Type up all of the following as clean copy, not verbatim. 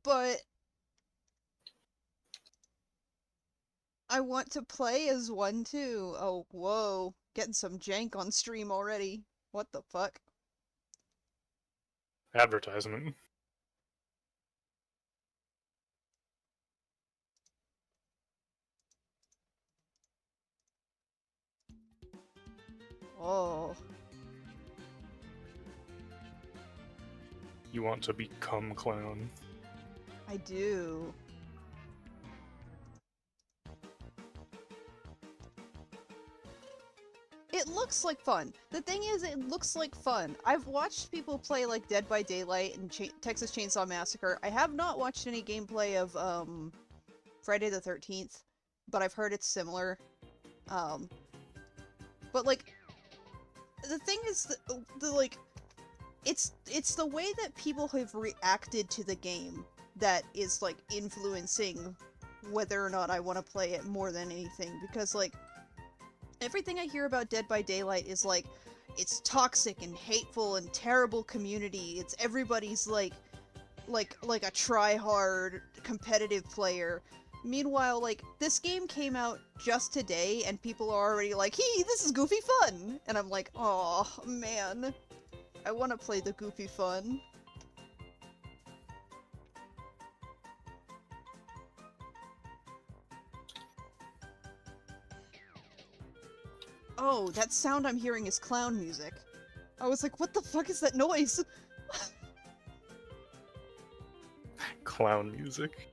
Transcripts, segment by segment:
but I want to play as one too. Oh, whoa. Getting some jank on stream already. What the fuck? Advertisement. Oh, You want to become clown. I do. It looks like fun. The thing is, it looks like fun. I've watched people play like Dead by Daylight and Texas Chainsaw Massacre. I have not watched any gameplay of Friday the 13th, but I've heard it's similar. Um, but like the thing is, the like it's the way that people have reacted to the game that is like influencing whether or not I want to play it more than anything. Because like everything I hear about Dead by Daylight is like it's toxic and hateful and terrible community. It's everybody's like a try-hard competitive player. Meanwhile, like this game came out just today and people are already like, "Hey, this is goofy fun." And I'm like, "Oh, man. I want to play the goofy fun." Oh, that sound I'm hearing is clown music. I was like, "What the fuck is that noise?" Clown music.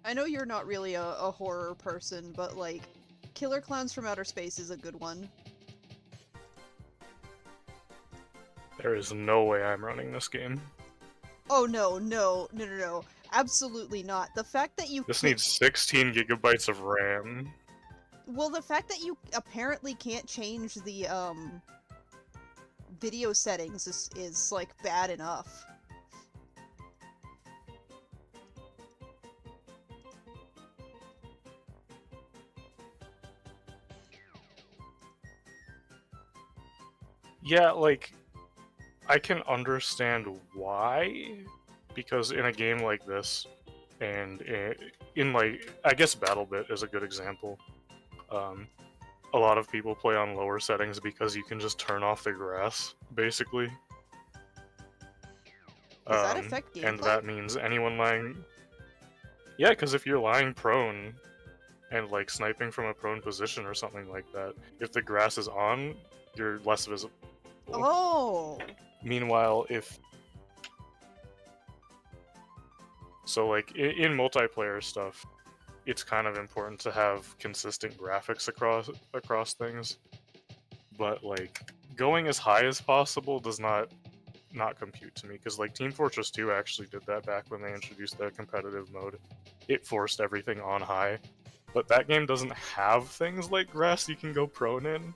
I know you're not really a horror person, but like Killer Clowns from Outer Space is a good one. There is no way I'm running this game. Oh no, no, no, no, no. Absolutely not. The fact that you This can't. needs 16 gigabytes of RAM. Well, the fact that you apparently can't change the video settings is like bad enough. Yeah, like, I can understand why, because in a game like this, and in like, I guess BattleBit is a good example. Um, a lot of people play on lower settings because you can just turn off the grass, basically. Does that affect And gameplay? that means anyone lying. Yeah, because if you're lying prone and like sniping from a prone position or something like that, if the grass is on, you're less visible. Oh, Meanwhile, if so, like in multiplayer stuff, it's kind of important to have consistent graphics across things. But like going as high as possible does not compute to me because like Team Fortress 2 actually did that back when they introduced the competitive mode. It forced everything on high, but that game doesn't have things like grass you can go prone in.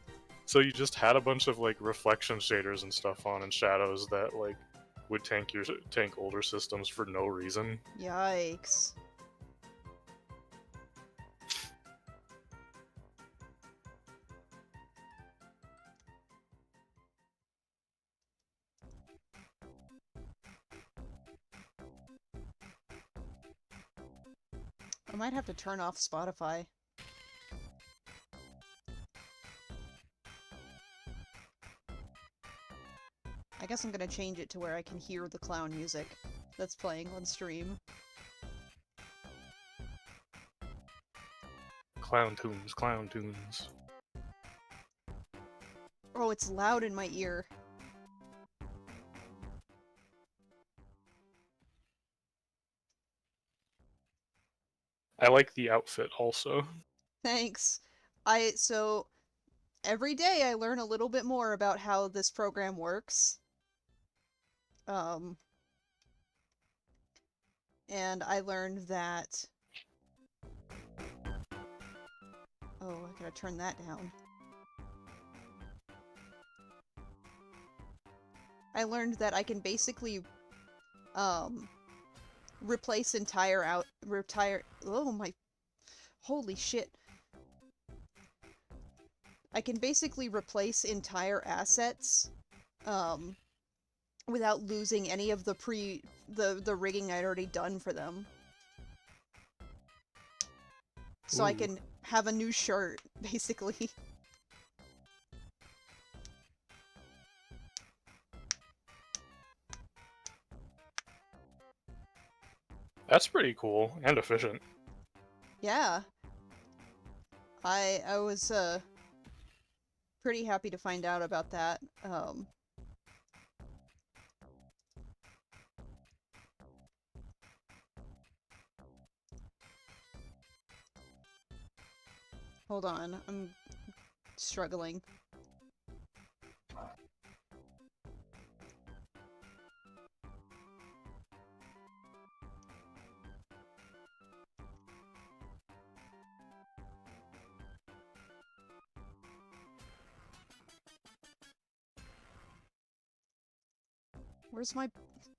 So you just had a bunch of like reflection shaders and stuff on and shadows that like would tank older systems for no reason. yikes. I might have to turn off Spotify. I guess I'm gonna change it to where I can hear the clown music that's playing on stream. Clown tunes, clown tunes. Oh, it's loud in my ear. I like the outfit also. Thanks. So every day I learn a little bit more about how this program works. Um, and I learned that. Oh, I gotta turn that down. I learned that I can basically replace oh my, holy shit. I can basically replace entire assets without losing any of the rigging I'd already done for them. So I Ooh. can have a new shirt, basically. That's pretty cool and efficient. Yeah. I was pretty happy to find out about that. Hold on, I'm struggling. Where's my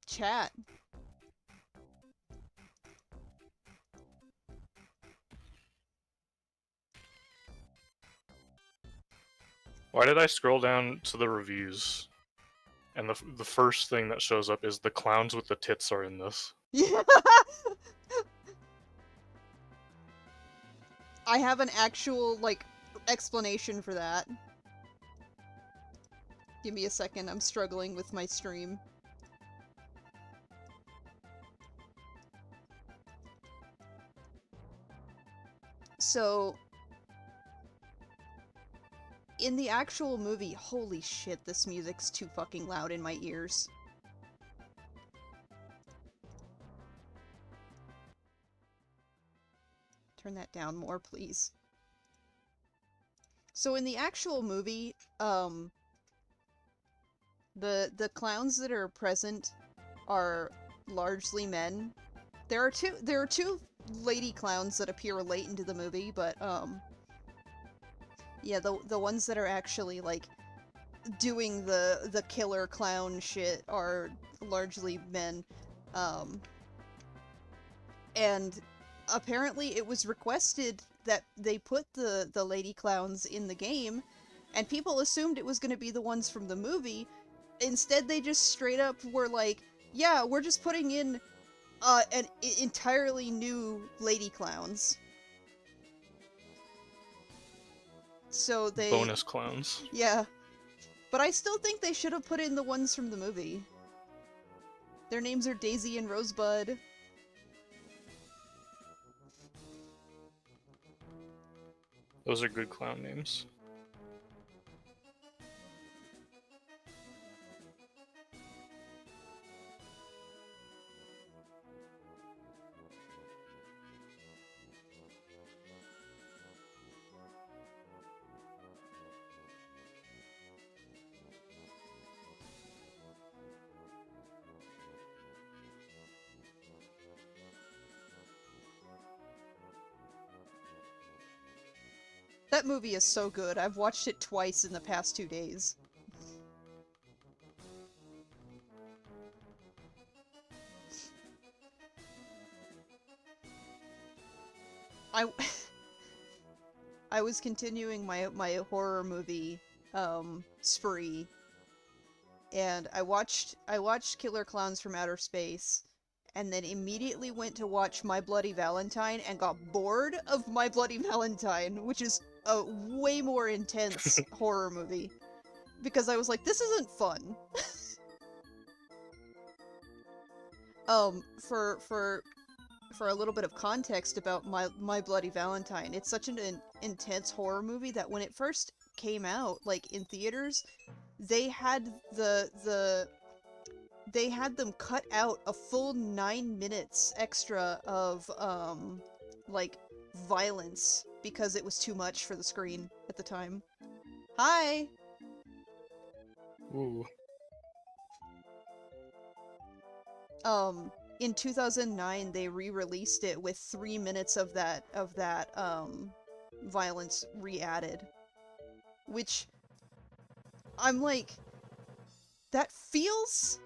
chat? Why did I scroll down to the reviews? And the first thing that shows up is the clowns with the tits are in this. Yeah. I have an actual, like, explanation for that. Give me a second, I'm struggling with my stream. So, in the actual movie, holy shit, this music's too fucking loud in my ears. Turn that down more, please. So in the actual movie, the clowns that are present are largely men. There are two lady clowns that appear late into the movie, but yeah, the ones that are actually like doing the killer clown shit are largely men. And apparently it was requested that they put the lady clowns in the game, and people assumed it was going to be the ones from the movie. Instead, they just straight up were like, yeah, we're just putting in an entirely new lady clowns. So they... Bonus clowns. Yeah. But I still think they should have put in the ones from the movie. Their names are Daisy and Rosebud. Those are good clown names. That movie is so good. I've watched it twice in the past 2 days. I I was continuing my horror movie spree, and I watched Killer Clowns from Outer Space, and then immediately went to watch My Bloody Valentine and got bored of My Bloody Valentine, which is a way more intense horror movie, because I was like, this isn't fun. For a little bit of context about My Bloody Valentine, it's such an intense horror movie that when it first came out, like in theaters, they had they had them cut out a full 9 minutes extra of like violence because it was too much for the screen at the time. Hi. Ooh. In 2009, they re-released it with 3 minutes of that violence re-added, which I'm like, that feels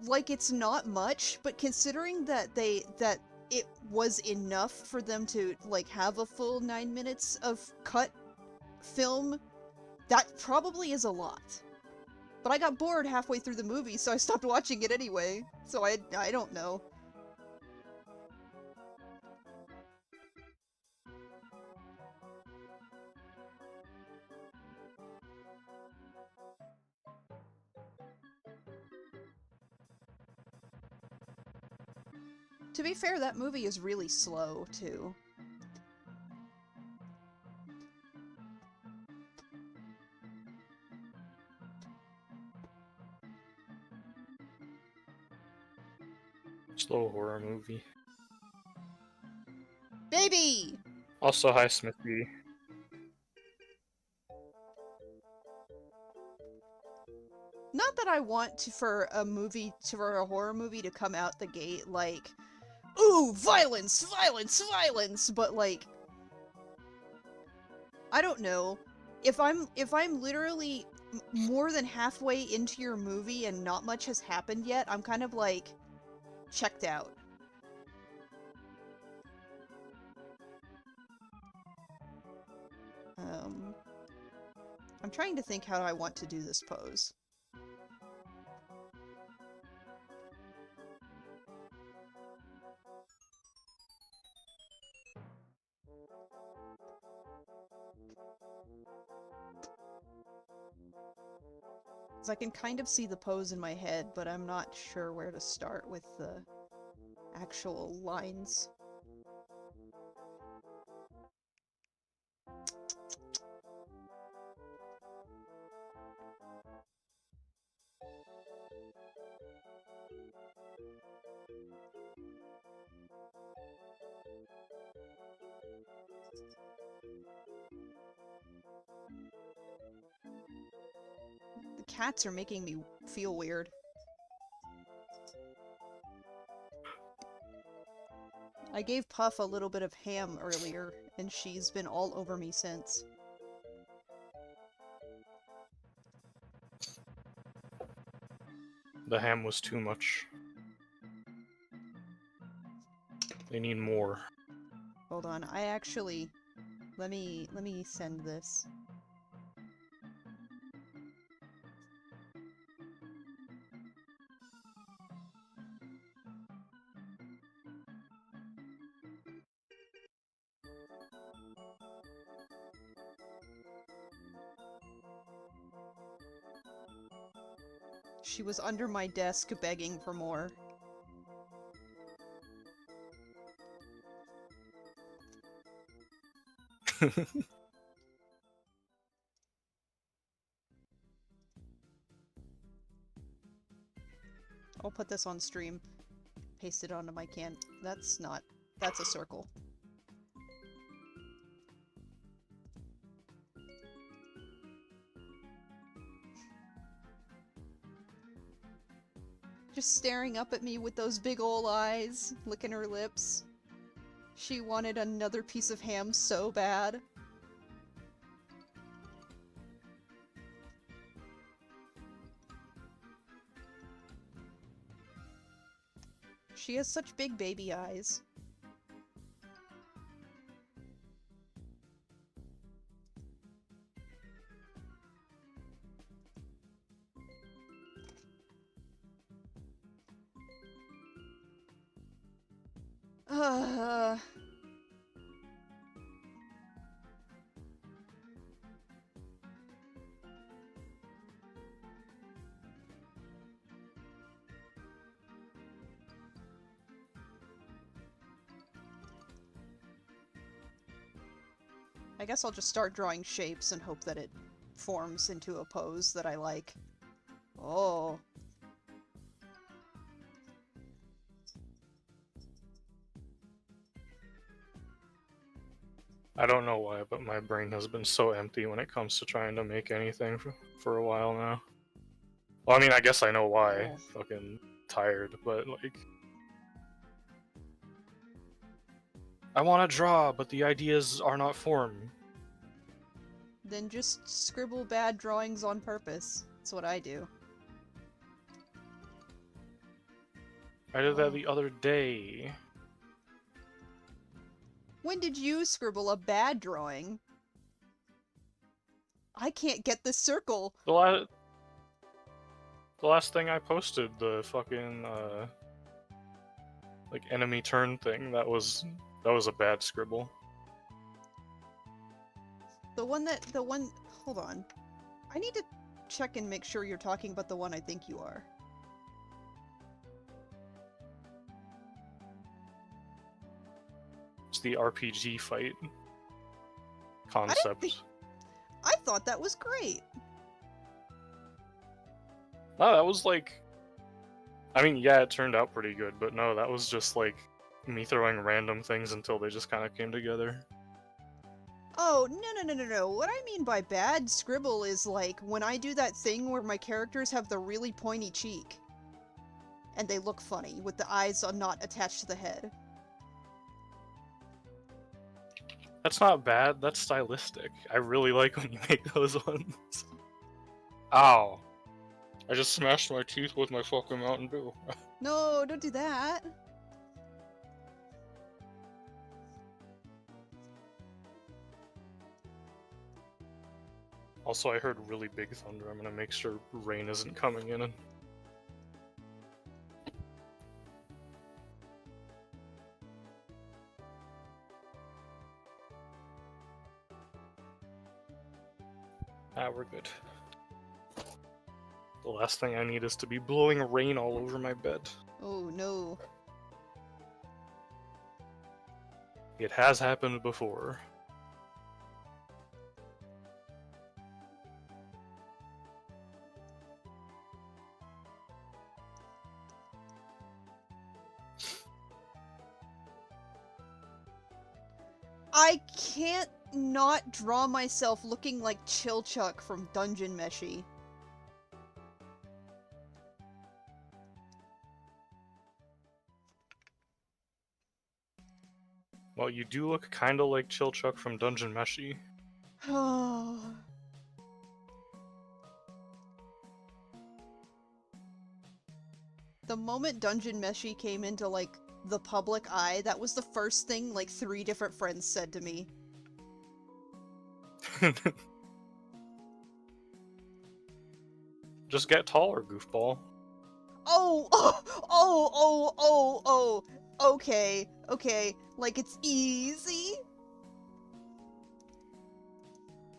like it's not much, but considering that it was enough for them to like have a full 9 minutes of cut film, that probably is a lot. But I got bored halfway through the movie, so I stopped watching it anyway. So I don't know. To be fair, that movie is really slow, too. Slow horror movie. Baby! Also, hi Smithy. Not that I want to, for a horror movie to come out the gate like, ooh, violence, violence, violence, but like, I don't know. If I'm literally more than halfway into your movie and not much has happened yet, I'm kind of like checked out. I'm trying to think how I want to do this pose. So I can kind of see the pose in my head, but I'm not sure where to start with the actual lines. The cats are making me feel weird. I gave Puff a little bit of ham earlier, and she's been all over me since. The ham was too much. They need more. Hold on, I actually... Let me send this. She was under my desk begging for more. I'll put this on stream. Paste it onto my can. That's not... That's a circle. Just staring up at me with those big ol' eyes, licking her lips. She wanted another piece of ham so bad. She has such big baby eyes. I guess I'll just start drawing shapes and hope that it forms into a pose that I like. Oh. I don't know why, but my brain has been so empty when it comes to trying to make anything for a while now. Well, I mean, I guess I know why. Oh. Fucking tired, but like... I want to draw, but the ideas are not formed. Then just scribble bad drawings on purpose. That's what I do. I did that the other day. When did you scribble a bad drawing? I can't get this circle. The last thing I posted, the fucking like enemy turn thing, that was a bad scribble. Hold on. I need to check and make sure you're talking about the one I think you are. It's the RPG fight concept. I thought that was great. No, that was like... I mean, yeah, it turned out pretty good, but no, that was just like me throwing random things until they just kind of came together. Oh, no. What I mean by bad scribble is like when I do that thing where my characters have the really pointy cheek. And they look funny, with the eyes not attached to the head. That's not bad, that's stylistic. I really like when you make those ones. Ow. I just smashed my teeth with my fucking Mountain Dew. No, don't do that. Also, I heard really big thunder. I'm gonna make sure rain isn't coming in. Ah, we're good. The last thing I need is to be blowing rain all over my bed. Oh, no. It has happened before. I can't not draw myself looking like Chilchuck from Dungeon Meshi. Well, you do look kinda like Chilchuck from Dungeon Meshi. The moment Dungeon Meshi came into, like, the public eye, that was the first thing, like, 3 different friends said to me. Just get taller, goofball. Okay. Like, it's easy?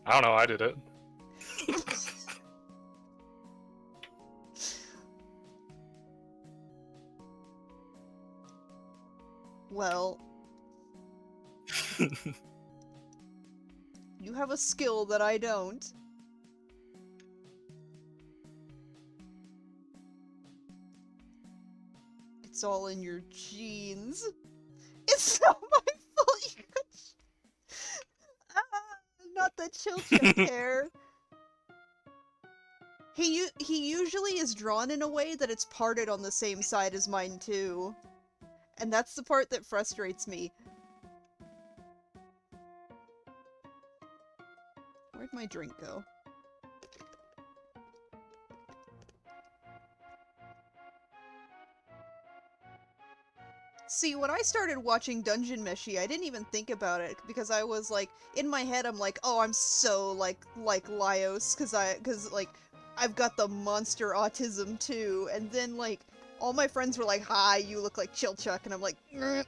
I don't know, I did it. Well... You have a skill that I don't. It's all in your genes. It's not my fault you not the Chilchuck hair. He usually is drawn in a way that it's parted on the same side as mine too. And that's the part that frustrates me. Where'd my drink go? See, when I started watching Dungeon Meshi, I didn't even think about it, because I was like, in my head I'm like, oh, I'm so like Laios, cause like, I've got the monster autism too, and then like, all my friends were like, hi, you look like Chilchuck, and I'm like, I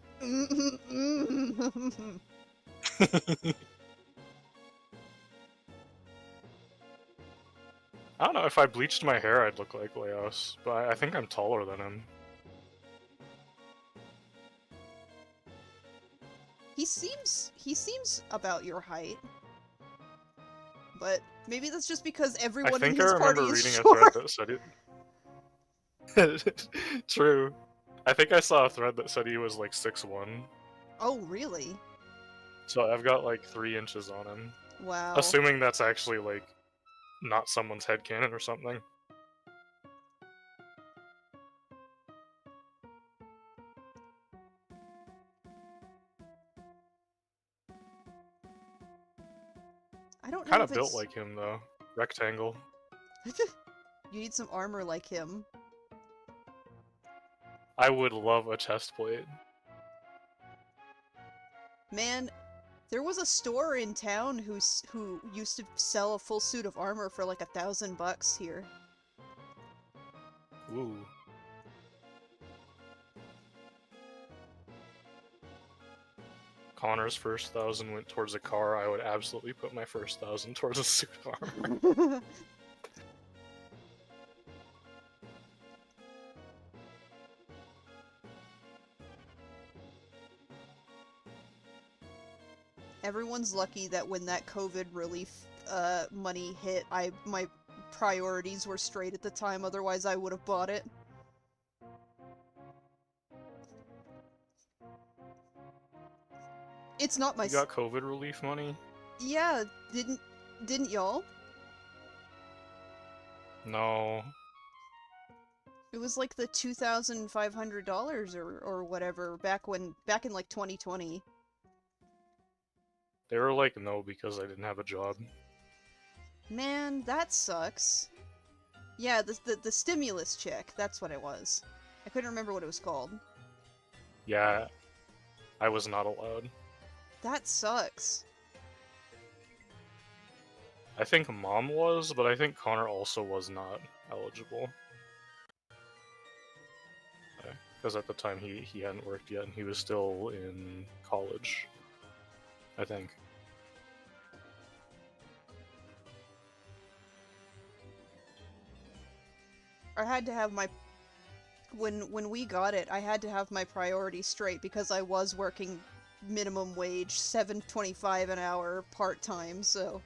don't know, if I bleached my hair I'd look like Leos, but I think I'm taller than him. He seems about your height. But maybe that's just because everyone in his party is short. I think I remember reading a thread that said it. True. I think I saw a thread that said he was like 6'1". Oh, really? So I've got like 3 inches on him. Wow. Assuming that's actually like not someone's headcanon or something. I don't know Kind if of built like him though. Rectangle. You need some armor like him. I would love a chest plate. Man, there was a store in town who used to sell a full suit of armor for like $1,000 here. Ooh. Connor's first 1,000 went towards a car. I would absolutely put my first 1,000 towards a suit of armor. Everyone's lucky that when that COVID relief money hit, my priorities were straight at the time, otherwise I would have bought it. It's not my You got COVID relief money? Yeah, didn't y'all? No. It was like the $2,500 or whatever back in like 2020. They were like, no, because I didn't have a job. Man, that sucks. Yeah, the stimulus check, that's what it was. I couldn't remember what it was called. Yeah, I was not allowed. That sucks. I think Mom was, but I think Connor also was not eligible. Because at the time he hadn't worked yet and he was still in college, I think. I had to have my... When we got it, I had to have my priorities straight because I was working minimum wage, $7.25 an hour, part-time, so...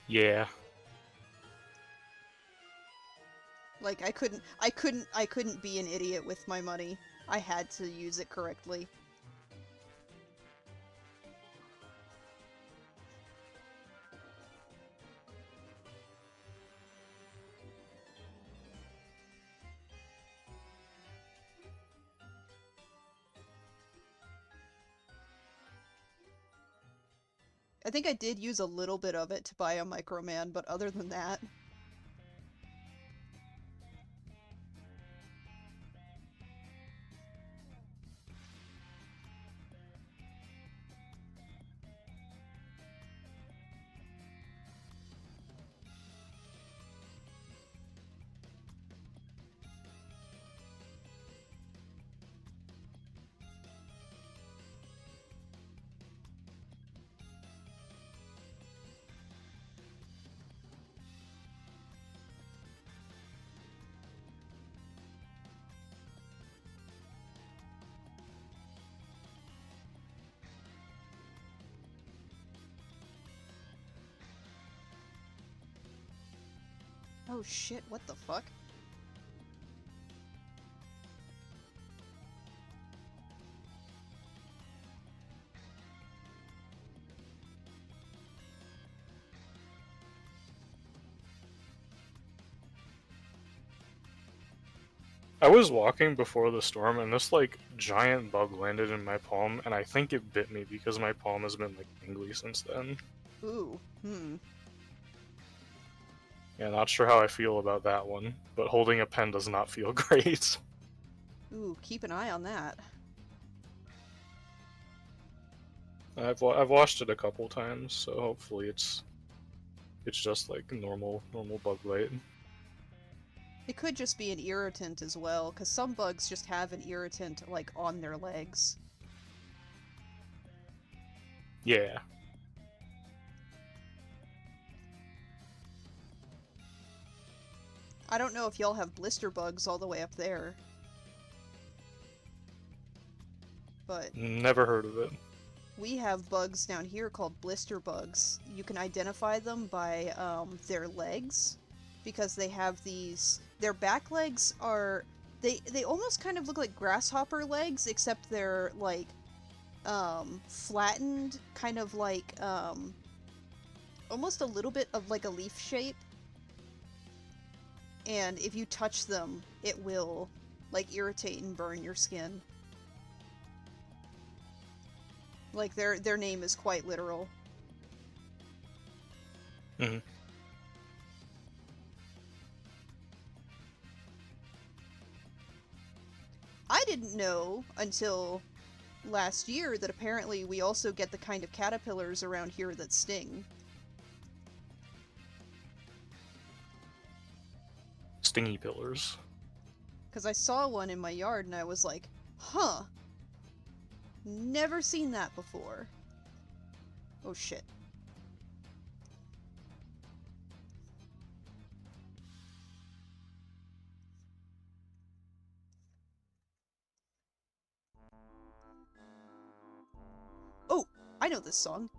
Yeah. Like, I couldn't be an idiot with my money. I had to use it correctly. I think I did use a little bit of it to buy a Microman, but other than that... Oh shit, what the fuck? I was walking before the storm and this like giant bug landed in my palm and I think it bit me because my palm has been like tingly since then. Ooh, Yeah, not sure how I feel about that one, but holding a pen does not feel great. Ooh, keep an eye on that. I've washed it a couple times, so hopefully it's just like normal bug bite. It could just be an irritant as well, because some bugs just have an irritant, like, on their legs. Yeah. I don't know if y'all have blister bugs all the way up there. But... Never heard of it. We have bugs down here called blister bugs. You can identify them by, their legs, because they have these... Their back legs are... They almost kind of look like grasshopper legs, except they're, like, flattened, kind of like, almost a little bit of, like, a leaf shape. And if you touch them, it will, like, irritate and burn your skin. Like, their name is quite literal. Mm-hmm. I didn't know until last year that apparently we also get the kind of caterpillars around here that sting. Stingy pillars. Because I saw one in my yard and I was like, huh. Never seen that before. Oh shit. Oh, I know this song.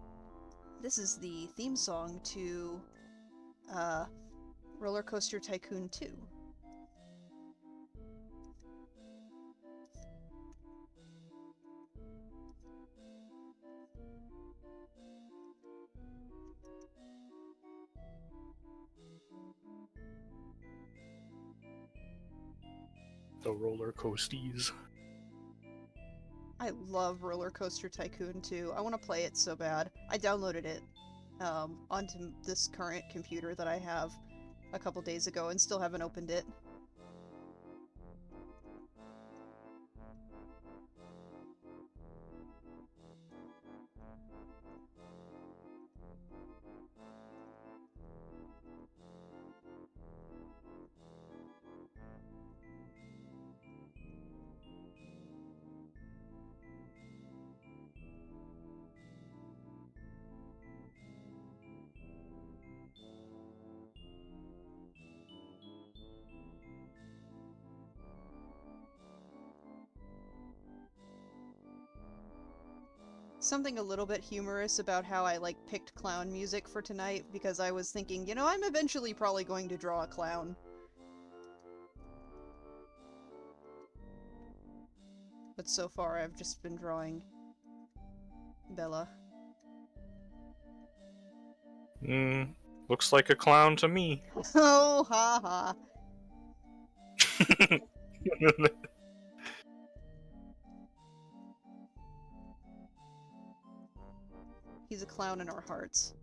This is the theme song to Roller Coaster Tycoon 2. The roller coasties. I love Roller Coaster Tycoon 2. I want to play it so bad. I downloaded it onto this current computer that I have a couple days ago and still haven't opened it. Something a little bit humorous about how I picked clown music for tonight because I was thinking, you know, I'm eventually probably going to draw a clown. But so far I've just been drawing Bella. Looks like a clown to me. Oh, ha ha. He's a clown in our hearts.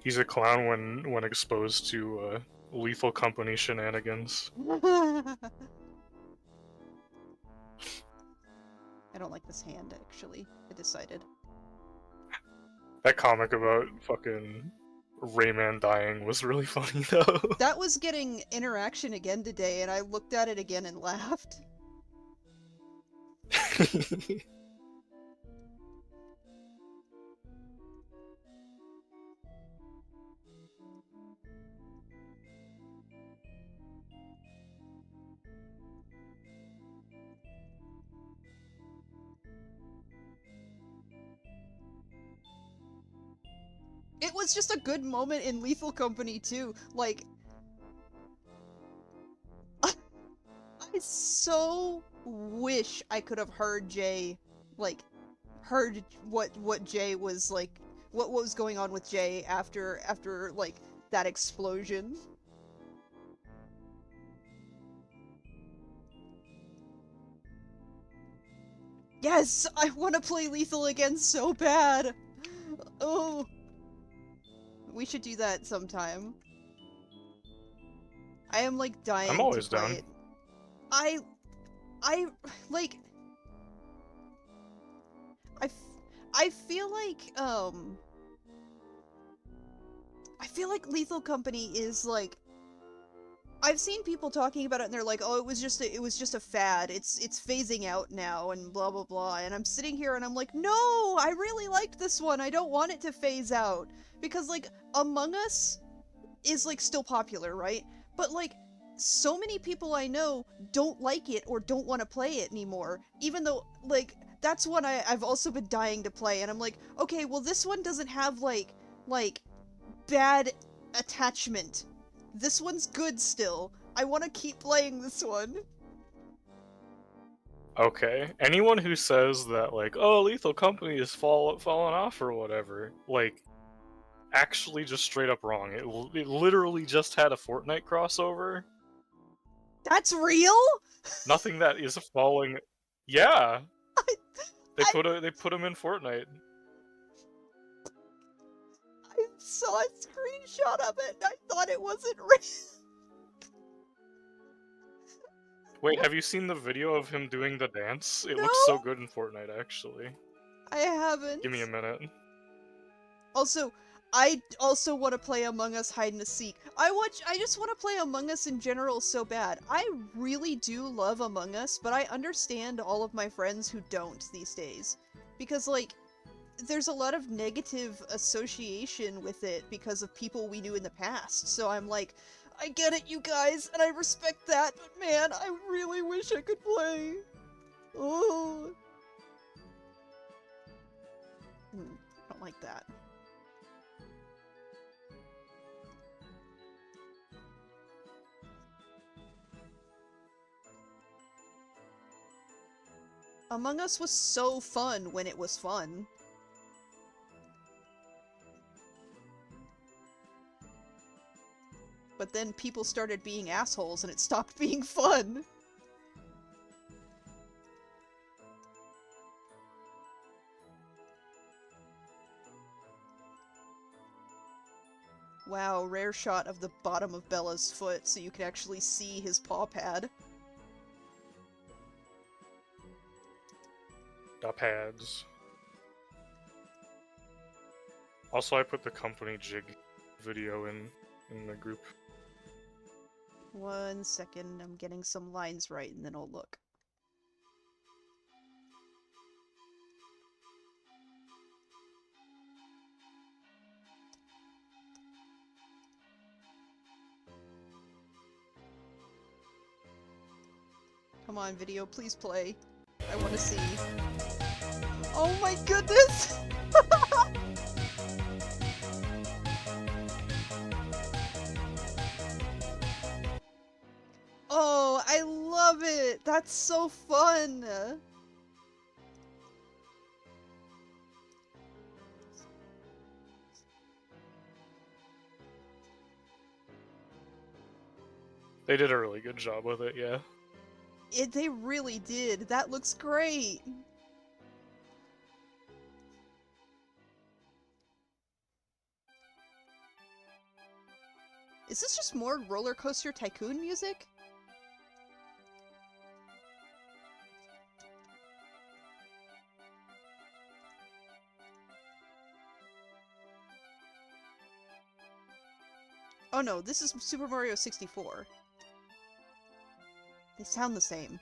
He's a clown when exposed to Lethal Company shenanigans. I don't like this hand, actually. I decided. That comic about fucking Rayman dying was really funny, though. That was getting interaction again today, and I looked at it again and laughed. It was just a good moment in Lethal Company, too. Like, I so wish I could have heard Jay, heard what Jay was, what was going on with Jay after, that explosion. Yes! I want to play Lethal again so bad! Oh! We should do that sometime. I am, dying I'm always to play down. it. I feel like Lethal Company is, I've seen people talking about it and they're like, oh, it was just a fad. It's phasing out now and blah blah blah. And I'm sitting here and I'm like, no, I really liked this one. I don't want it to phase out because Among Us is still popular, right? But so many people I know don't like it or don't want to play it anymore. Even though that's one I've also been dying to play, and I'm like, okay, well this one doesn't have bad attachment. This one's good still. I want to keep playing this one. Okay, anyone who says that, oh, Lethal Company is falling off or whatever, actually just straight up wrong. It literally just had a Fortnite crossover. That's real? Nothing that is falling. Yeah! They put them in Fortnite. saw a screenshot of it and I thought it wasn't real. Wait, have you seen the video of him doing the dance? It looks No? so good in Fortnite, actually. I haven't. Give me a minute. Also, I also want to play Among Us Hide and Seek. I just want to play Among Us in general so bad. I really do love Among Us, but I understand all of my friends who don't these days. Because, like, there's a lot of negative association with it because of people we knew in the past. So I'm like, I get it, you guys, and I respect that, but man, I really wish I could play. Oh. I don't like that. Among Us was so fun when it was fun. But then people started being assholes and it stopped being fun. Wow, rare shot of the bottom of Bella's foot so you can actually see his paw pad. The pads. Also, I put the company jig video in the group. 1 second, I'm getting some lines right and then I'll look. Come on, video, please play. I want to see. Oh my goodness! Oh, I love it! That's so fun! They did a really good job with it, yeah. They really did. That looks great! Is this just more Roller Coaster Tycoon music? Oh no, this is Super Mario 64. They sound the same.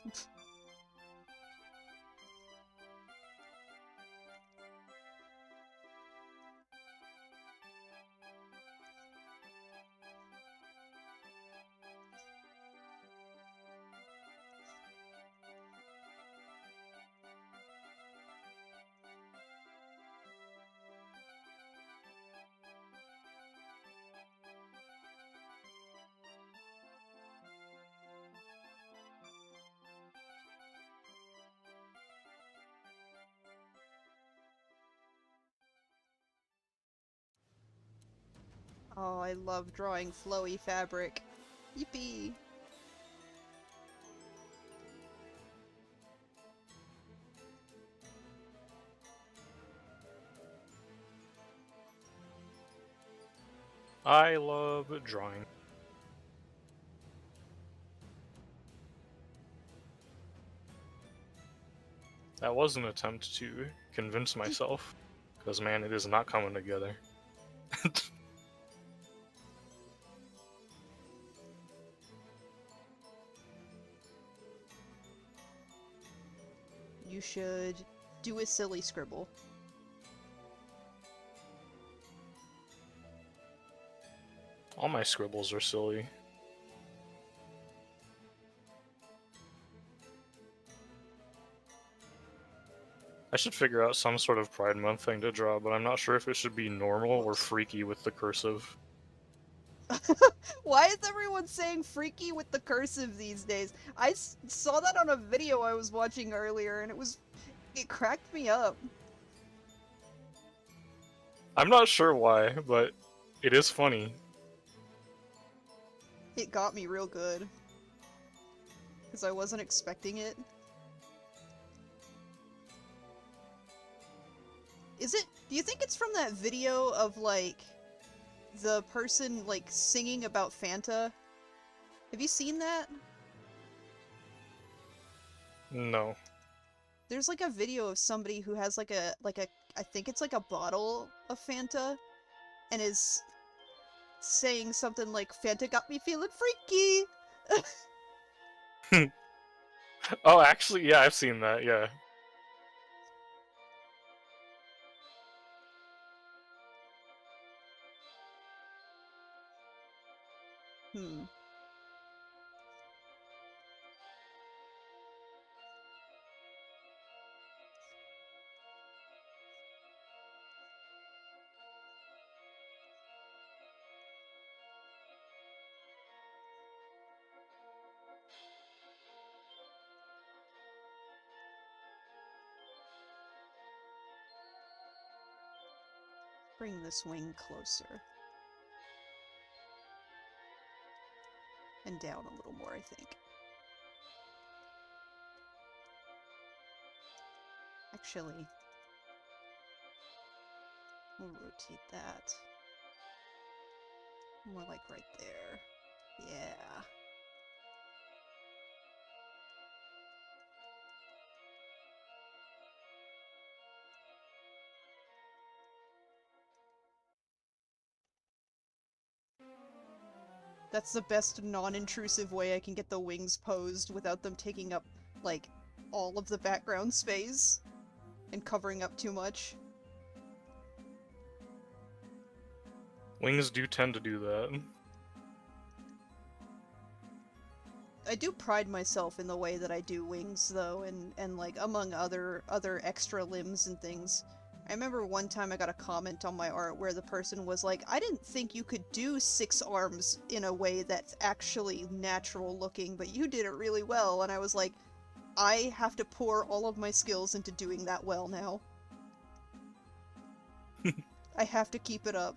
Oh, I love drawing flowy fabric. Yippee! I love drawing. That was an attempt to convince myself, because man, it is not coming together. You should do a silly scribble. All my scribbles are silly. I should figure out some sort of Pride Month thing to draw, but I'm not sure if it should be normal or freaky with the cursive. Why is everyone saying freaky with the cursive these days? I saw that on a video I was watching earlier and it cracked me up. I'm not sure why, but it is funny. It got me real good. Because I wasn't expecting it. Do you think it's from that video of, like, the person, like, singing about Fanta. Have you seen that? No. There's like a video of somebody who has like a I think it's like a bottle of Fanta and is saying something like Fanta got me feeling freaky. Oh, actually, yeah, I've seen that, yeah. Hmm. Bring this wing closer. And down a little more, I think. Actually, we'll rotate that. More like right there. Yeah. That's the best non-intrusive way I can get the wings posed without them taking up, like, all of the background space and covering up too much. Wings do tend to do that. I do pride myself in the way that I do wings, though, and like, among other extra limbs and things. I remember one time I got a comment on my art where the person was like, I didn't think you could do 6 arms in a way that's actually natural looking, but you did it really well, and I was like, I have to pour all of my skills into doing that well now. I have to keep it up.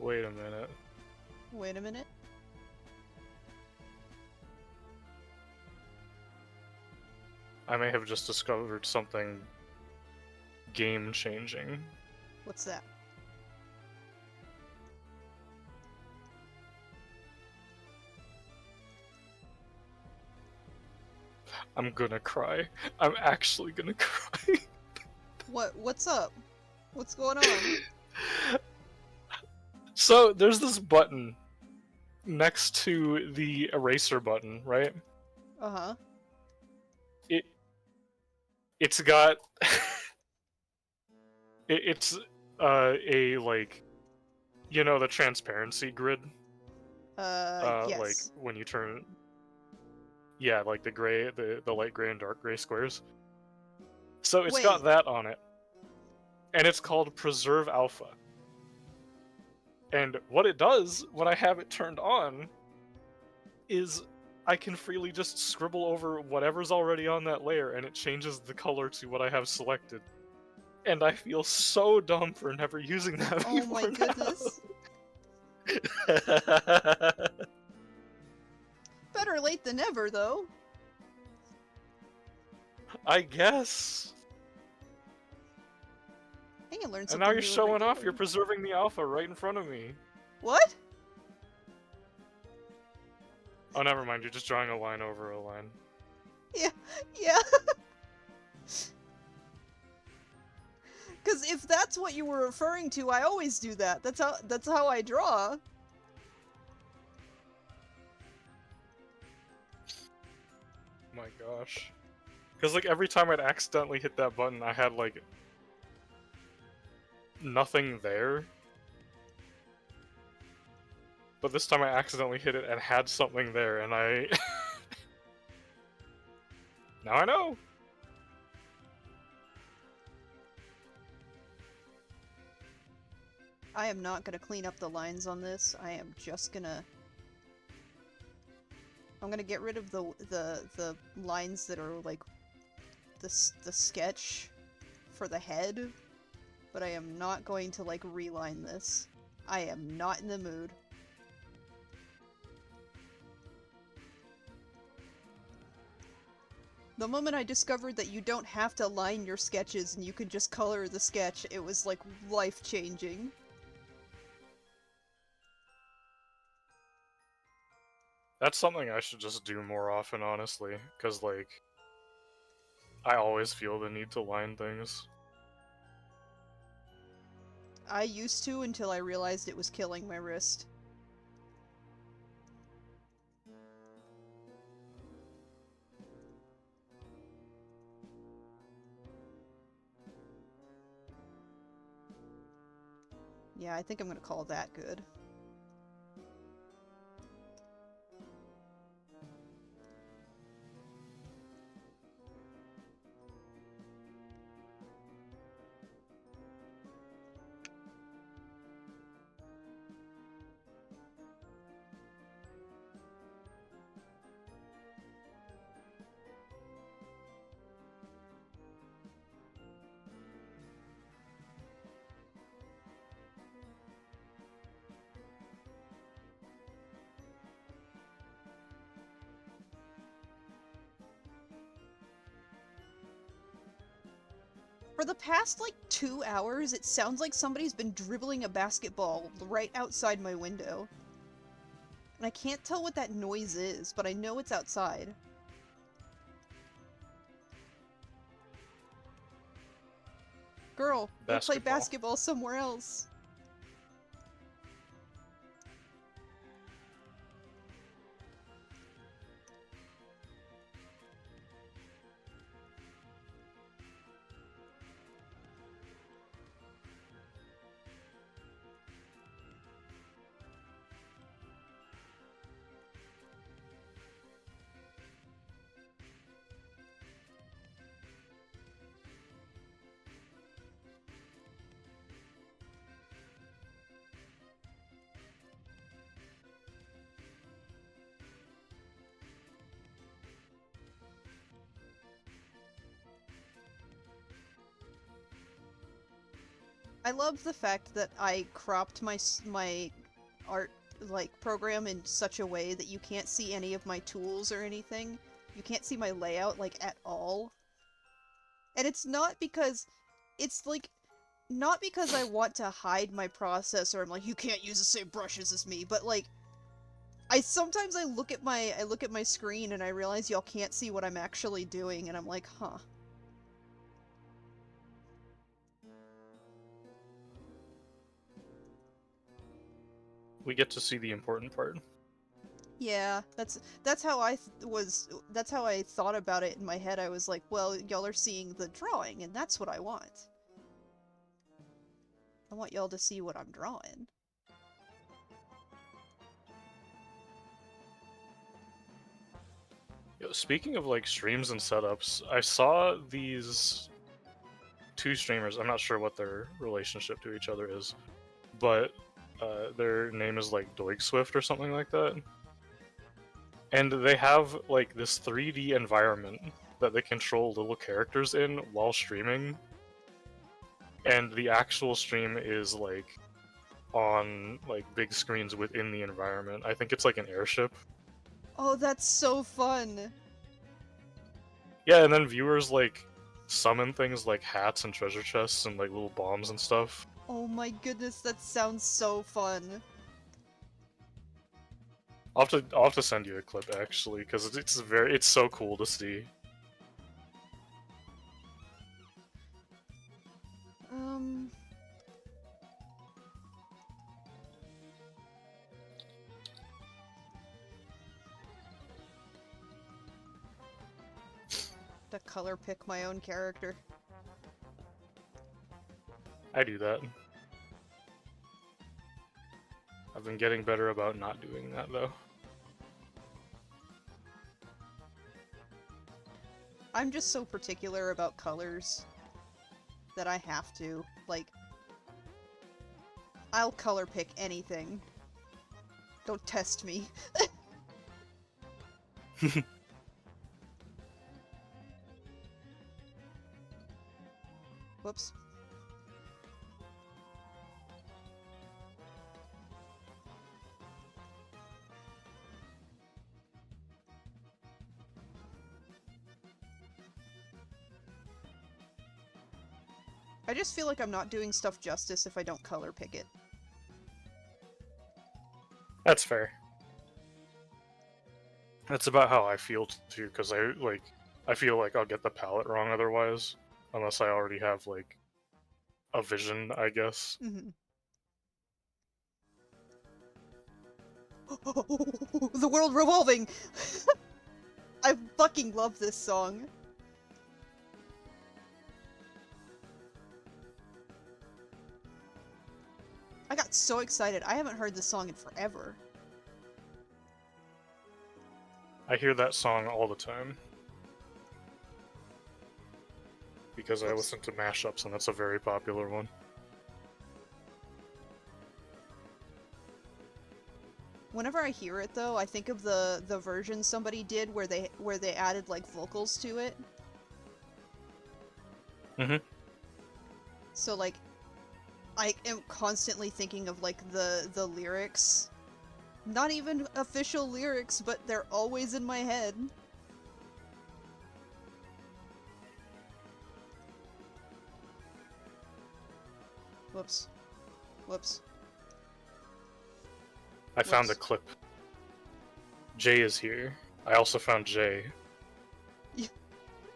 Wait a minute. Wait a minute. I may have just discovered something game-changing. What's that? I'm gonna cry. I'm actually gonna cry. What's up? What's going on? So, there's this button next to the eraser button, right? Uh-huh. It's got it's a, like, you know, the transparency grid, like Yes. when you turn, yeah, like the gray, the light gray and dark gray squares. So it's got Wait. that on it, and it's called Preserve Alpha. And what it does when I have it turned on is I can freely just scribble over whatever's already on that layer, and it changes the color to what I have selected. And I feel so dumb for never using that Oh before my goodness. now. Better late than never, though. I guess. I can learn And something now you're new every showing off, day. you're preserving the alpha right in front of me. What? Oh, never mind, you're just drawing a line over a line. Yeah. Because if that's what you were referring to, I always do that. That's how I draw. My gosh. Because like every time I'd accidentally hit that button, I had like nothing there. But this time I accidentally hit it and had something there, and I... Now I know! I am not gonna clean up the lines on this. I am just gonna... I'm gonna get rid of the lines that are like the sketch for the head, but I am not going to like reline this. I am not in the mood. The moment I discovered that you don't have to line your sketches and you can just color the sketch, it was like life-changing. That's something I should just do more often, honestly, because like I always feel the need to line things. I used to until I realized it was killing my wrist. Yeah, I think I'm gonna call that good. For the past, like, 2 hours, it sounds like somebody's been dribbling a basketball right outside my window. And I can't tell what that noise is, but I know it's outside. Girl, go play basketball somewhere else. I love the fact that I cropped my art like program in such a way that you can't see any of my tools or anything. You can't see my layout like at all. And it's not because it's like not because I want to hide my process or I'm like you can't use the same brushes as me, but like sometimes I look at my screen and I realize y'all can't see what I'm actually doing and I'm like, "Huh." We get to see the important part. Yeah, that's how that's how I thought about it in my head. I was like, well, y'all are seeing the drawing, and that's what I want. I want y'all to see what I'm drawing. Yo, speaking of like streams and setups, I saw these two streamers. I'm not sure what their relationship to each other is, but their name is like Doig Swift or something like that. And they have like this 3D environment that they control little characters in while streaming. And the actual stream is like on like big screens within the environment. I think it's like an airship. Oh, that's so fun! Yeah, and then viewers like summon things like hats and treasure chests and like little bombs and stuff. Oh my goodness, that sounds so fun. I'll have to send you a clip actually, because it's so cool to see. Um... To color pick my own character. I do that. I've been getting better about not doing that, though. I'm just so particular about colors that I have to. Like, I'll color pick anything. Don't test me. Whoops. I just feel like I'm not doing stuff justice if I don't color pick it. That's fair. That's about how I feel too, because I feel like I'll get the palette wrong otherwise, unless I already have like a vision, I guess. Mm-hmm. The world revolving! I fucking love this song. I got so excited. I haven't heard this song in forever. I hear that song all the time. Because I Oops. listen to mashups, and that's a very popular one. Whenever I hear it though, I think of the version somebody did where they added like vocals to it. Mhm. So like I am constantly thinking of like the lyrics. Not even official lyrics, but they're always in my head. Whoops. Whoops. I found a Whoops. clip. Jay is here. I also found Jay.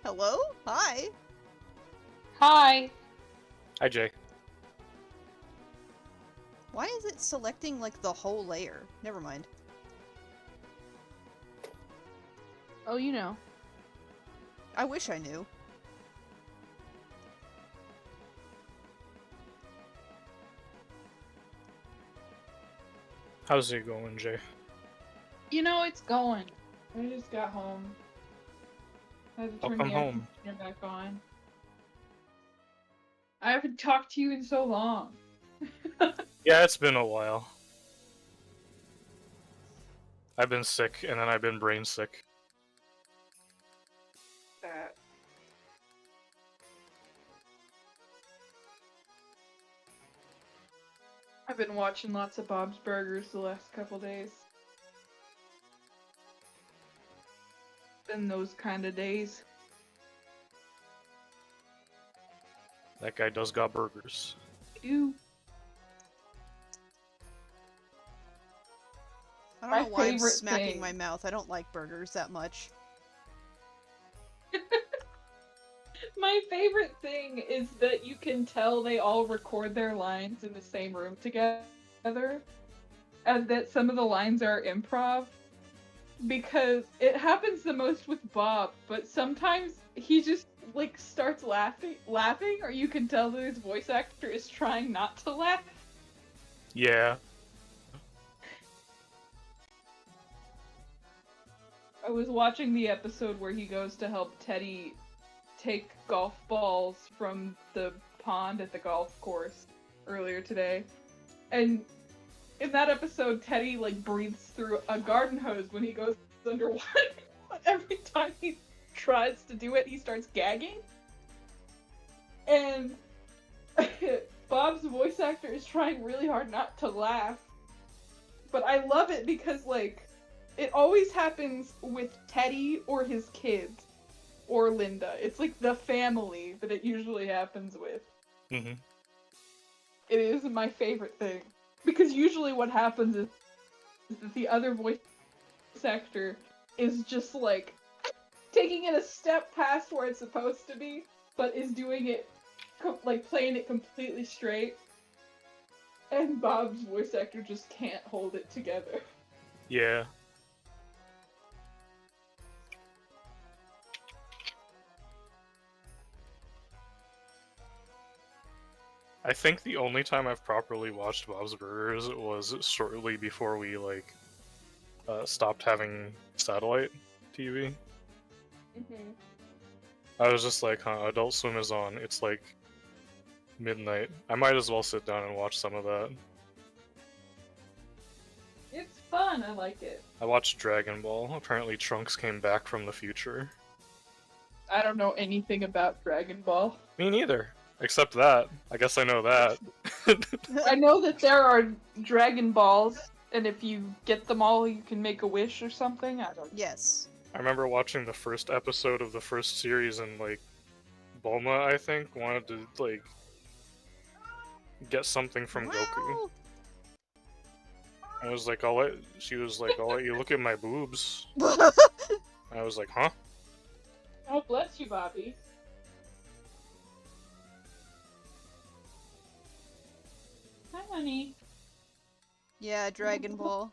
Hello? Hi. Hi. Hi, Jay. Why is it selecting like the whole layer? Never mind. Oh, you know. I wish I knew. How's it going, Jay? You know, it's going. I just got home. I had to turn Welcome the air home. conditioner back on. I haven't talked to you in so long. Yeah, it's been a while. I've been sick, and then I've been brain sick. That. I've been watching lots of Bob's Burgers the last couple days. Been those kind of days. That guy does got burgers. I do. I don't My know why I'm favorite smacking thing. my mouth. I don't like burgers that much. My favorite thing is that you can tell they all record their lines in the same room together, and that some of the lines are improv, because it happens the most with Bob, but sometimes he just like starts laughing, or you can tell that his voice actor is trying not to laugh. Yeah. I was watching the episode where he goes to help Teddy take golf balls from the pond at the golf course earlier today. And in that episode, Teddy like breathes through a garden hose when he goes underwater. But every time he tries to do it, he starts gagging. And Bob's voice actor is trying really hard not to laugh. But I love it because like it always happens with Teddy or his kids. Or Linda. It's like the family that it usually happens with. Mhm. It is my favorite thing. Because usually what happens is that the other voice actor is just like taking it a step past where it's supposed to be, but is doing it like playing it completely straight. And Bob's voice actor just can't hold it together. Yeah. I think the only time I've properly watched Bob's Burgers was shortly before we stopped having satellite TV. I was just like, huh, Adult Swim is on. It's like midnight. I might as well sit down and watch some of that. It's fun. I like it. I watched Dragon Ball. Apparently Trunks came back from the future. I don't know anything about Dragon Ball. Me neither. Except that. I guess I know that. I know that there are Dragon Balls, and if you get them all, you can make a wish or something. I don't. Yes. I remember watching the first episode of the first series and Bulma, I think, wanted to get something from Goku. I was like, she was like, I'll let you look at my boobs. I was like, huh? Oh, bless you, Bobby. Hi, honey. Yeah, Dragon Ball.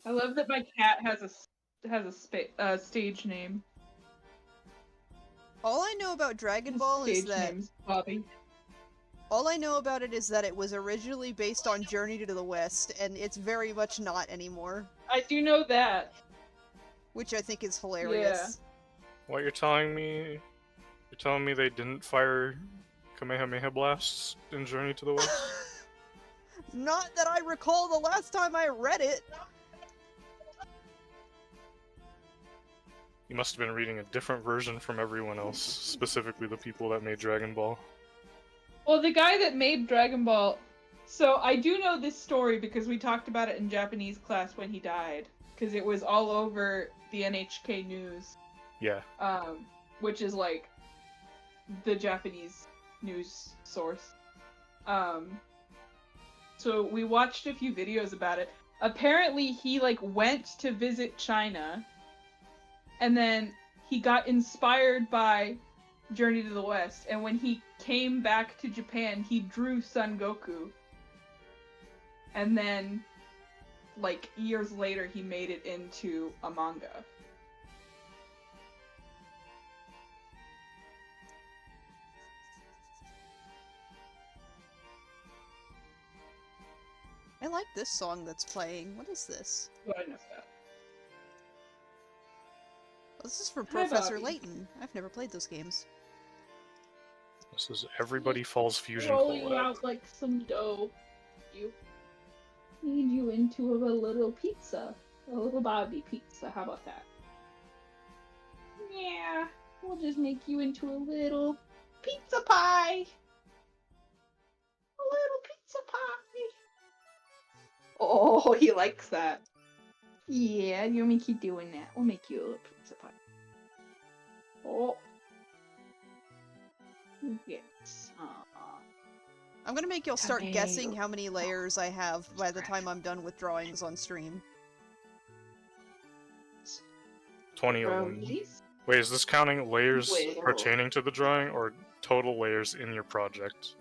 I love that my cat has a stage name. All I know about Dragon His Ball is stage that name's Bobby. all I know about it is that it was originally based on Journey to the West, and it's very much not anymore, I do know that. which I think is hilarious. What you're telling me? You're telling me they didn't fire Kamehameha blasts in Journey to the West? Not that I recall the last time I read it. You must have been reading a different version from everyone else, specifically the people that made Dragon Ball. Well, the guy that made Dragon Ball. So I do know this story because we talked about it in Japanese class when he died, because it was all over the NHK News. Yeah. Which is like the Japanese news source. So we watched a few videos about it. Apparently he went to visit China, and then he got inspired by Journey to the West, and when he came back to Japan, he drew Son Goku. And then years later he made it into a manga. I like this song that's playing. What is this? Well, I know that. Oh, this is from Hi, Professor Bobby. Layton. I've never played those games. This is Everybody Falls Fusion Roll you collab. out like some dough. You feed you into a little pizza. A little Bobby pizza. How about that? Yeah. We'll just make you into a little pizza pie. A little pizza pie. Oh, he likes that. Yeah, you'll make you doing that. We'll make you a little pizza pie. Oh. Yes. I'm gonna make y'all start Tomato. guessing how many layers I have by the time I'm done with drawings on stream. 20 of them. Brownies. Wait, is this counting layers Wait, pertaining to the drawing or total layers in your project?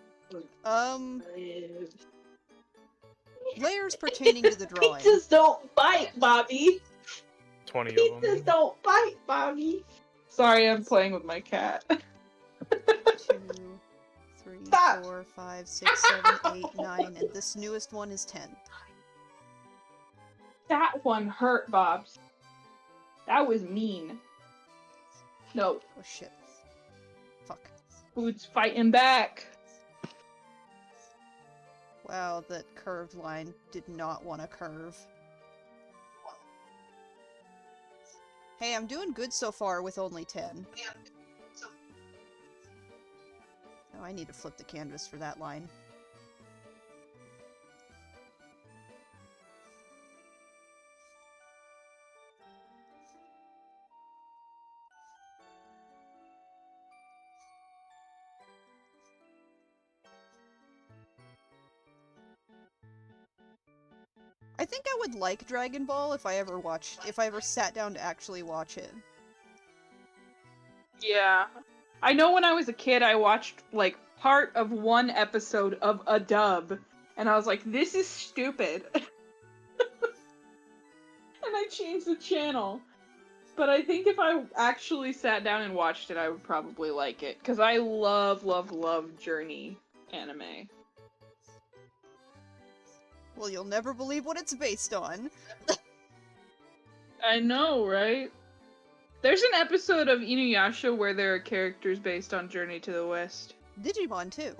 Layers pertaining to the drawing. Pizzas don't bite, Bobby. 20 of Pizzas them. don't bite, Bobby. Sorry, I'm playing with my cat. 2, 3, Stop. 4, 5, 6, 7, 8, 9, and this newest one is 10. That one hurt, Bobs. That was mean. No, Oh shit. Fuck. food's fighting back. Wow, that curved line did not want to curve. Hey, I'm doing good so far with only 10. Oh, I need to flip the canvas for that line. I think I would like Dragon Ball if I ever sat down to actually watch it. Yeah. I know when I was a kid, I watched, part of one episode of a dub, and I was like, this is stupid. And I changed the channel. But I think if I actually sat down and watched it, I would probably like it. Because I love, love, love Journey anime. Well, you'll never believe what it's based on. I know, right? There's an episode of Inuyasha where there are characters based on Journey to the West. Digimon, too.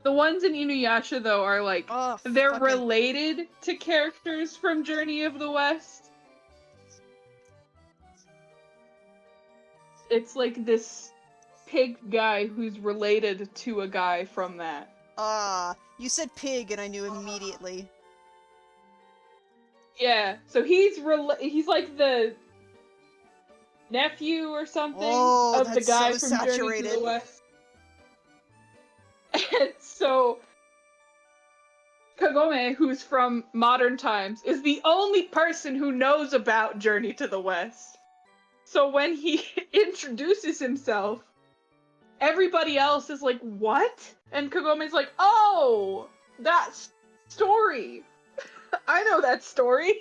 The ones in Inuyasha, though, are like, Oh, they're fucking- related to characters from Journey of the West. It's like this pig guy who's related to a guy from that. You said pig and I knew immediately. Yeah, so he's like the nephew or something Oh, of the that's guy so from Journey to saturated. the West. And so Kagome, who's from modern times, is the only person who knows about Journey to the West. So when he introduces himself, everybody else is like, what? And Kagome's like, oh, that story. I know that story.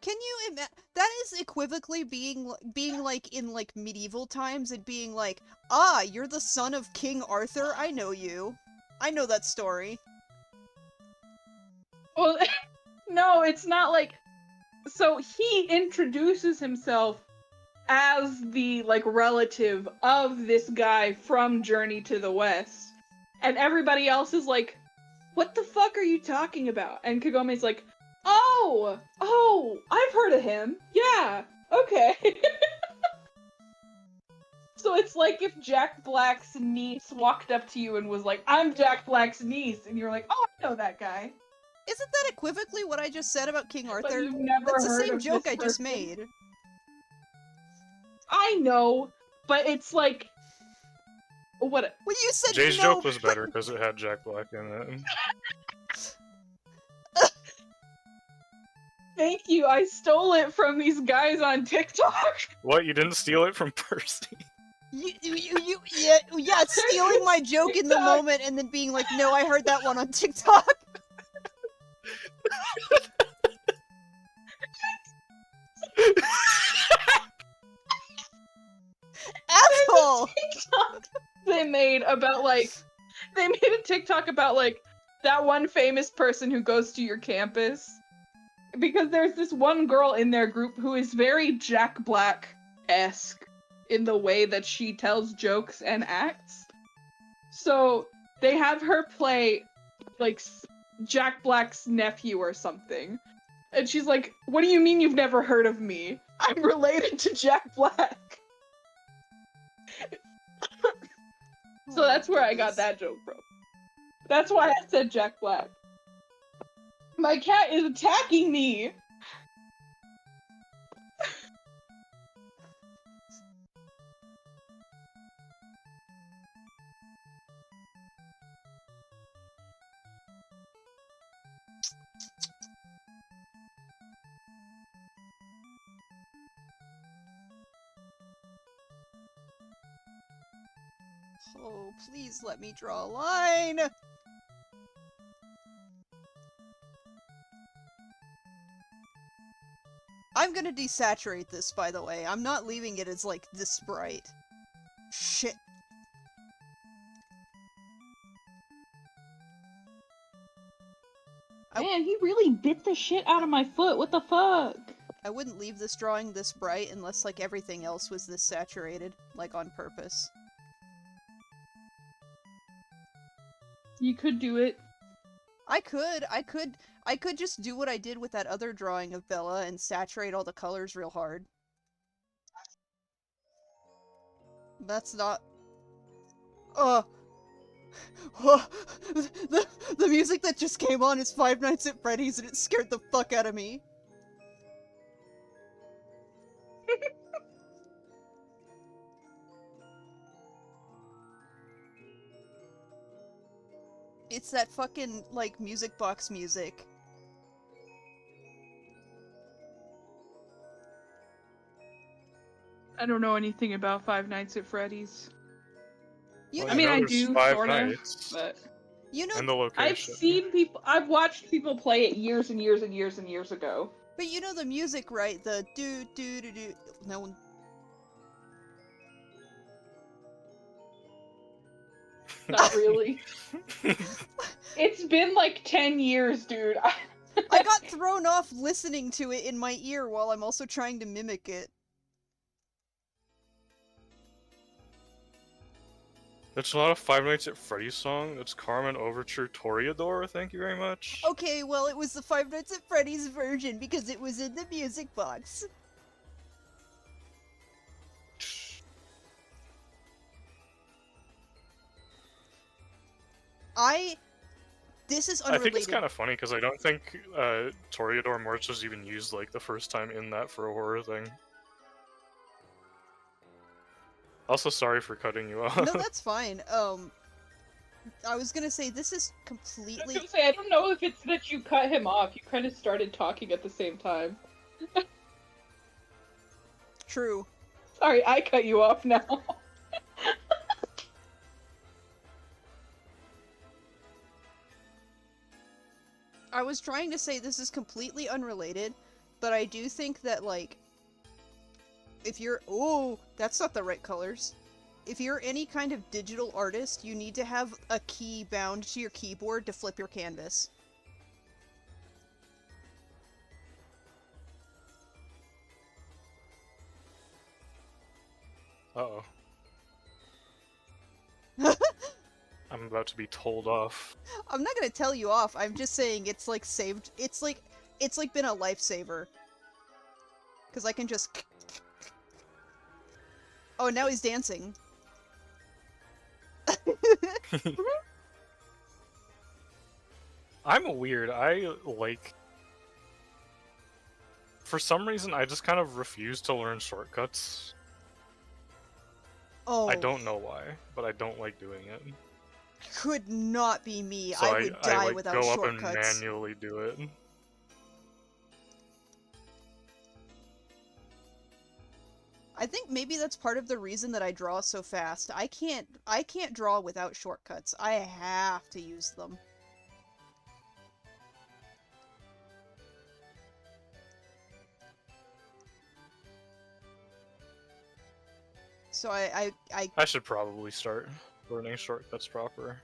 Can you imagine? That is equivocally being like in like medieval times and being like, ah, you're the son of King Arthur. I know you. I know that story. Well, no, it's not like. So he introduces himself as the like relative of this guy from Journey to the West, and everybody else is like, "What the fuck are you talking about?" And Kagome's like, "Oh, I've heard of him. Yeah, okay." So it's like if Jack Black's niece walked up to you and was like, "I'm Jack Black's niece," and you're like, "Oh, I know that guy." Isn't that equivocally what I just said about King But Arthur? you've never That's the heard same of joke this I just person. made. I know, but it's like, what? Well, you said Jay's no, joke was but- better because it had Jack Black in it. Thank you. I stole it from these guys on TikTok. What? You didn't steal it from Percy? Yeah, stealing my joke in the TikTok. moment and then being like, no, I heard that one on TikTok. Asshole! TikTok they made about like, they made a TikTok about like that one famous person who goes to your campus. Because there's this one girl in their group who is very Jack Black-esque in the way that she tells jokes and acts. So they have her play like Jack Black's nephew or something. And she's like, "What do you mean you've never heard of me? I'm related to Jack Black." So that's where I got that joke from. That's why I said Jack Black. My cat is attacking me! Oh, please let me draw a line! I'm gonna desaturate this, by the way. I'm not leaving it as, like, this bright. Shit. Man, he really bit the shit out of my foot, what the fuck? I wouldn't leave this drawing this bright unless, like, everything else was this saturated. Like, on purpose. You could do it. I could just do what I did with that other drawing of Bella and saturate all the colors real hard. That's not... the music that just came on is Five Nights at Freddy's and it scared the fuck out of me. It's that fucking, like, music box music. I don't know anything about Five Nights at Freddy's. You Well, know, you know I there's do, 5 sorta, nights. but you know, And the I've location. seen people, I've watched people play it years and years and years and years ago. But you know the music, right? The do do do do. No. Not really. It's been like 10 years, dude. I got thrown off listening to it in my ear while I'm also trying to mimic it. It's not a Five Nights at Freddy's song. It's Carmen Overture Toreador. Thank you very much. Okay, well, it was the Five Nights at Freddy's version because it was in the music box. This is I unrelated. think it's kind of funny because I don't think Toreador March was even used like the first time in that for a horror thing. Also, sorry for cutting you off. No, that's fine. I was gonna say this is I was completely. gonna say, I don't know if it's that you cut him off. You kind of started talking at the same time. True. Sorry, I cut you off now. I was trying to say this is completely unrelated, but I do think that, like, if you're- oh, that's not the right colors. If you're any kind of digital artist, you need to have a key bound to your keyboard to flip your canvas. Uh-oh. I'm about to be told off. I'm not gonna tell you off, I'm just saying it's like saved- it's like been a lifesaver. Cause I can just- oh, now he's dancing. I'm weird. I like... For some reason, I just kind of refuse to learn shortcuts. Oh. I don't know why, but I don't like doing it. Could not be me. So I would die like, without go shortcuts. up and manually do it. I think maybe that's part of the reason that I draw so fast. I can't draw without shortcuts. I have to use them. So I I should probably start learning shortcuts proper.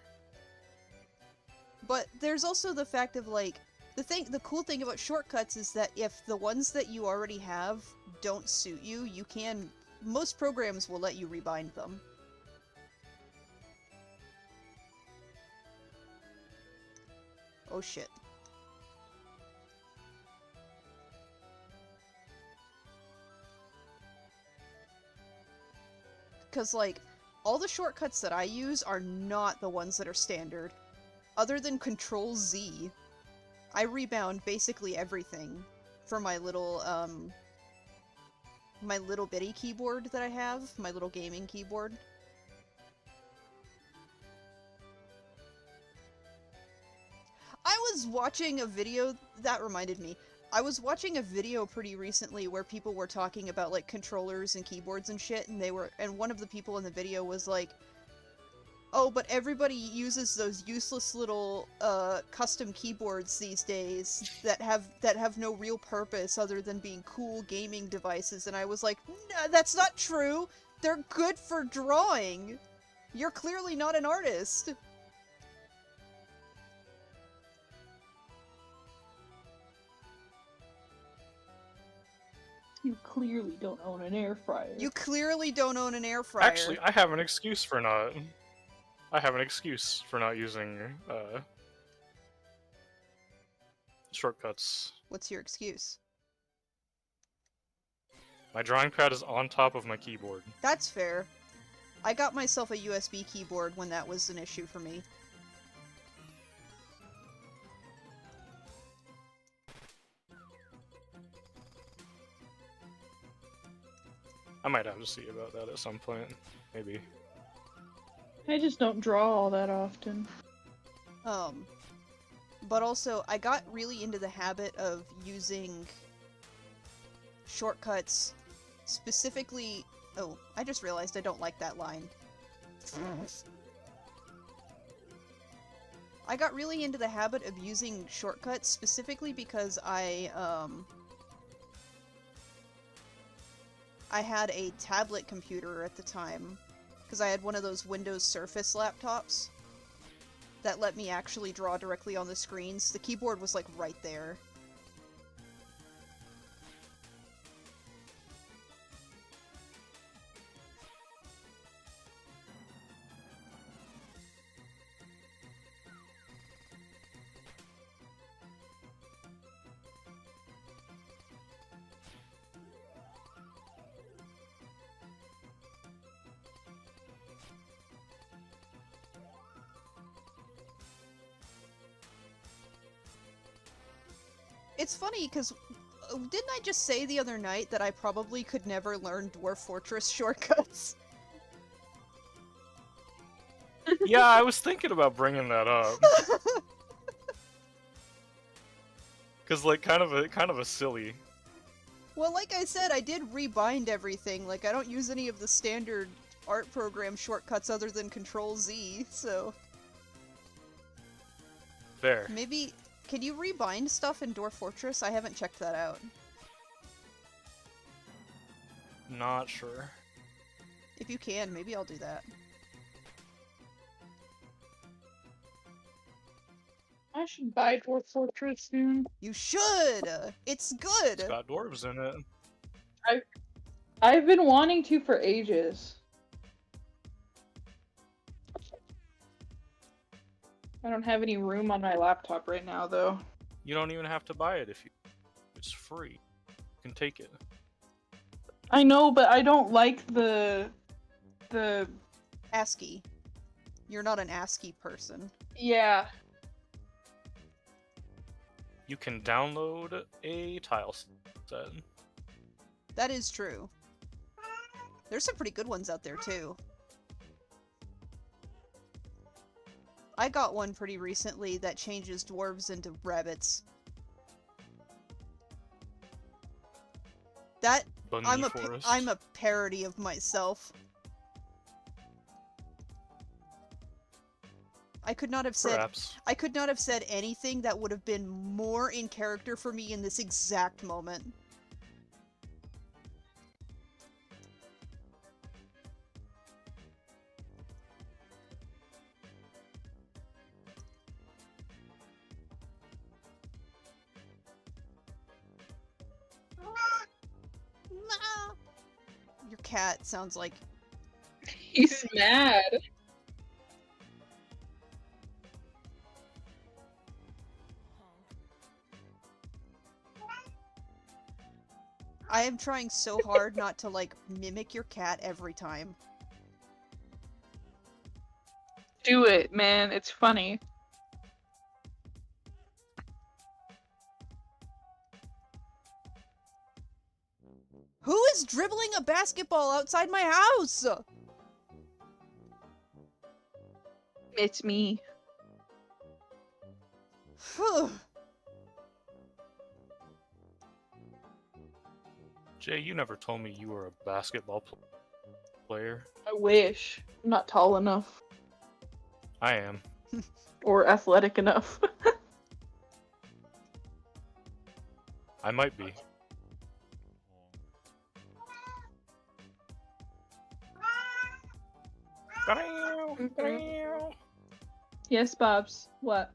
But there's also the fact of, like, the cool thing about shortcuts is that if the ones that you already have don't suit you, you can, most programs will let you rebind them. Oh shit. Because, like, all the shortcuts that I use are not the ones that are standard. Other than Control Z, I rebound basically everything for my little bitty keyboard that I have, my little gaming keyboard. I was watching a video, that reminded me. I was watching a video pretty recently where people were talking about, like, controllers and keyboards and shit, and one of the people in the video was like, oh, but everybody uses those useless little, custom keyboards these days that have no real purpose other than being cool gaming devices, and I was like, no, that's not true! They're good for drawing! You're clearly not an artist! You clearly don't own an air fryer. You clearly don't own an air fryer. Actually, I have an excuse for not... using, shortcuts. What's your excuse? My drawing pad is on top of my keyboard. That's fair. I got myself a USB keyboard when that was an issue for me. I might have to see about that at some point. Maybe. I just don't draw all that often. But also, I got really into the habit of using shortcuts, specifically... Oh, I just realized I don't like that line. I got really into the habit of using shortcuts specifically because I I had a tablet computer at the time, because I had one of those Windows Surface laptops that let me actually draw directly on the screens. The keyboard was like right there. It's funny, because didn't I just say the other night that I probably could never learn Dwarf Fortress shortcuts? Yeah, I was thinking about bringing that up. Cause like kind of a silly. Well, like I said, I did rebind everything. Like, I don't use any of the standard art program shortcuts other than Control-Z, so... There. Maybe... Can you rebind stuff in Dwarf Fortress? I haven't checked that out. Not sure. If you can, maybe I'll do that. I should buy Dwarf Fortress soon. You should! It's good! It's got dwarves in it. I've been wanting to for ages. I don't have any room on my laptop right now, though. You don't even have to buy it if you. It's free. You can take it. I know, but I don't like the ASCII. You're not an ASCII person. yeah. You can download a tile set. That is true. There's some pretty good ones out there, too. I got one pretty recently that changes dwarves into rabbits. That Bunny Forest. I'm a parody of myself. I could not have said Perhaps. I could not have said anything that would have been more in character for me in this exact moment. Your cat sounds like... He's mad. I am trying so hard not to, like, mimic your cat every time. Do it, man. It's funny. Who is dribbling a basketball outside my house? It's me. Phew. Jay, you never told me you were a basketball player. I wish. I'm not tall enough. I am. Or athletic enough. I might be. Yes, Bobs. What?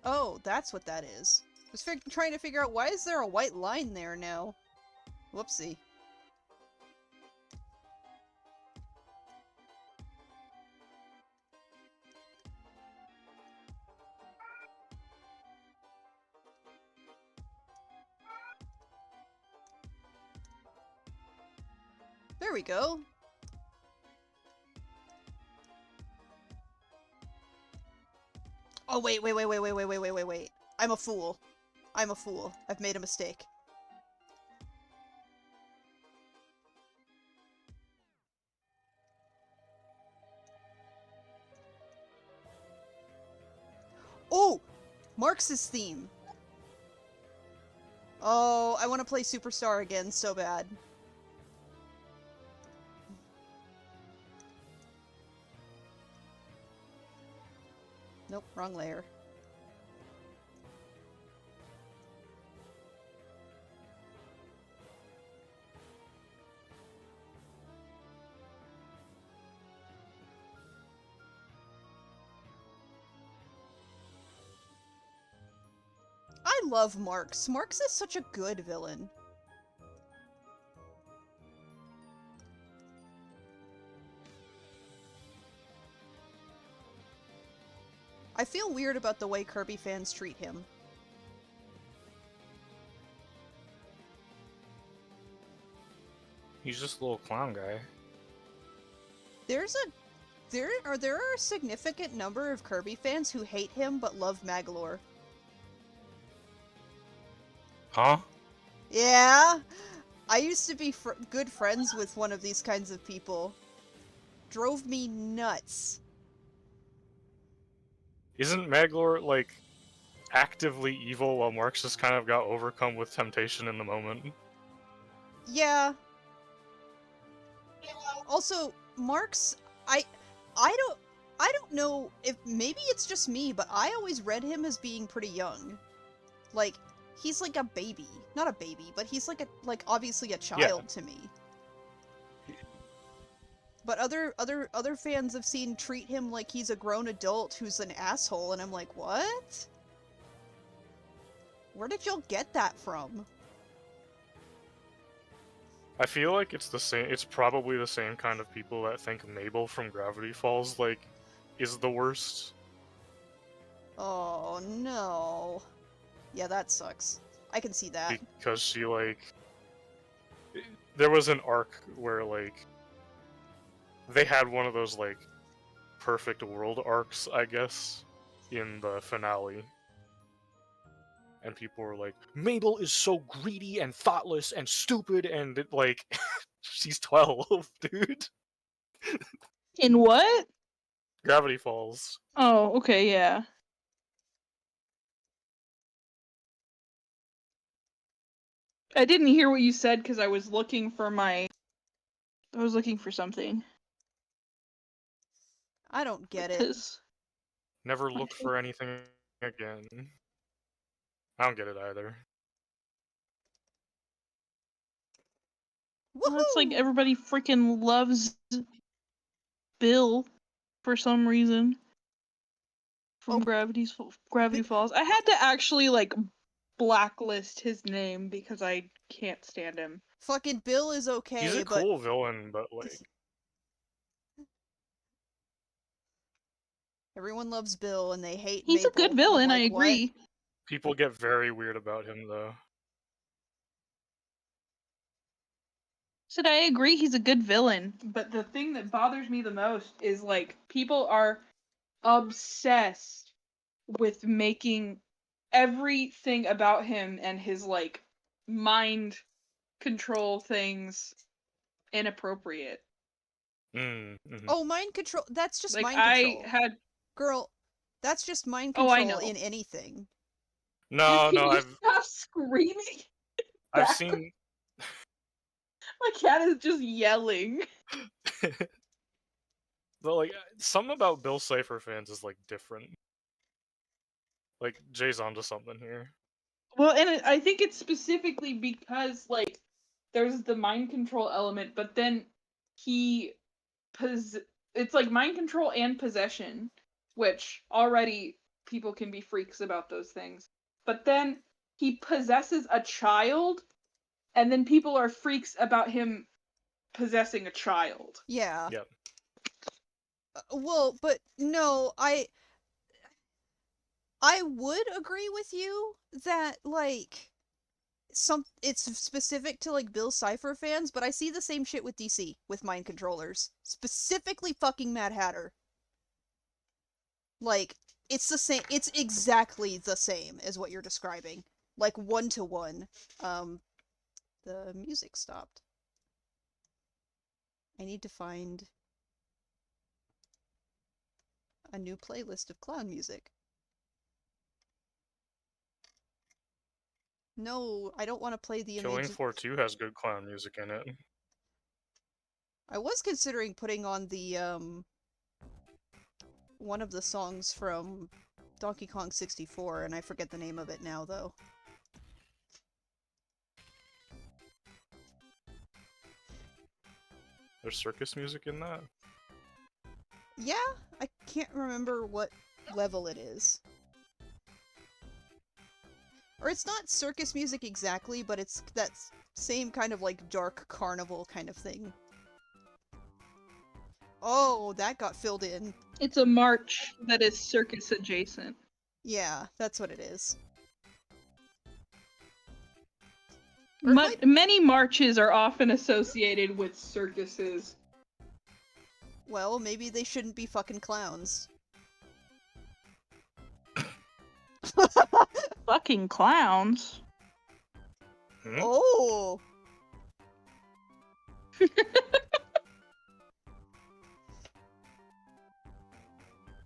Oh, that's what that is. I was trying to figure out why is there a white line there now? Whoopsie. There we go. Oh, wait. I'm a fool. I'm a fool. I've made a mistake. Oh! Marx's theme! Oh, I want to play Superstar again so bad. Nope, wrong layer. love Marx. Marx is such a good villain. I feel weird about the way Kirby fans treat him. He's just a little clown guy. There are a significant number of Kirby fans who hate him but love Magolor. Huh? Yeah, I used to be good friends with one of these kinds of people. Drove me nuts. Isn't Maglor, like, actively evil while Marx just kind of got overcome with temptation in the moment? Yeah. Also, Marx, I don't know if maybe it's just me, but I always read him as being pretty young. Like, he's like a baby. Not a baby, but he's like obviously a child to me. But other fans I've seen treat him like he's a grown adult who's an asshole, and I'm like, what? Where did y'all get that from? I feel like it's the same. It's probably the same kind of people that think Mabel from Gravity Falls, like, is the worst. Oh no. Yeah, that sucks. I can see that. Because she, like... There was an arc where, like... They had one of those, like, perfect world arcs, I guess, in the finale. And people were like, Mabel is so greedy and thoughtless and stupid and, like, she's 12, dude. In what? Gravity Falls. Oh, okay, yeah. I didn't hear what you said because I was looking for something. I don't get it. Because Never look for anything again. I don't get it either. Woohoo! it's like everybody freaking loves Bill for some reason from Gravity Falls. I had to actually like blacklist his name because I can't stand him. Fucking Bill is okay, He's a but cool villain, but, like... everyone loves Bill and they hate He's Mabel. a good villain, Like, I agree. what? People get very weird about him, though. Said I agree he's a good villain, but the thing that bothers me the most is like people are obsessed with making everything about him and his like mind control things inappropriate. Mm-hmm. Oh, mind control. That's just Like mind I control. had Girl, that's just mind Oh, I control know. in anything. No, Can you I've stop screaming? I've Back? seen... My cat is just yelling. But, like, something about Bill Cipher fans is, like, different. Like, Jay's onto something here. Well, and I think it's specifically because like there's the mind control element, but then it's like mind control and possession, which already people can be freaks about those things. But then he possesses a child, and then people are freaks about him possessing a child. Yeah. Yep. Well, but no, I would agree with you that like it's specific to like Bill Cipher fans, but I see the same shit with DC with mind controllers. Specifically fucking Mad Hatter. Like it's the same, it's exactly the same as what you're describing. Like 1-to-1. The music stopped. I need to find a new playlist of clown music. No, I don't want to play the Killing image. Floor 2 has good clown music in it. I was considering putting on the, one of the songs from Donkey Kong 64, and I forget the name of it now, though. There's circus music in that? Yeah, I can't remember what level it is. Or it's not circus music exactly, but it's that same kind of like dark carnival kind of thing. Oh, that got filled in. It's a march that is circus adjacent. Yeah, that's what it is. Or it might- Many marches are often associated with circuses. Well, maybe they shouldn't be fucking clowns. Fucking clowns. Hmm? Oh!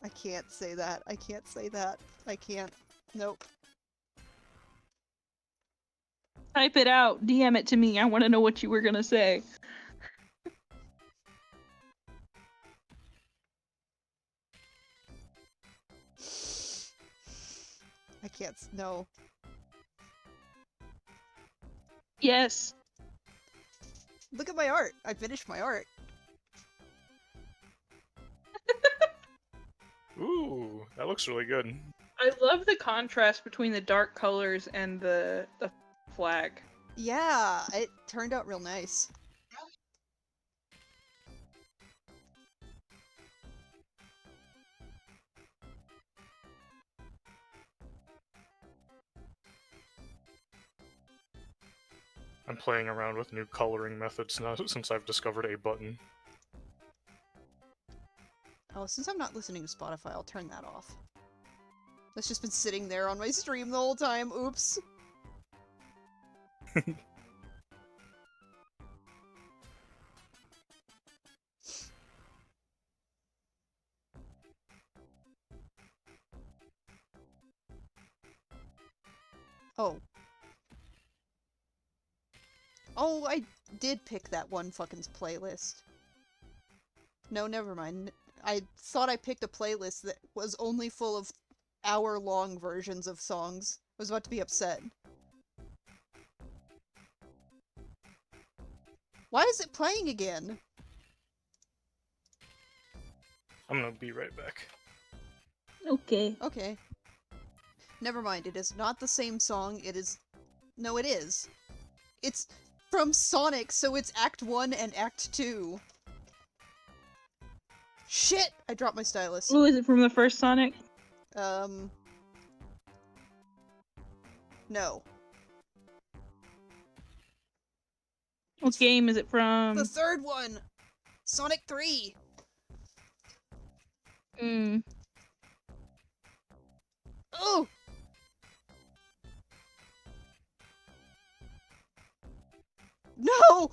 I can't say that. I can't say that. I can't. Nope. Type it out. DM it to me. I want to know what you were gonna say. I can't. No. Yes. Look at my art. I finished my art. Ooh, that looks really good. I love the contrast between the dark colors and the flag. Yeah, it turned out real nice. I'm playing around with new coloring methods now since I've discovered a button. Oh, since I'm not listening to Spotify, I'll turn that off. That's just been sitting there on my stream the whole time. Oops. Oh. Oh, I did pick that one fucking playlist. No, never mind. I thought I picked a playlist that was only full of hour-long versions of songs. I was about to be upset. Why is it playing again? I'm gonna be right back. Okay. Okay. Never mind, it is not the same song, it is... No, it is. It's from Sonic, so it's Act 1 and Act 2. Shit! I dropped my stylus. Oh, is it from the first Sonic? No. What game is it from? The third one! Sonic 3! Mm. Oh! No!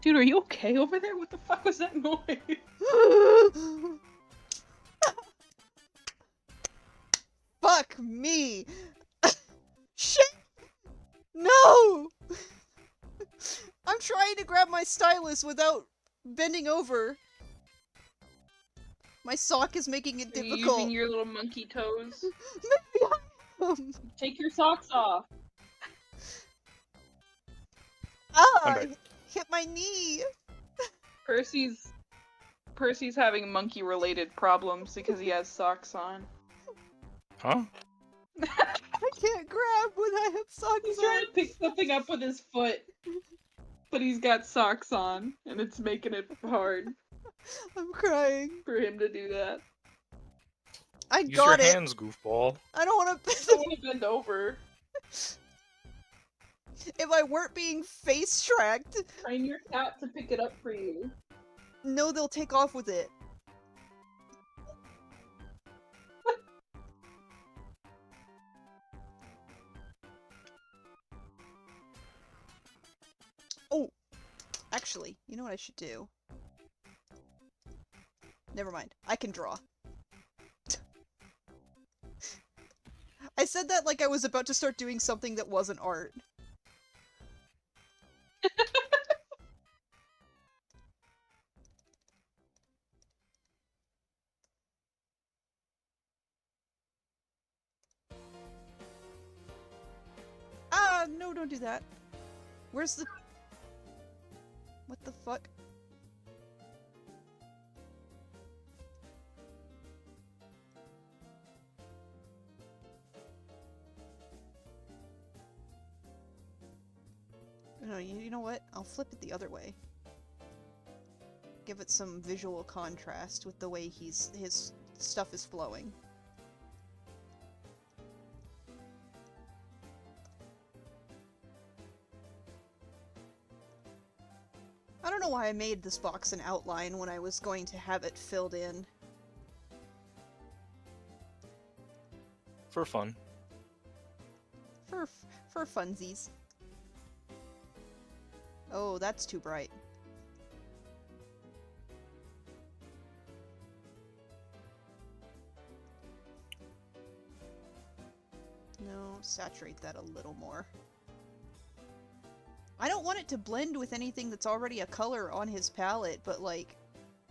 Dude, are you okay over there? What the fuck was that noise? Fuck me! Shit! No! I'm trying to grab my stylus without bending over. My sock is making it Are you difficult. using your little monkey toes? Maybe I am. Take your socks off. Ah! I'm I back. hit my knee! Percy's having monkey-related problems because he has socks on. Huh? I can't grab when I have socks He's on. trying to pick something up with his foot, but he's got socks on, and it's making it hard I'm crying. for him to do that. I Use got your it. hands, goofball. I don't want I to. don't want to bend over. If I weren't being face tracked, Train your cat to pick it up for you. no, they'll take off with it. Oh, actually, you know what I should do? Never mind. I can draw. I said that like I was about to start doing something that wasn't art. Ah, no, don't do that. Where's the... What the fuck? you know what? I'll flip it the other way. Give it some visual contrast with the way his stuff is flowing. I don't know why I made this box an outline when I was going to have it filled in. For fun. For funsies. Oh, that's too bright. No, saturate that a little more. I don't want it to blend with anything that's already a color on his palette, but like...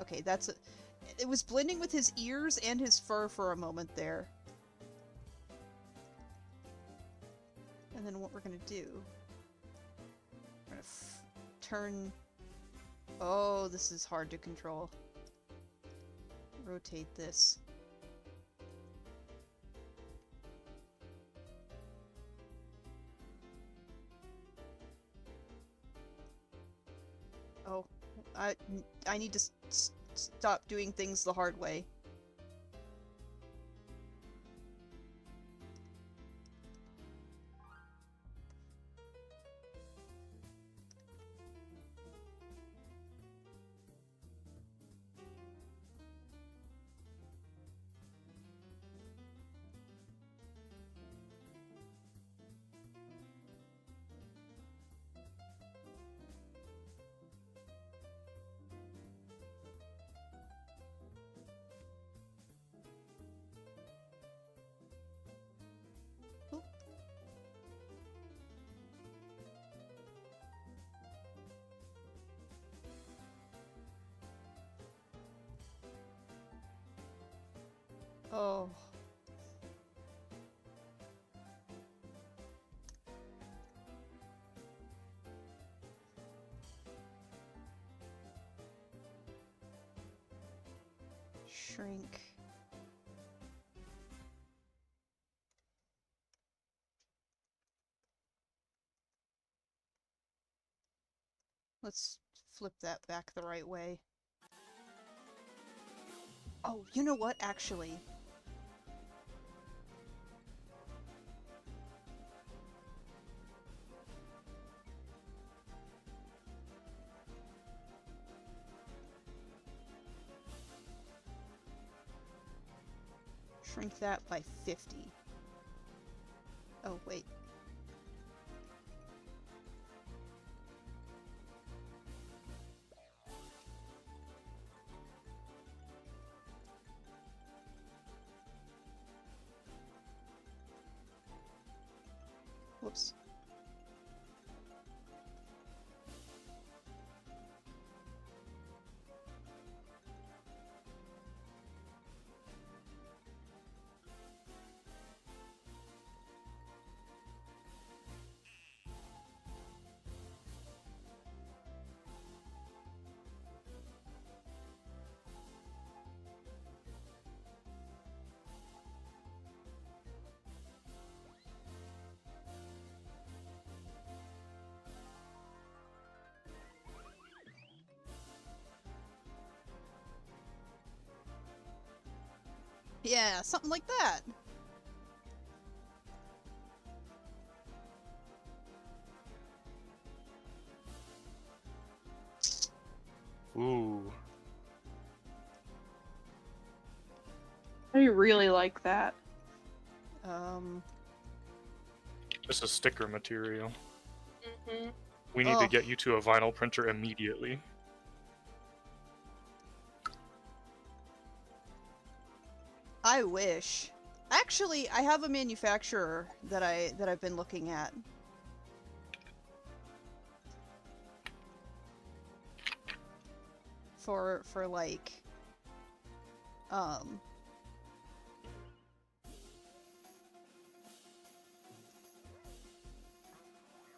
Okay, that's... It was blending with his ears and his fur for a moment there. And then what we're gonna do... We're gonna turn... Oh, this is hard to control. Rotate this. Oh, I need to stop doing things the hard way. Oh. Shrink. Let's flip that back the right way. Oh, you know what, actually? Shrink that by 50. Oh, wait. Whoops. Yeah, something like that. Ooh. I really like that. This is sticker material. Mm-hmm. We need to Oh. get you to a vinyl printer immediately. I wish. Actually, I have a manufacturer that I've been looking at. For like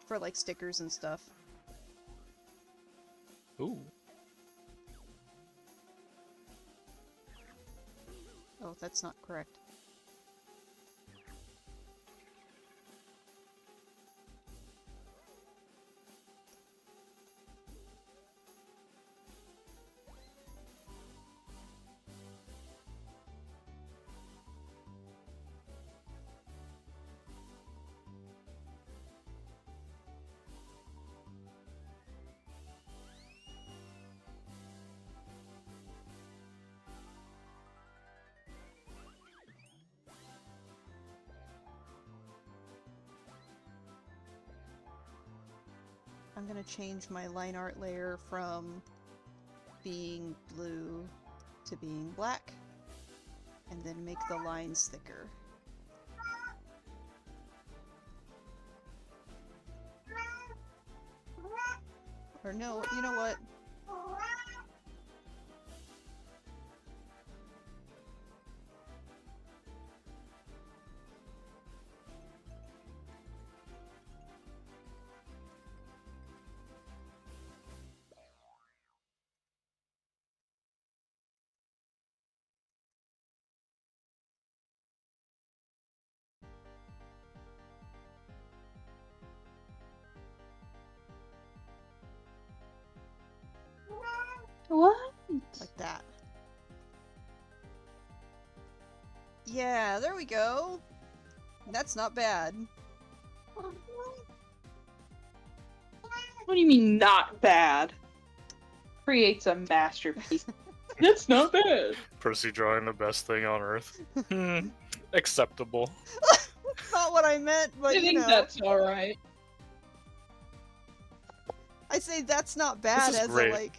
for like stickers and stuff. Ooh. Oh, that's not correct. I'm gonna change my line art layer from being blue to being black, and then make the lines thicker. Or no, you know what? What? Like that. Yeah, there we go. That's not bad. What do you mean not bad? Creates a masterpiece. That's not bad. Percy drawing the best thing on Earth. Acceptable. Not what I meant, but I you think know. that's alright. I say that's not bad is as great. a like.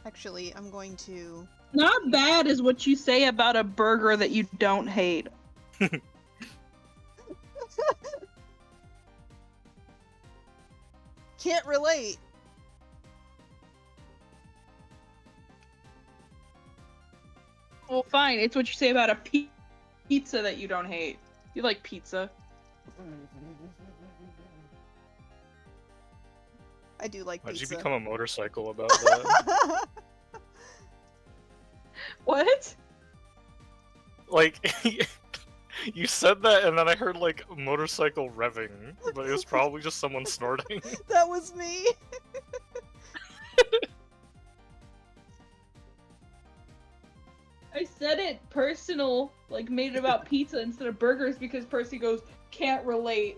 Actually, I'm going to. Not bad is what you say about a burger that you don't hate. Can't relate. Well, fine. It's what you say about a pizza that you don't hate. You like pizza. I do like Why'd pizza. you become a motorcycle about that? What? Like, you said that, and then I heard like motorcycle revving, but it was probably just someone snorting. That was me. I said it personal, like made it about pizza instead of burgers because Percy goes, can't relate.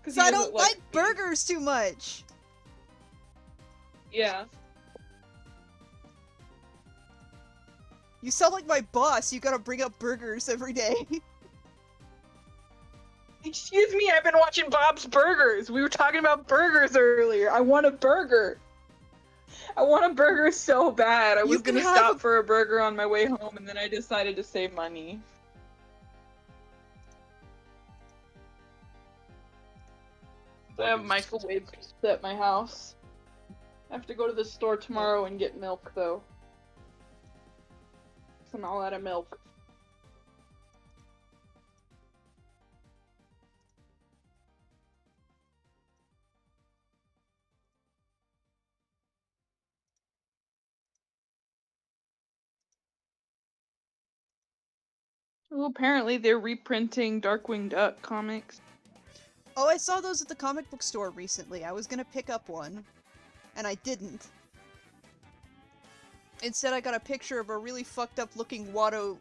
Because I don't like burgers too much. Yeah. You sound like my boss. You gotta bring up burgers every day. Excuse me, I've been watching Bob's Burgers. We were talking about burgers earlier. I want a burger. I want a burger so bad. I You was can gonna have stop a- for a burger on my way home, and then I decided to save money. I have microwaves at my house. I have to go to the store tomorrow and get milk, though. 'Cause I'm all out of milk. Well, apparently they're reprinting Darkwing Duck comics. Oh, I saw those at the comic book store recently. I was gonna pick up one, and I didn't. Instead, I got a picture of a really fucked up looking Watto,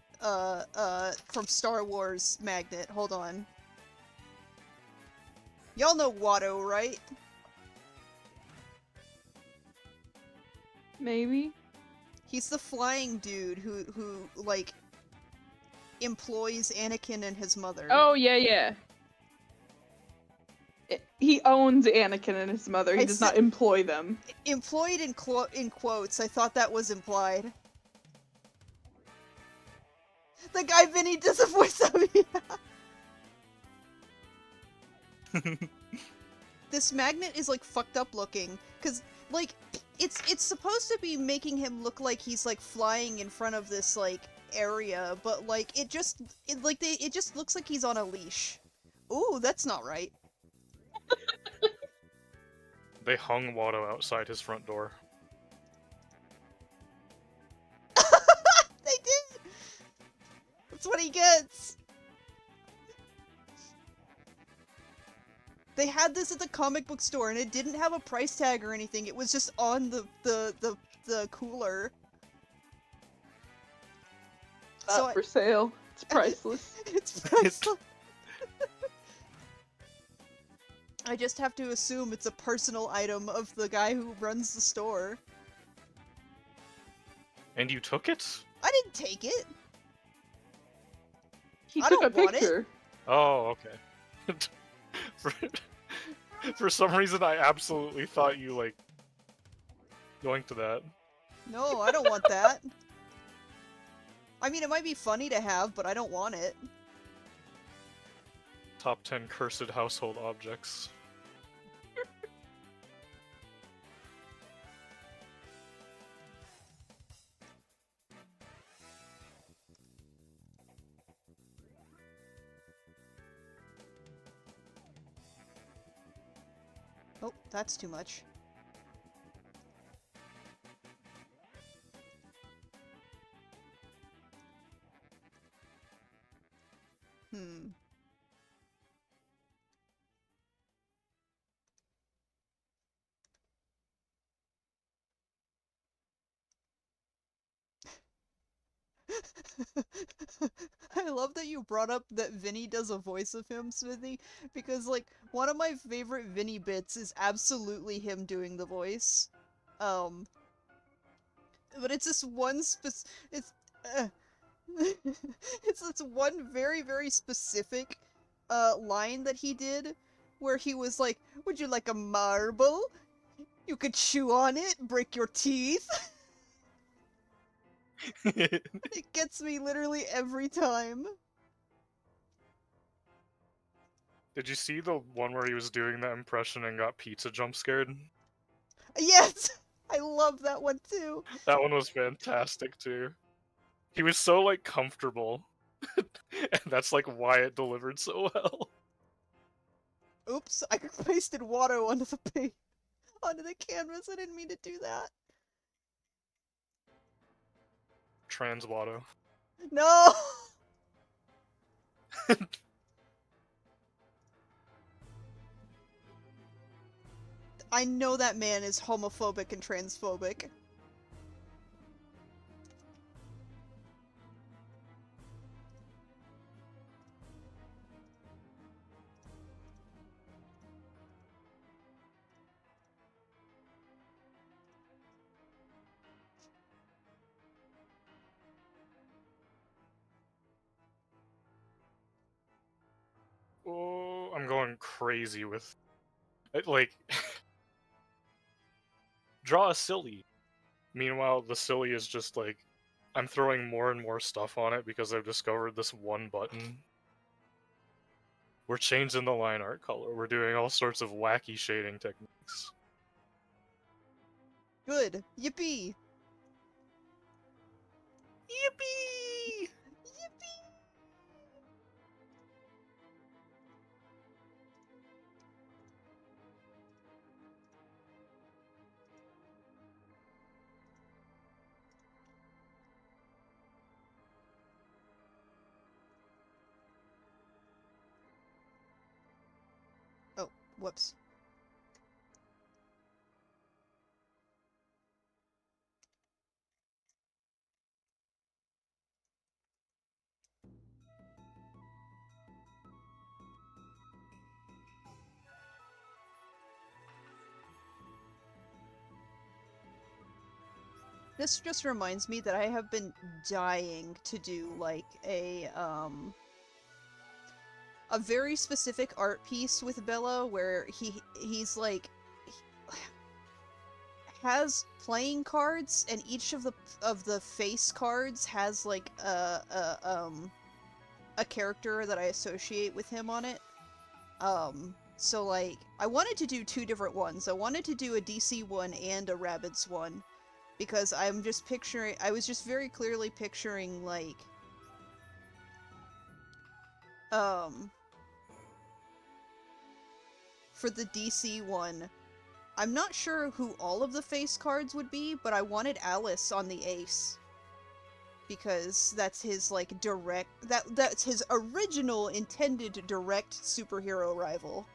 from Star Wars magnet. Hold on. Y'all know Watto, right? Maybe. He's the flying dude who like employs Anakin and his mother. Oh, yeah, yeah. He owns Anakin and his mother. He I does said- not employ them. Employed in quotes. I thought that was implied. The guy Vinny does a voice of me. This magnet is like fucked up looking, cause like it's supposed to be making him look like he's like flying in front of this like area, but like it just looks like he's on a leash. Ooh, that's not right. They hung Watto outside his front door. They did. That's what he gets. They had this at the comic book store, and it didn't have a price tag or anything. It was just on the cooler. So Not for sale. It's priceless. it's priceless. I just have to assume it's a personal item of the guy who runs the store. And you took it? I didn't take it. He I took a don't want it. picture. Oh, okay. For some reason, I absolutely thought you like going to that. No, I don't want that. I mean, it might be funny to have, but I don't want it. Top 10 cursed household objects. Oh, that's too much. Hmm. I love that you brought up that Vinny does a voice of him, Smithy, because, like, one of my favorite Vinny bits is absolutely him doing the voice. Um, but it's this one it's, uh, it's this one very, very specific, line that he did, where he was like, "Would you like a marble? You could chew on it, break your teeth." It gets me literally every time. Did you see the one where he was doing that impression and got pizza jump scared? Yes! I love that one too. That one was fantastic too. He was so like comfortable. And that's like why it delivered so well. Oops, I pasted water onto onto the canvas. I didn't mean to do that. Trans Watto. No! I know that man is homophobic and transphobic. Oh, I'm going crazy with like draw a silly. Meanwhile, the silly is just like I'm throwing more and more stuff on it because I've discovered this one button. We're changing the line art color. We're doing all sorts of wacky shading techniques. Good. Yippee! Yippee! Yippee! Oh, whoops. This just reminds me that I have been dying to do, like, a very specific art piece with Bella where he's like has playing cards, and each of the face cards has like a character that I associate with him on it. So like I wanted to do two different ones. I wanted to do a DC one and a Rabbids one because I was just very clearly picturing like for the DC one, I'm not sure who all of the face cards would be, but I wanted Alice on the ace. Because that's his, like, that's his original intended direct superhero rival.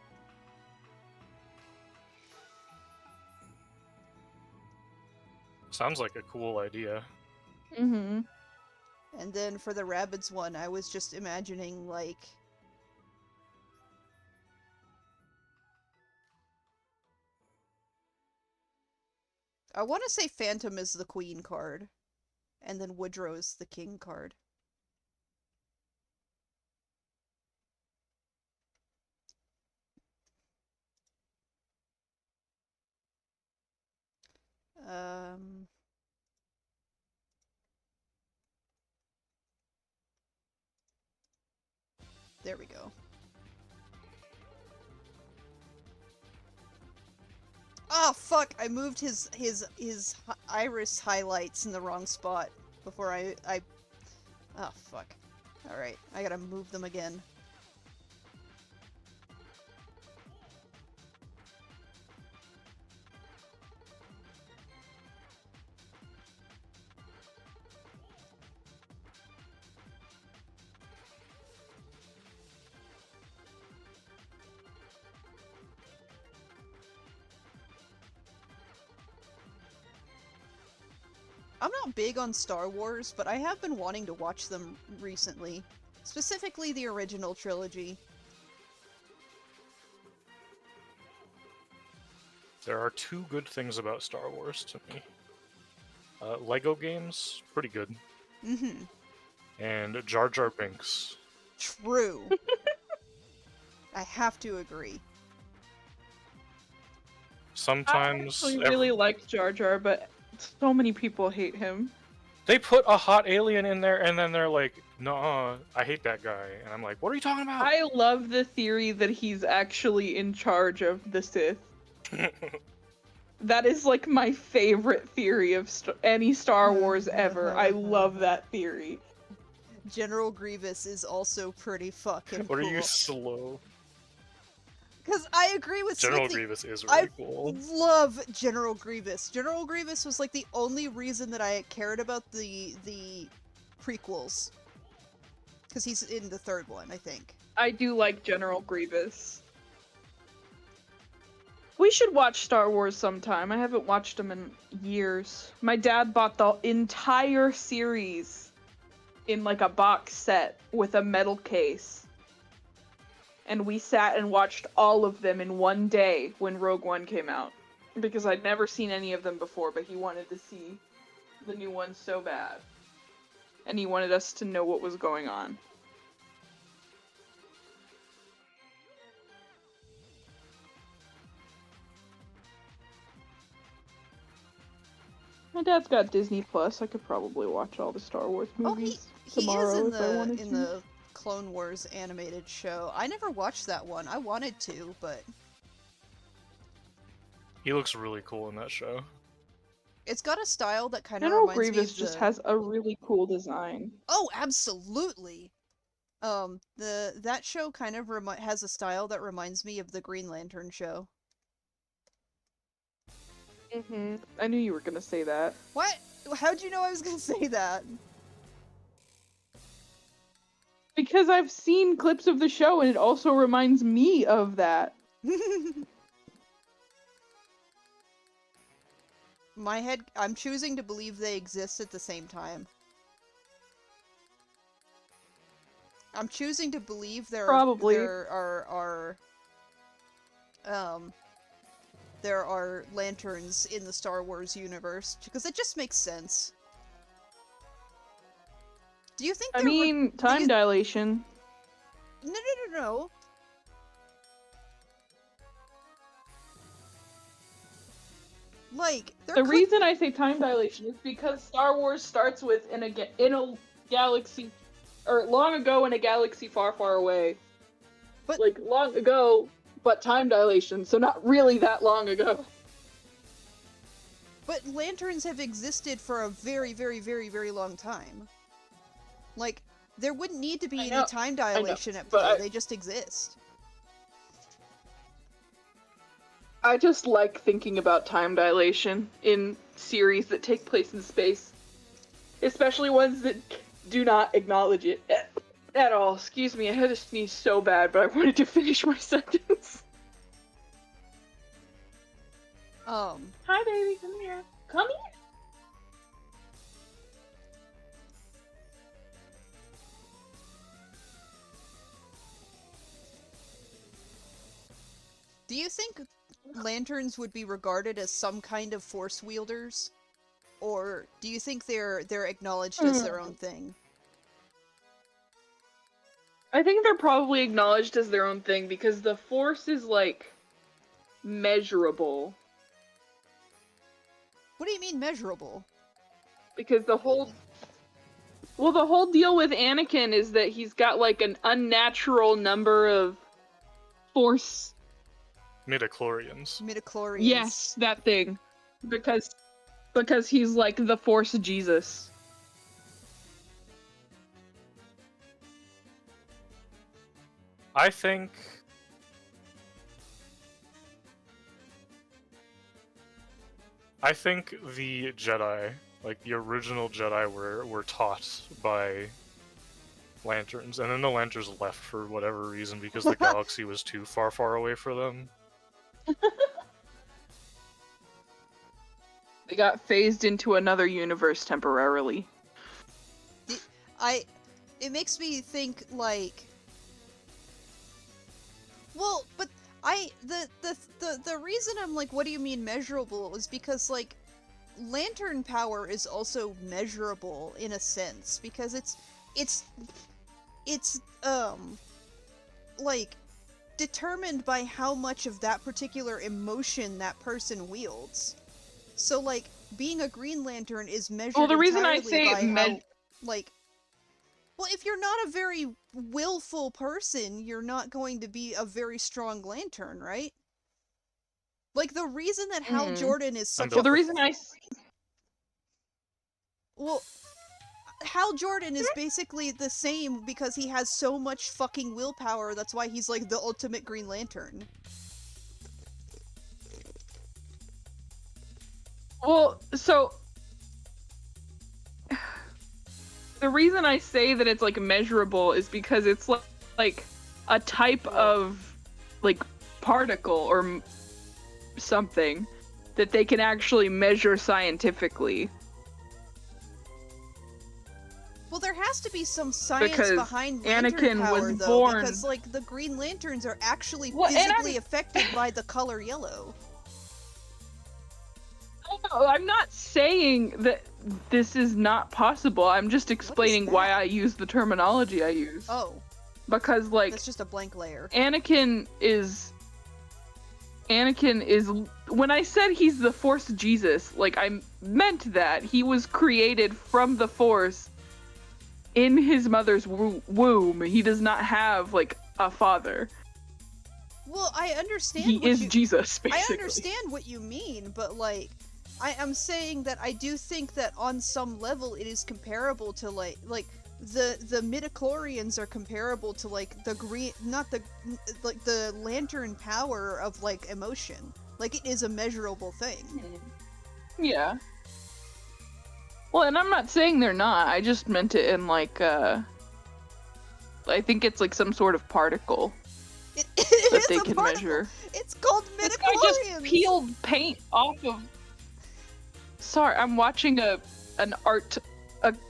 Sounds like a cool idea. Mm-hmm. And then for the Rabbids one, I was just imagining, like... I want to say Phantom is the queen card. And then Woodrow is the king card. There we go. Oh fuck! I moved his iris highlights in the wrong spot before I. Oh fuck! All right, I gotta move them again. I'm not big on Star Wars, but I have been wanting to watch them recently. Specifically the original trilogy. There are two good things about Star Wars to me. Lego games, pretty good. Mm-hmm. And Jar Jar Binks. True. I have to agree. Sometimes I actually really like Jar Jar, but so many people hate him. they put a hot alien in there and then they're like, "No, I hate that guy." And I'm like, "What are you talking about?" I love the theory that he's actually in charge of the Sith. That is like my favorite theory of any Star Wars ever. I love that theory. General Grievous is also pretty fucking What are cool. you slow? Because I agree with General Smithy. Grievous is really I cool. love General Grievous. General Grievous was like the only reason that I cared about the prequels. Because he's in the third one, I think. I do like General Grievous. We should watch Star Wars sometime. I haven't watched them in years. My dad bought the entire series in like a box set with a metal case. And we sat and watched all of them in one day when Rogue One came out. Because I'd never seen any of them before, but he wanted to see the new one so bad. And he wanted us to know what was going on. My dad's got Disney Plus. I could probably watch all the Star Wars movies He tomorrow is if I wanted in to. the Clone Wars animated show. I never watched that one. I wanted to, but He looks really cool in that show. it's got a style that kind of General reminds me Grievous of just the... has a really cool design. Oh, absolutely. That show kind of has a style that reminds me of the Green Lantern show. Mm-hmm. I knew you were gonna say that. What? How'd you know I was gonna say that? Because I've seen clips of the show and it also reminds me of that. My head, I'm choosing to believe they exist at the same time. I'm choosing to believe there are lanterns in the Star Wars universe because it just makes sense. Do you think? I mean, time dilation. No. Like The reason I say time dilation is because Star Wars starts with in a galaxy, or long ago in a galaxy far, far away. But like long ago, but time dilation, so not really that long ago. But lanterns have existed for a very, very, very, very long time. Like, there wouldn't need to be any time dilation at play, they just exist. I just like thinking about time dilation in series that take place in space. Especially ones that do not acknowledge it at all. Excuse me, I had to sneeze so bad, but I wanted to finish my sentence. Hi baby, come here. Come here! Do you think lanterns would be regarded as some kind of force wielders? Or do you think they're acknowledged as their own thing? I think they're probably acknowledged as their own thing because the force is like measurable. What do you mean measurable? Because the whole Well, the whole deal with Anakin is that he's got like an unnatural number of force. Midichlorians. Midichlorians. Yes, that thing. Because he's like the Force Jesus. I think the Jedi, like the original Jedi, were taught by lanterns, and then the lanterns left for whatever reason because the galaxy was too far away for them. They got phased into another universe temporarily. It makes me think like, well, but the reason I'm like, what do you mean measurable, is because like lantern power is also measurable in a sense, because it's like determined by how much of that particular emotion that person wields. So like being a Green Lantern is measured Well, the reason I entirely say by how, like, well, if you're not a very willful person, you're not going to be a very strong lantern, right? Like, the reason that Hal Jordan is such Well, the reason Well, Hal Jordan is basically the same because he has so much fucking willpower, that's why he's, like, the ultimate Green Lantern. Well, so the reason I say that it's like measurable is because it's like a type of like particle or something that they can actually measure scientifically. Well, there has to be some science Because behind lantern Anakin power, was though, born- because, like, the Green Lanterns are actually Well, physically affected by the color yellow. No, I'm not saying that this is not possible. I'm just explaining why that? I use the terminology I use. Oh, Because, like, that's just a blank layer. Anakin is, when I said he's the Force Jesus, like, I meant that. He was created from the Force in his mother's womb. He does not have, like, a father. Well, I understand He what is you... Jesus, basically. I understand what you mean, but, like, I am saying that I do think that on some level it is comparable to, like the midichlorians are comparable to, like, the green... not the... like, the lantern power of, like, emotion. Like, it is a measurable thing. Yeah. Well, and I'm not saying they're not. I just meant it in, like, I think it's, like, some sort of particle It that is they a can particle. measure. It's called This guy just midichlorians! peeled paint off of... Sorry, I'm watching an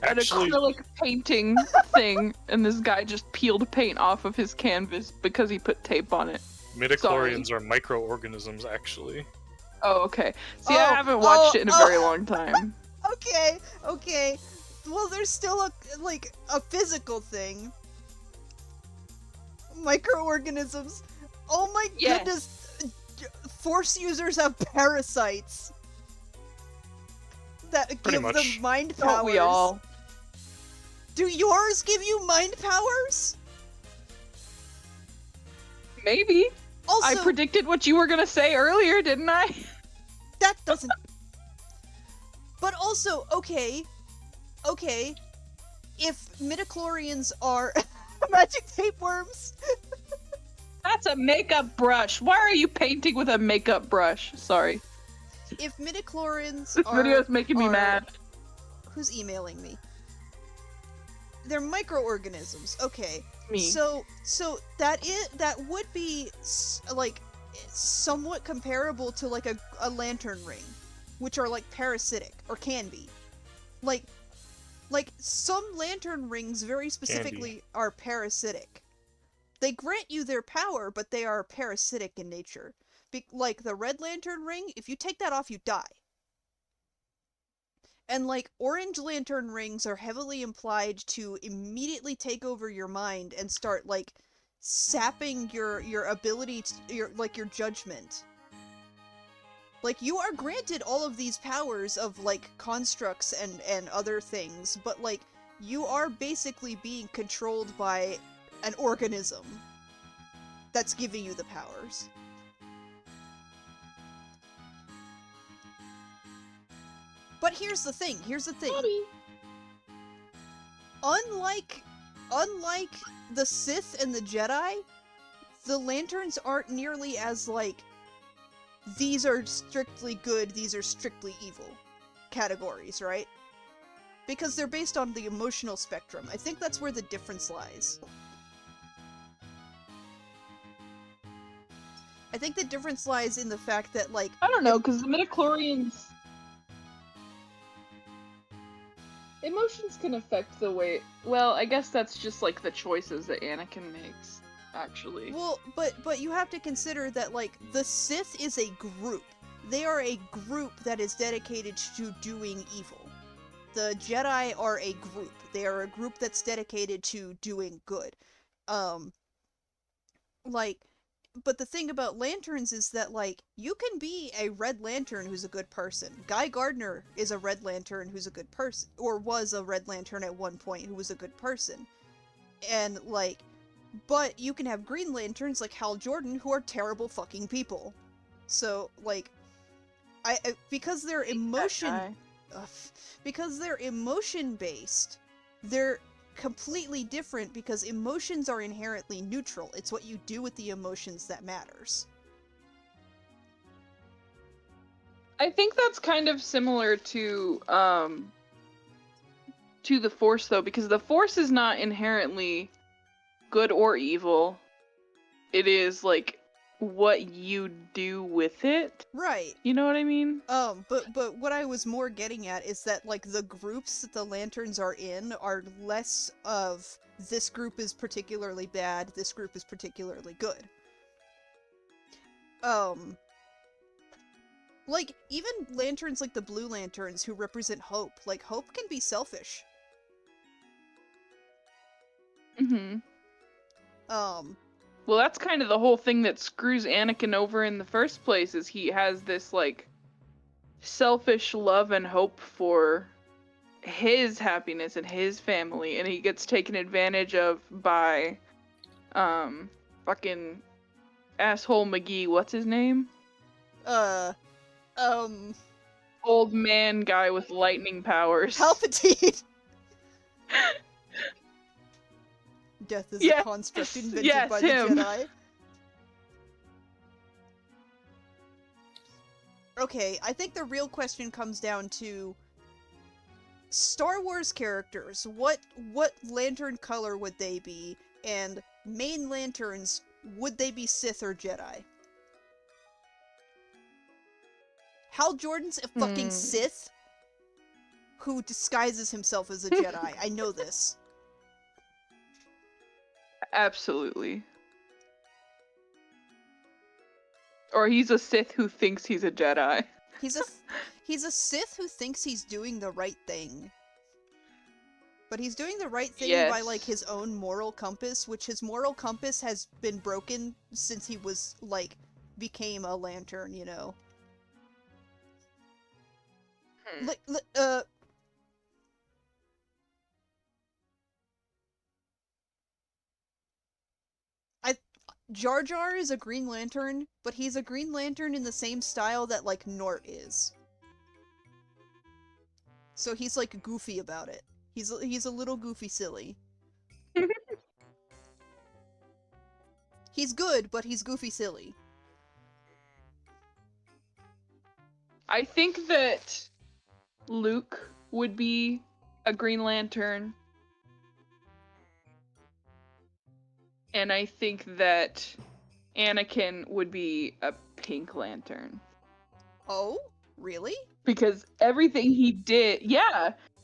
Actually- acrylic painting thing, and this guy just peeled paint off of his canvas because he put tape on it. Midichlorians are microorganisms, actually. Oh, okay. See, Oh, I haven't watched it in a oh. very long time. Okay. Well, there's still a physical thing. Microorganisms. Oh my Yes. goodness. Force users have parasites that Pretty give much. them mind powers. Don't we all? Do yours give you mind powers? Maybe. Also, I predicted what you were gonna say earlier, didn't I? that doesn't. But also, okay, if midichlorians are magic tapeworms, That's a makeup brush. Why are you painting with a makeup brush? Sorry. if midichlorians This are... video is making me are- mad. Who's emailing me? They're microorganisms. Okay. Me. So that would be like somewhat comparable to like a lantern ring, which are like parasitic or can be. Like some lantern rings very specifically are parasitic. They grant you their power, but they are parasitic in nature. Like the red lantern ring, if you take that off, you die. And, like, orange lantern rings are heavily implied to immediately take over your mind and start, like, sapping your ability to, your judgment. Like, you are granted all of these powers of, like, constructs and other things, but, like, you are basically being controlled by an organism that's giving you the powers. But here's the thing. Unlike the Sith and the Jedi, the Lanterns aren't nearly as, like, these are strictly good, these are strictly evil categories, right? Because they're based on the emotional spectrum. I think that's where the difference lies. I think the difference lies in the fact that, like... I don't know, because the midichlorians... Emotions can affect the way... Well, I guess that's just, like, the choices that Anakin makes, actually. Well, but you have to consider that, like, the Sith is a group. They are a group that is dedicated to doing evil. The Jedi are a group. They are a group that's dedicated to doing good. But the thing about Lanterns is that, like, you can be a Red Lantern who's a good person. Guy Gardner is a Red Lantern who's a good person, or was a Red Lantern at one point who was a good person. And, like, but you can have Green Lanterns like Hal Jordan who are terrible fucking people. So, like, because they're because they're emotion-based, they're completely different because emotions are inherently neutral. It's what you do with the emotions that matters. I think that's kind of similar to the Force, though, because the Force is not inherently good or evil. It is, like, what you do with it. Right. You know what I mean? But what I was more getting at is that, like, the groups that the Lanterns are in are less of this group is particularly bad, this group is particularly good. Like, even Lanterns like the Blue Lanterns who represent hope, like, hope can be selfish. Mm-hmm. Well, that's kind of the whole thing that screws Anakin over in the first place, is he has this, like, selfish love and hope for his happiness and his family, and he gets taken advantage of by, fucking asshole McGee, what's his name? Old man guy with lightning powers. Palpatine! Death is a construct invented by the Jedi. Okay, I think the real question comes down to Star Wars characters. What lantern color would they be? And main lanterns, would they be Sith or Jedi? Hal Jordan's a fucking Sith who disguises himself as a Jedi. I know this. Absolutely. Or he's a Sith who thinks he's a Jedi. He's a Sith who thinks he's doing the right thing. But he's doing the right thing by, like, his own moral compass, which his moral compass has been broken since he was, like, became a lantern, you know? Jar Jar is a Green Lantern, but he's a Green Lantern in the same style that, like, Nort is. So he's, like, goofy about it. He's a little goofy silly. He's good, but he's goofy silly. I think that Luke would be a Green Lantern. And I think that Anakin would be a Pink Lantern. Oh? Really? Because everything he did,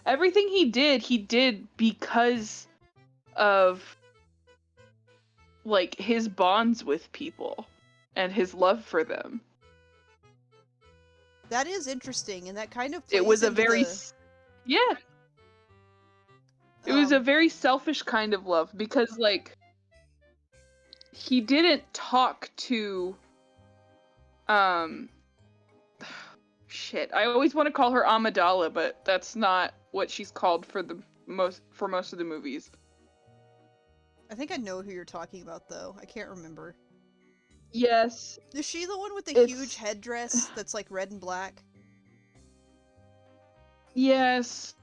everything he did because of, like, his bonds with people and his love for them. That is interesting, and that kind of plays It was a into very... the... It was a very selfish kind of love, because, like, he didn't talk to, shit, I always want to call her Amidala, but that's not what she's called for the most of the movies. I think I know who you're talking about, though. I can't remember. Yes. Is she the one with the It's- huge headdress that's like red and black? Yes.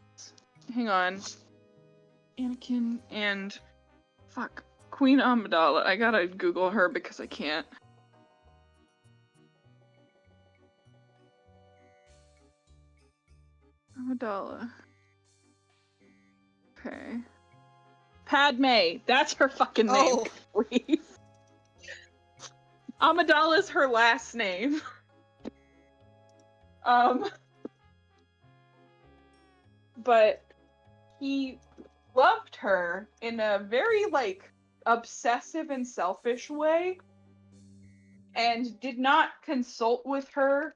Hang on. Anakin and fuck Queen Amidala. I gotta Google her because I can't. Amidala. Okay. Padme. That's her fucking name. Oh. Please. Amidala's her last name. But he loved her in a very like obsessive and selfish way and did not consult with her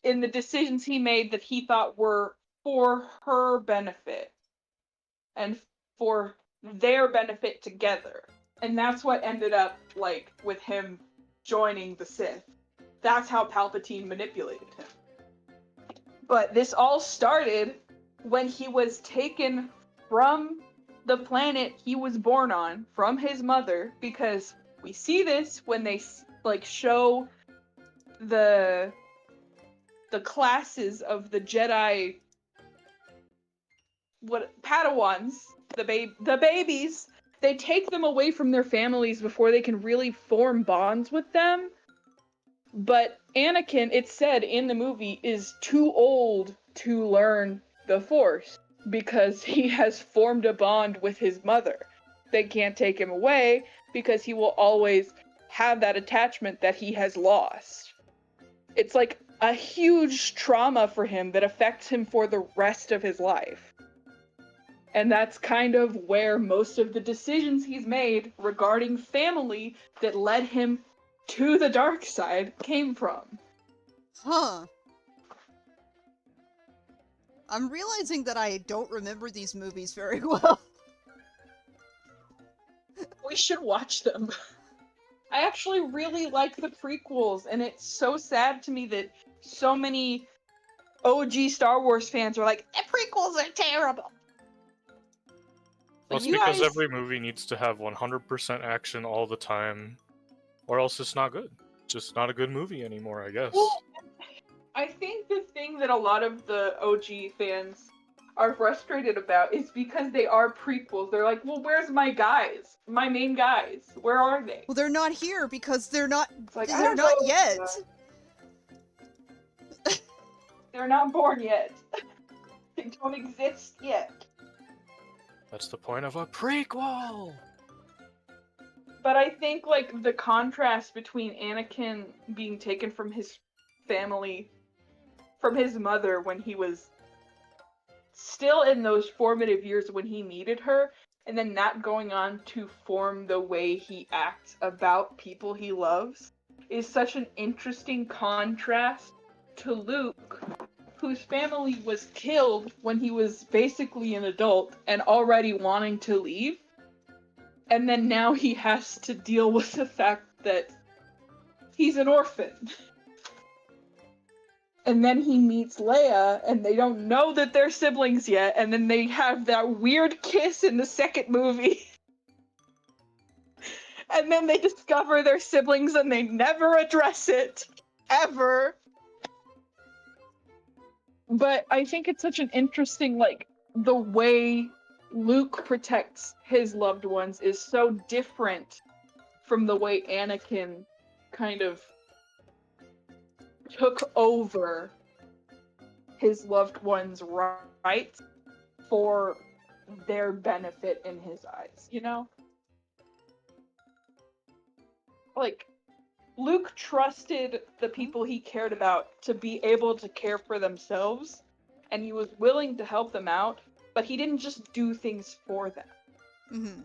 in the decisions he made that he thought were for her benefit and for their benefit together. And that's what ended up like with him joining the Sith. That's how Palpatine manipulated him. But this all started when he was taken from the planet he was born on, from his mother, because we see this when they like show the classes of the Jedi, Padawans, the babies. They take them away from their families before they can really form bonds with them. But Anakin, it's said in the movie, is too old to learn the Force because he has formed a bond with his mother. They can't take him away because he will always have that attachment that he has lost. It's like a huge trauma for him that affects him for the rest of his life. And that's kind of where most of the decisions he's made regarding family that led him to the dark side came from. Huh. I'm realizing that I don't remember these movies very well. We should watch them. I actually really like the prequels, and it's so sad to me that so many OG Star Wars fans are like, the prequels are terrible. Well, it's You because guys- every movie needs to have 100% action all the time, or else it's not good. It's just not a good movie anymore, I guess. Well, I think the thing that a lot of the OG fans are frustrated about is because they are prequels. They're like, well, where's my guys? My main guys? Where are they? Well, they're not here because they're not. It's like, I They're don't not know, yet. They're not born yet. They don't exist yet. That's the point of a prequel! But I think, like, the contrast between Anakin being taken from his family, from his mother when he was still in those formative years when he needed her, and then not going on to form the way he acts about people he loves, is such an interesting contrast to Luke, whose family was killed when he was basically an adult and already wanting to leave. And then now he has to deal with the fact that he's an orphan. And then he meets Leia, and they don't know that they're siblings yet, and then they have that weird kiss in the second movie. And then they discover they're siblings and they never address it. Ever. But I think it's such an interesting, like, the way Luke protects his loved ones is so different from the way Anakin kind of took over his loved ones' rights for their benefit in his eyes, you know? Like, Luke trusted the people he cared about to be able to care for themselves, and he was willing to help them out, but he didn't just do things for them. Mm-hmm.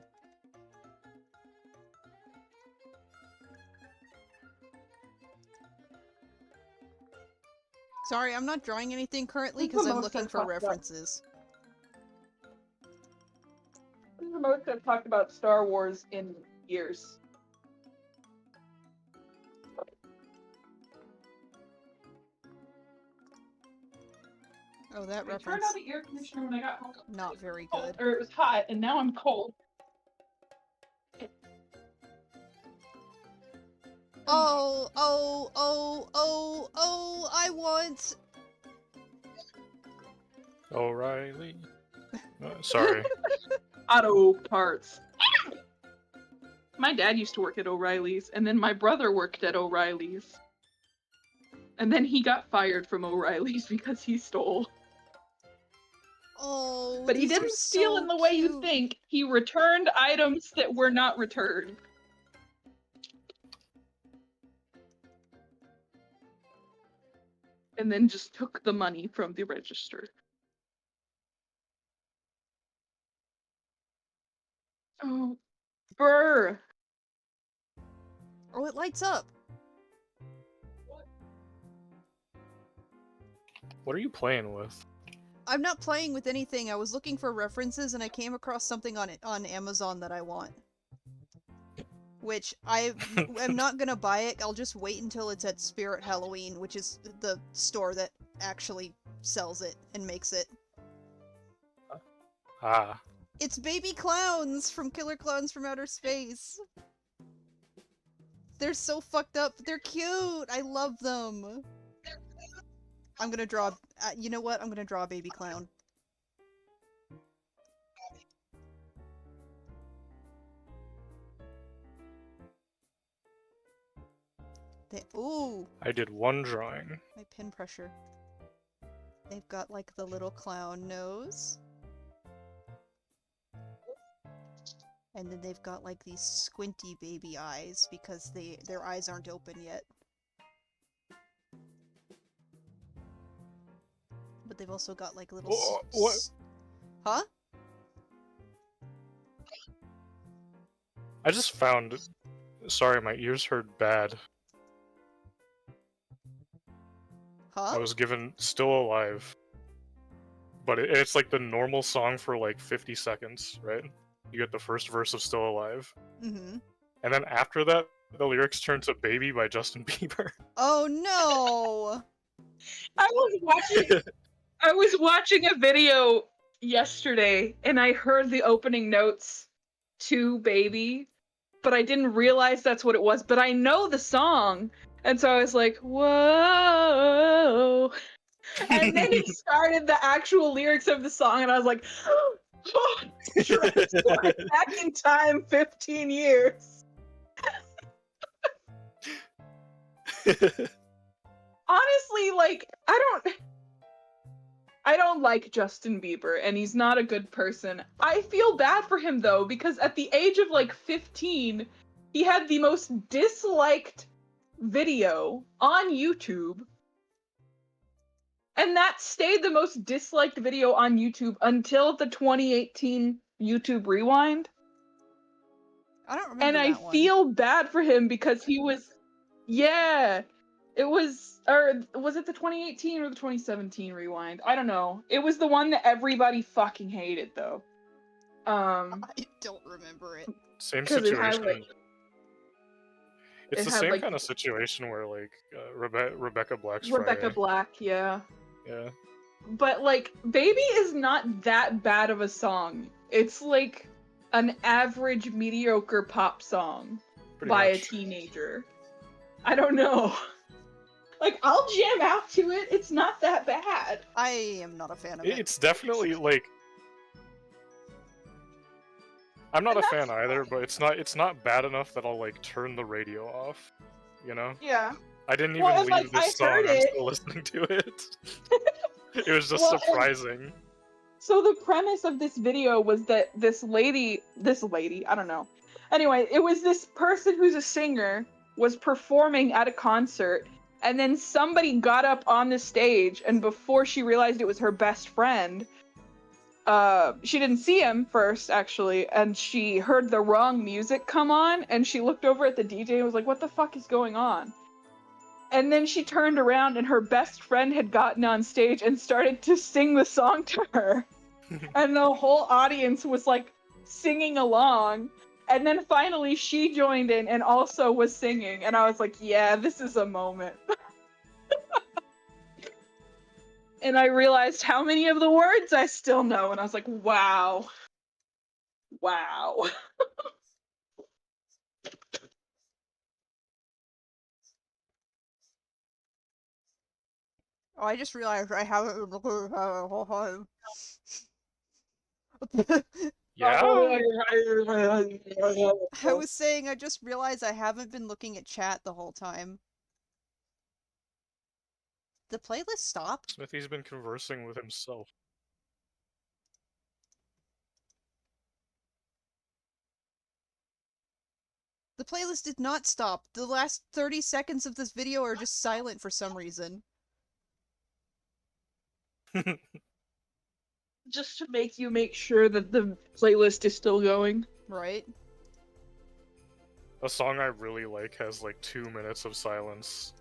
Sorry, I'm not drawing anything currently This is because the I'm most looking I've for talked about. references. This is the most I've talked about Star Wars in years. Oh, that I turned reference. on the air conditioner when I got home. Not very Cold, good. or it was hot, and now I'm cold. Oh, oh, oh, oh, oh, I want... O'Reilly. Sorry. Auto parts. My dad used to work at O'Reilly's, and then my brother worked at O'Reilly's. And then he got fired from O'Reilly's because he stole. Oh, But he these are didn't steal so in the way you cute. think. He returned items that were not returned. And then just took the money from the register. Oh, brr. Oh, it lights up. What are you playing with? I'm not playing with anything. I was looking for references and I came across something on Amazon that I want. Which I am not gonna buy it. I'll just wait until it's at Spirit Halloween, which is the store that actually sells it and makes it. Ah. It's baby clowns from Killer Clowns from Outer Space. They're so fucked up. They're cute. I love them. I'm gonna draw. You know what? I'm gonna draw a baby clown. Ooh, I did one drawing. my pin pressure. They've got like the little clown nose. And then they've got like these squinty baby eyes because their eyes aren't open yet. But they've also got like little What? Huh? I just found... Sorry, my ears heard bad. Huh? I was given Still Alive. But it's like the normal song for like 50 seconds, right? You get the first verse of Still Alive. Mm-hmm. And then after that, the lyrics turn to Baby by Justin Bieber. Oh no! I was watching a video yesterday and I heard the opening notes to Baby, but I didn't realize that's what it was. But I know the song, and so I was like, whoa. And then he started the actual lyrics of the song, and I was like, back in time 15 years. Honestly, like, I don't like Justin Bieber, and he's not a good person. I feel bad for him, though, because at the age of, like, 15, he had the most disliked video on YouTube. And that stayed the most disliked video on YouTube until the 2018 YouTube Rewind. I don't remember And I that one. feel bad for him because he was... Yeah. It was... Or was it the 2018 or the 2017 Rewind? I don't know. It was the one that everybody fucking hated, though. I don't remember it. Same 'Cause it had, situation. like- It's it the had, same like- kind of situation where, like, Rebecca Black's Rebecca Friday. Black, yeah. Yeah. But, like, Baby is not that bad of a song. It's, like, an average, mediocre pop song Pretty by a much. teenager. I don't know. Like, I'll jam out to it. It's not that bad. I am not a fan of it. It's definitely, like... I'm not And a fan that's either, but it's not bad enough that I'll, like, turn the radio off. You know? Yeah. I didn't even Well, and, leave like, this I song, heard I'm it. still listening to it. It was just Well, and- surprising. So the premise of this video was that this lady, I don't know. Anyway, it was this person who's a singer was performing at a concert, and then somebody got up on the stage, and before she realized it was her best friend, she didn't see him first, actually, and she heard the wrong music come on, and she looked over at the DJ and was like, what the fuck is going on? And then she turned around and her best friend had gotten on stage and started to sing the song to her. And the whole audience was like singing along. And then finally she joined in and also was singing. And I was like, yeah, this is a moment. And I realized how many of the words I still know, and I was like, wow. Wow. Oh, I just realized I haven't been looking at the whole time. Yeah. I was saying I just realized I haven't been looking at chat the whole time. The playlist stopped? Smithy's been conversing with himself. The playlist did not stop. The last 30 seconds of this video are just silent for some reason. Just to make sure that the playlist is still going. Right? A song I really like has like 2 minutes of silence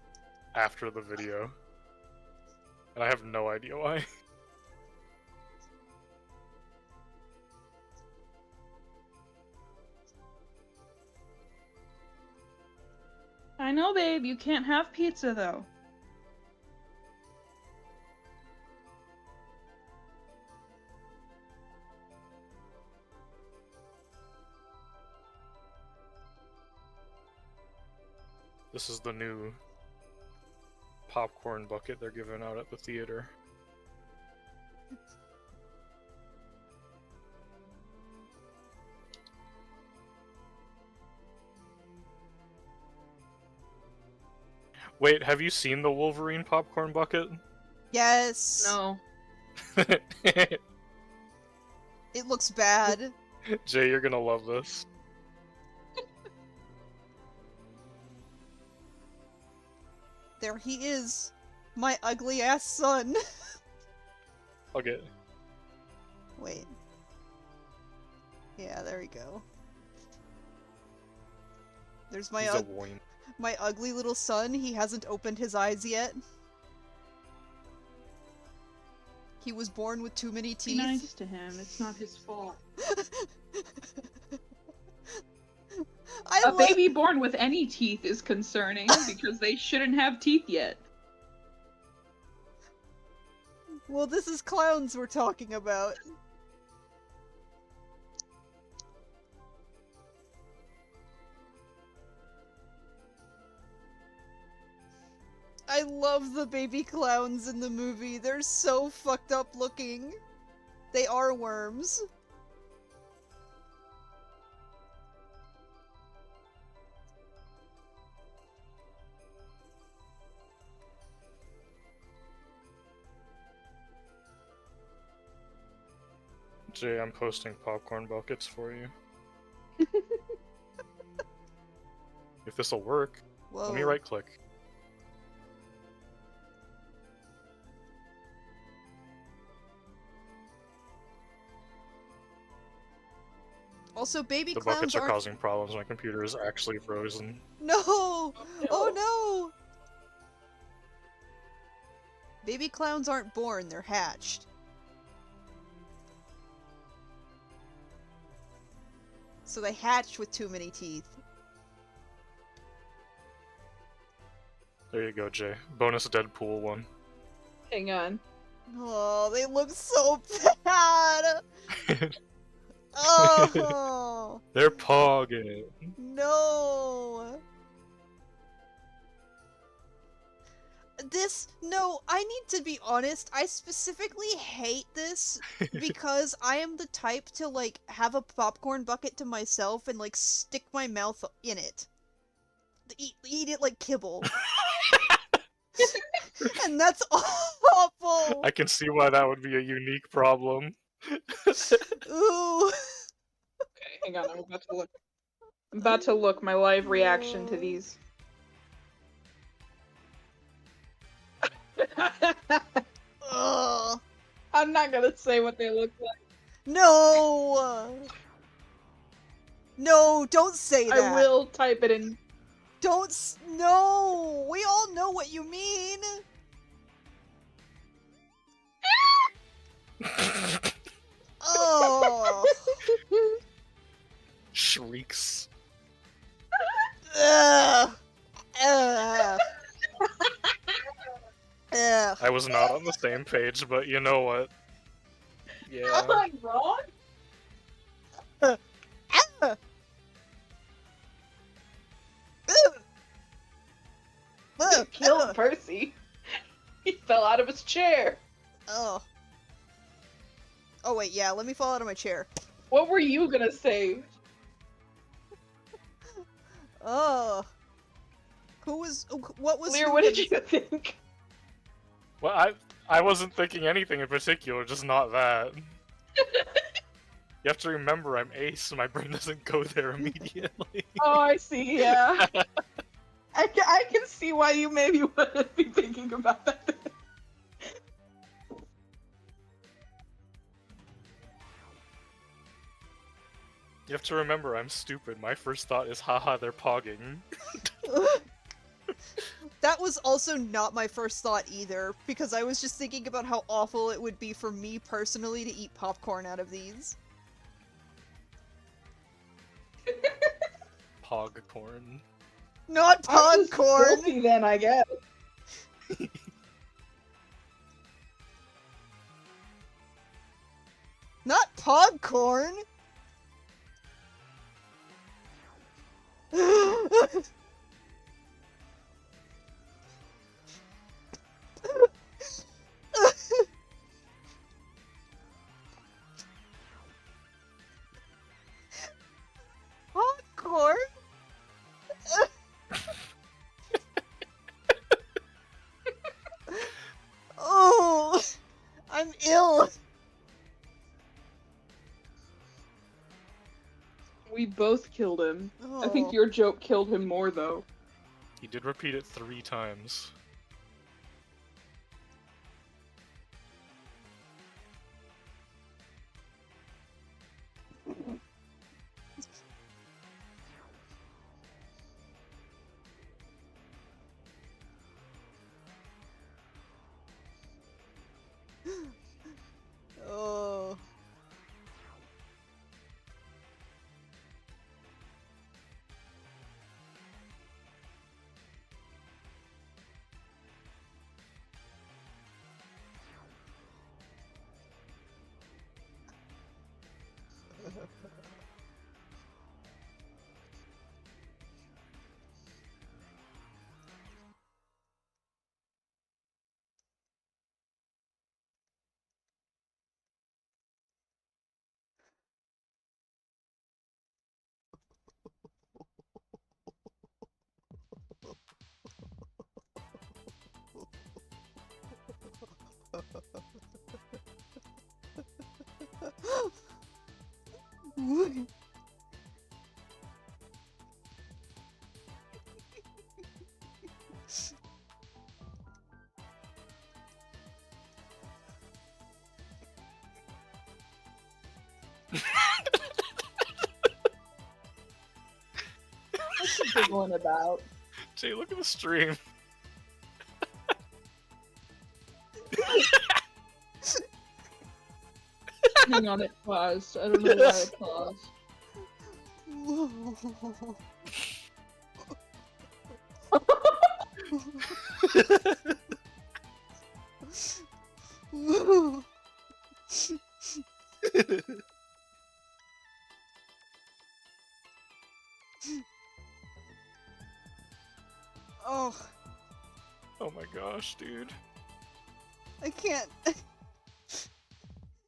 after the video. And I have no idea why. I know, babe, you can't have pizza though. This is the new popcorn bucket they're giving out at the theater. Wait, have you seen the Wolverine popcorn bucket? Yes! No. It looks bad. Jay, you're gonna love this. There he is. My ugly ass son. Okay. Wait. Yeah, there we go. There's He's a wine. my ugly little son. He hasn't opened his eyes yet. He was born with too many Be teeth. nice to him. It's not his fault. A baby born with any teeth is concerning because they shouldn't have teeth yet. Well, this is clowns we're talking about. I love the baby clowns in the movie. They're so fucked up looking. They are worms. Jay, I'm posting popcorn buckets for you. If this'll work, Whoa. let me right click. Also, baby The clowns buckets are aren't- causing problems. My computer is actually frozen. No! Oh no! Baby clowns aren't born, they're hatched. So they hatch with too many teeth. There you go, Jay. Bonus Deadpool one. Hang on. Oh, they look so bad! Oh! They're pogging. No! No, I need to be honest, I specifically hate this because I am the type to, like, have a popcorn bucket to myself and, like, stick my mouth in it. Eat it like kibble. And that's awful! I can see why that would be a unique problem. Ooh! Okay, hang on, I'm about to look. I'm about to look my live reaction to these. Ugh. I'm not gonna say what they look like. No! No, don't say that! I will type it in. No! We all know what you mean! Oh! Shrieks. Ugh! Ugh! Ugh! I was not on the same page, but you know what? Am Yeah. I wrong? You killed Percy. He fell out of his chair. Oh. Oh wait, yeah, let me fall out of my chair. What were you gonna say? Oh. What was Lear, who what did gonna- you think? Well, I wasn't thinking anything in particular, just not that. You have to remember I'm Ace, my brain doesn't go there immediately. Oh, I see, yeah. I can see why you maybe wouldn't be thinking about that. You have to remember I'm stupid. My first thought is, haha, they're pogging. That was also not my first thought either, because I was just thinking about how awful it would be for me personally to eat popcorn out of these. Pogcorn. Not I'm just popcorn! filthy then, I guess. Not popcorn! Popcorn? Oh, I'm ill. We both killed him. I think Oh. your joke killed him more, though. He did repeat it 3 times. Oh. What's you giggling about? Jay, look at the stream. Hang on, it paused. I don't know why it paused. Oh, Oh my gosh, dude. I can't.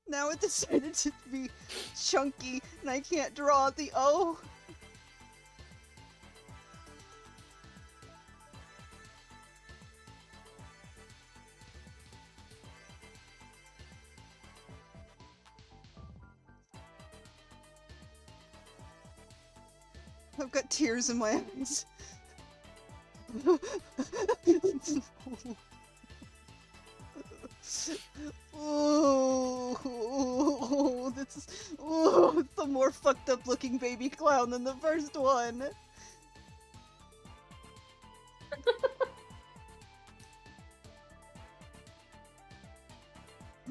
Now it decided to be chunky, and I can't draw the O. I've got tears in my eyes. Oh, this is it's the more fucked up looking baby clown than the first one.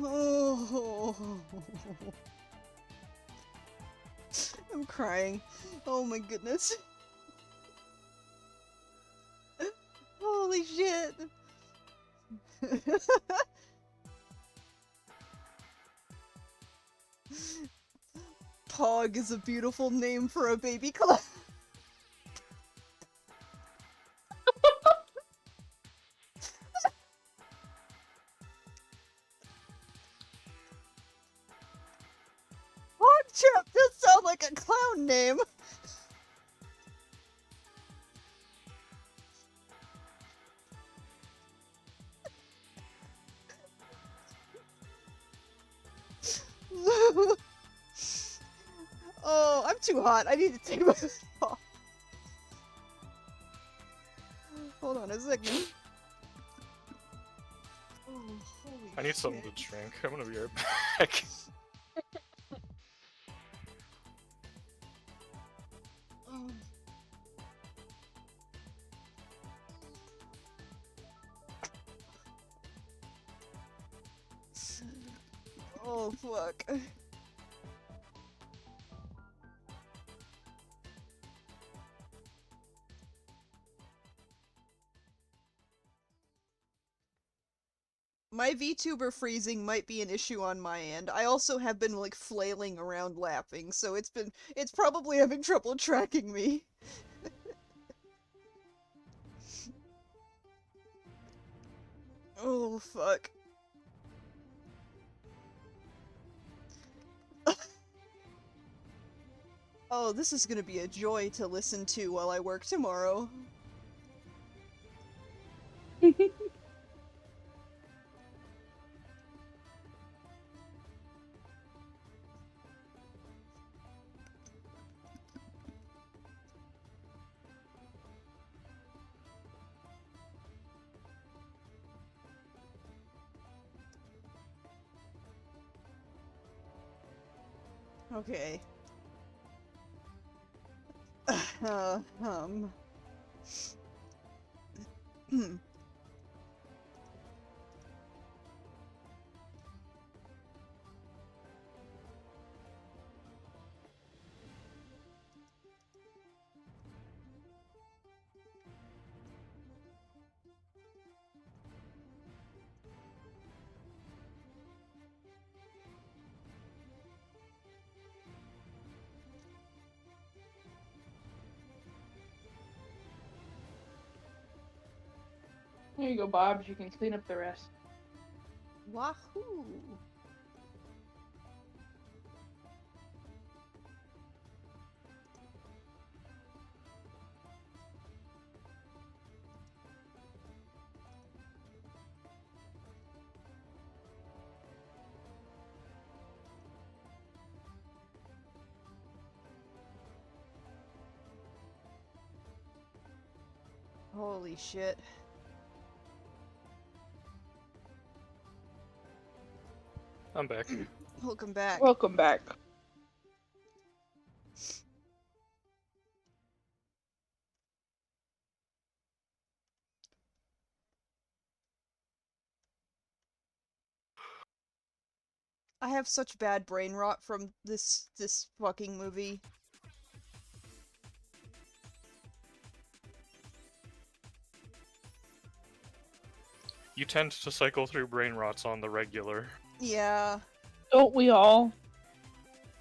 Oh, I'm crying. Oh my goodness. Holy shit. Pog is a beautiful name for a baby clown. Pogchip does sound like a clown name. Oh, I'm too hot. I need to take my hood off. Hold on a second. Oh, holy I need something shit. to drink. I'm gonna be right back. Oh. Oh, fuck. My VTuber freezing might be an issue on my end. I also have been like flailing around laughing, so it's probably having trouble tracking me. Oh fuck. Oh, this is gonna be a joy to listen to while I work tomorrow. Okay. Uh, um. There you go, Bobs. You can clean up the rest. Wahoo! Holy shit. I'm back. Welcome back. Welcome back. I have such bad brain rot from this fucking movie. You tend to cycle through brain rots on the regular. Yeah. Don't we all?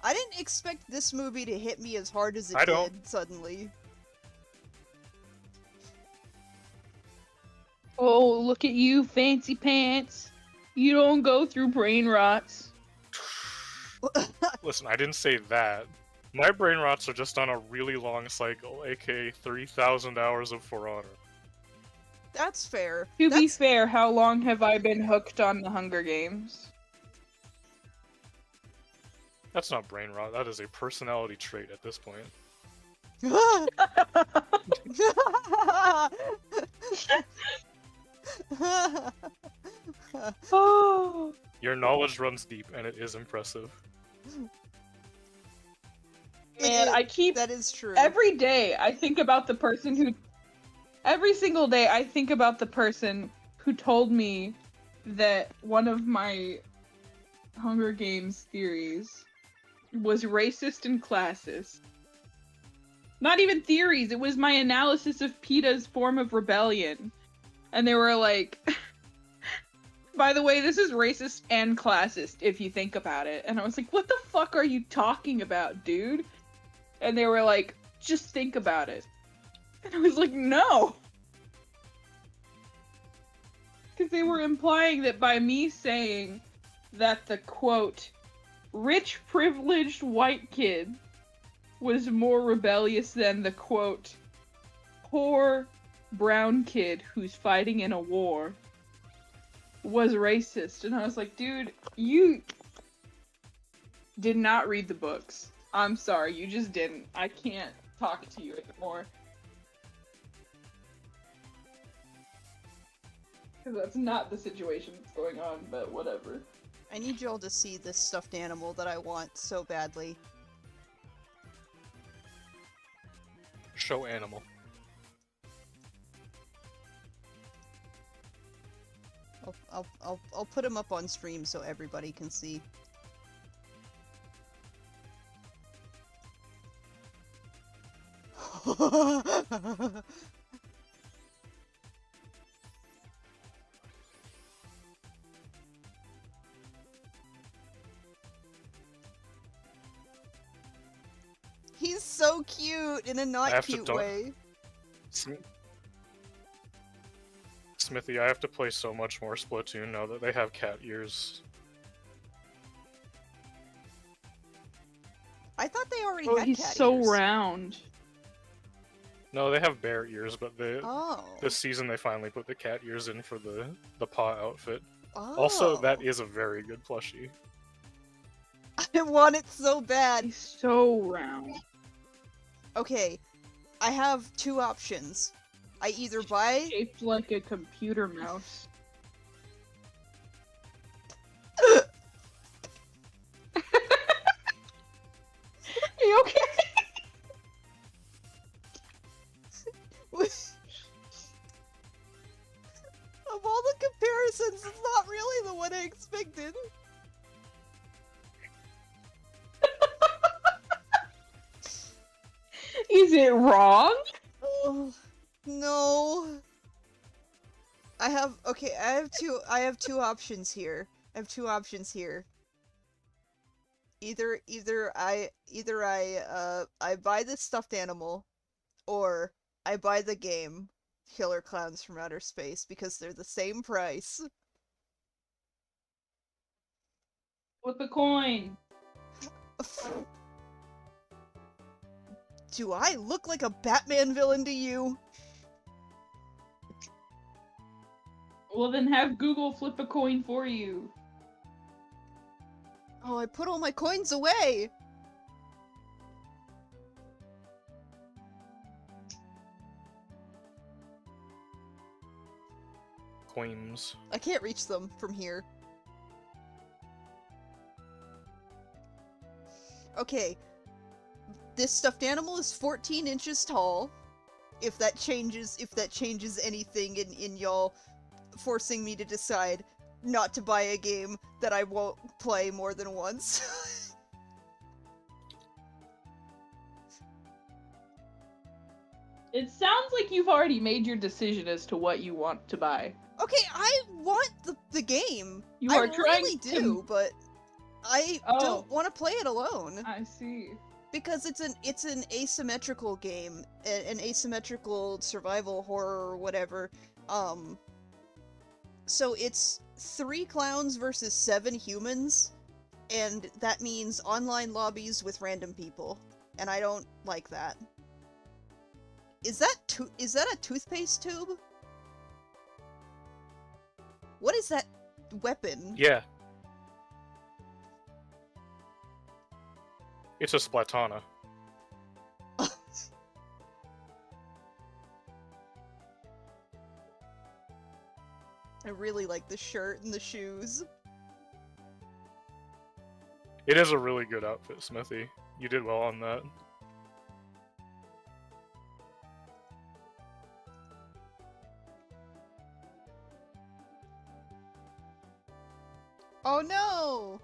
I didn't expect this movie to hit me as hard as it I don't. did suddenly. Oh, look at you, fancy pants. You don't go through brain rots. Listen, I didn't say that. My brain rots are just on a really long cycle, aka 3,000 hours of For Honor. That's fair. To be That's fair, how long have I been hooked on the Hunger Games? That's not brain rot, that is a personality trait at this point. Oh. Your knowledge runs deep, and it is impressive. Man, I keep That is true. every day I think about the person who every single day I think about the person who told me that one of my Hunger Games theories was racist and classist. Not even theories, it was my analysis of PETA's form of rebellion. And they were like by the way, this is racist and classist if you think about it. And I was like, what the fuck are you talking about, dude? And they were like, just think about it. And I was like, no. Because they were implying that by me saying that the quote, rich privileged white kid was more rebellious than the quote, poor brown kid who's fighting in a war was racist. And I was like, dude, you did not read the books. I'm sorry, you just didn't. I can't talk to you anymore. Because that's not the situation that's going on, but whatever. I need y'all to see this stuffed animal that I want so badly. Show animal. I'll put him up on stream so everybody can see. He's so cute in a I not have to cute don't- way. Smithy, I have to play so much more Splatoon now that they have cat ears. I thought they already Oh, had he's cat so ears. round. No, they have bear ears, but Oh. this season they finally put the cat ears in for the paw outfit. Oh. Also, that is a very good plushie. I want it so bad. He's so round. Okay, I have two options. I either buy... Shaped like a computer mouse. Are you okay? Of all the comparisons, it's not really the one I expected. Is it wrong? Oh, no. I have two options here. I have two options here. Either I buy this stuffed animal, or I buy the game Killer Clowns from Outer Space because they're the same price. With the coin. Do I look like a Batman villain to you? Well, then have Google flip a coin for you. Oh, I put all my coins away! Coins. I can't reach them from here. Okay. This stuffed animal is 14 inches tall. If that changes anything in y'all forcing me to decide not to buy a game that I won't play more than once. It sounds like you've already made your decision as to what you want to buy. Okay, I want the game. You are I trying really to- do, but I Oh. don't want to play it alone. I see. Because it's an asymmetrical game, an asymmetrical survival horror or whatever. So it's 3 clowns versus 7 humans, and that means online lobbies with random people, and I don't like that. Is that a toothpaste tube? What is that weapon? Yeah. It's a Splatana. I really like the shirt and the shoes. It is a really good outfit, Smithy. You did well on that. Oh no!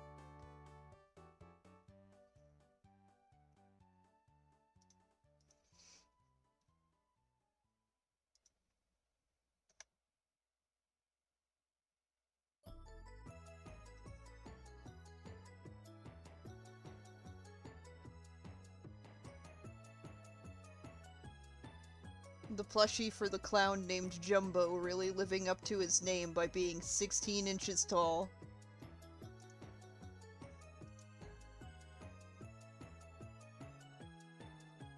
The plushie for the clown named Jumbo really living up to his name by being 16 inches tall.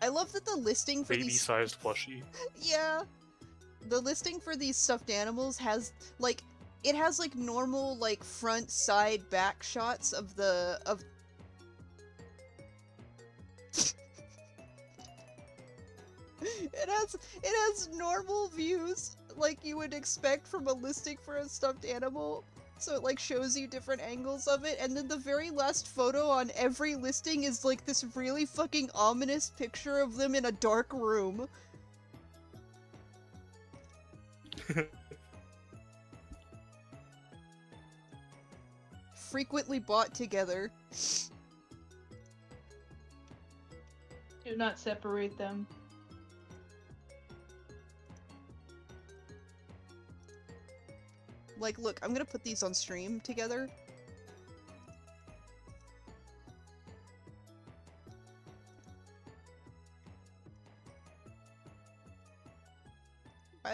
I love that the listing for these... Baby-sized plushie. Yeah! The listing for these stuffed animals has, like, it has, like, normal, like, front, side, back shots of the, it has normal views, like you would expect from a listing for a stuffed animal. So it, like, shows you different angles of it, and then the very last photo on every listing is, like, this really fucking ominous picture of them in a dark room. Frequently bought together. Do not separate them. Like, look, I'm gonna put these on stream together.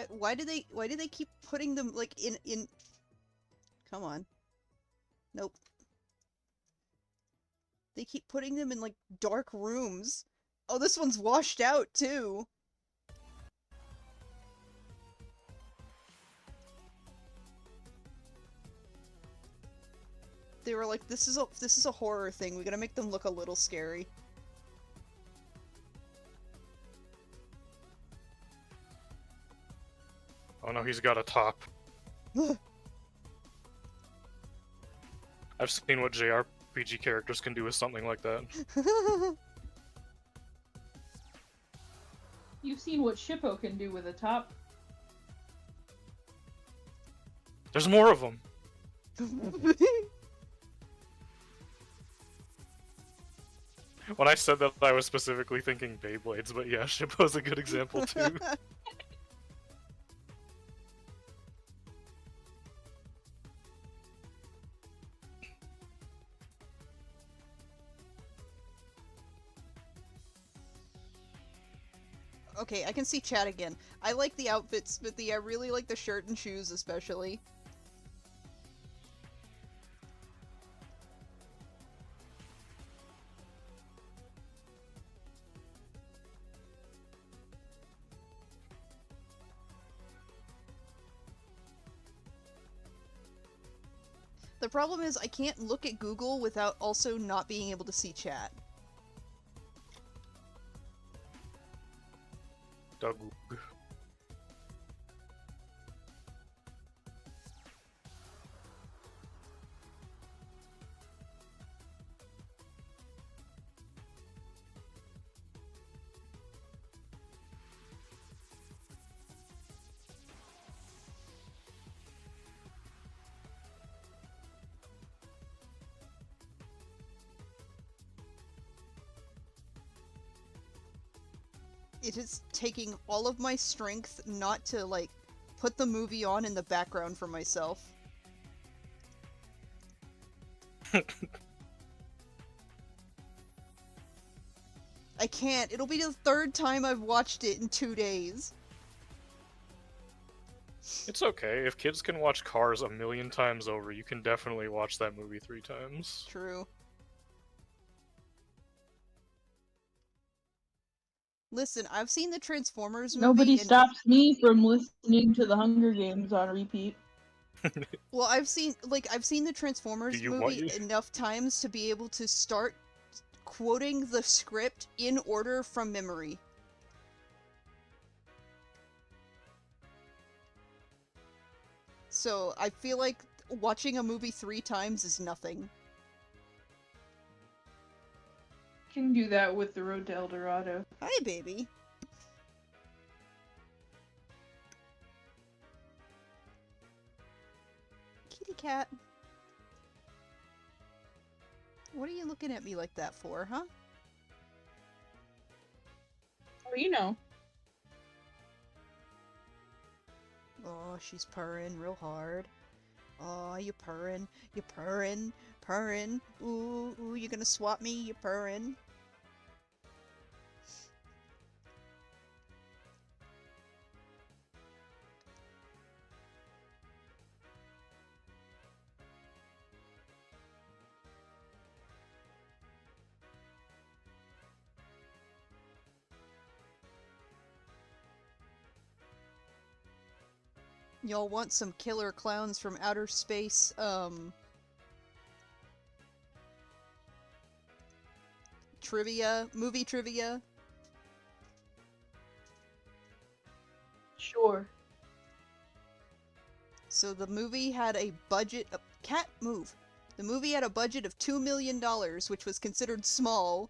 Why do they keep putting them, like, in... Come on. Nope. They keep putting them in, like, dark rooms. Oh, this one's washed out, too! They were like, this is a horror thing, we gotta make them look a little scary. Oh no, he's got a top. I've seen what JRPG characters can do with something like that. You've seen what Shippo can do with a top. There's more of them! When I said that, I was specifically thinking Beyblades, but yeah, Shippo's a good example too. Okay, I can see chat again. I like the outfits, but I really like the shirt and shoes especially. The problem is I can't look at Google without also not being able to see chat. Doug. It is taking all of my strength not to, like, put the movie on in the background for myself. I can't. It'll be the third time I've watched it in 2 days. It's okay. If kids can watch Cars a million times over, you can definitely watch that movie 3 times. True. Listen, I've seen the Transformers movie. Nobody stops me from listening to the Hunger Games on repeat. Well, I've seen the Transformers Do you movie want- enough times to be able to start quoting the script in order from memory. So, I feel like watching a movie 3 times is nothing. Can do that with the Road to El Dorado. Hi, baby. Kitty cat. What are you looking at me like that for, huh? Oh, you know. Oh, she's purring real hard. Oh, you purring. You purring. Purring. Ooh, ooh, you gonna swap me? You purring. Y'all want some killer clowns from outer space, trivia, movie trivia? Sure. So the movie had a budget of cat move. The movie had a budget of $2 million, which was considered small.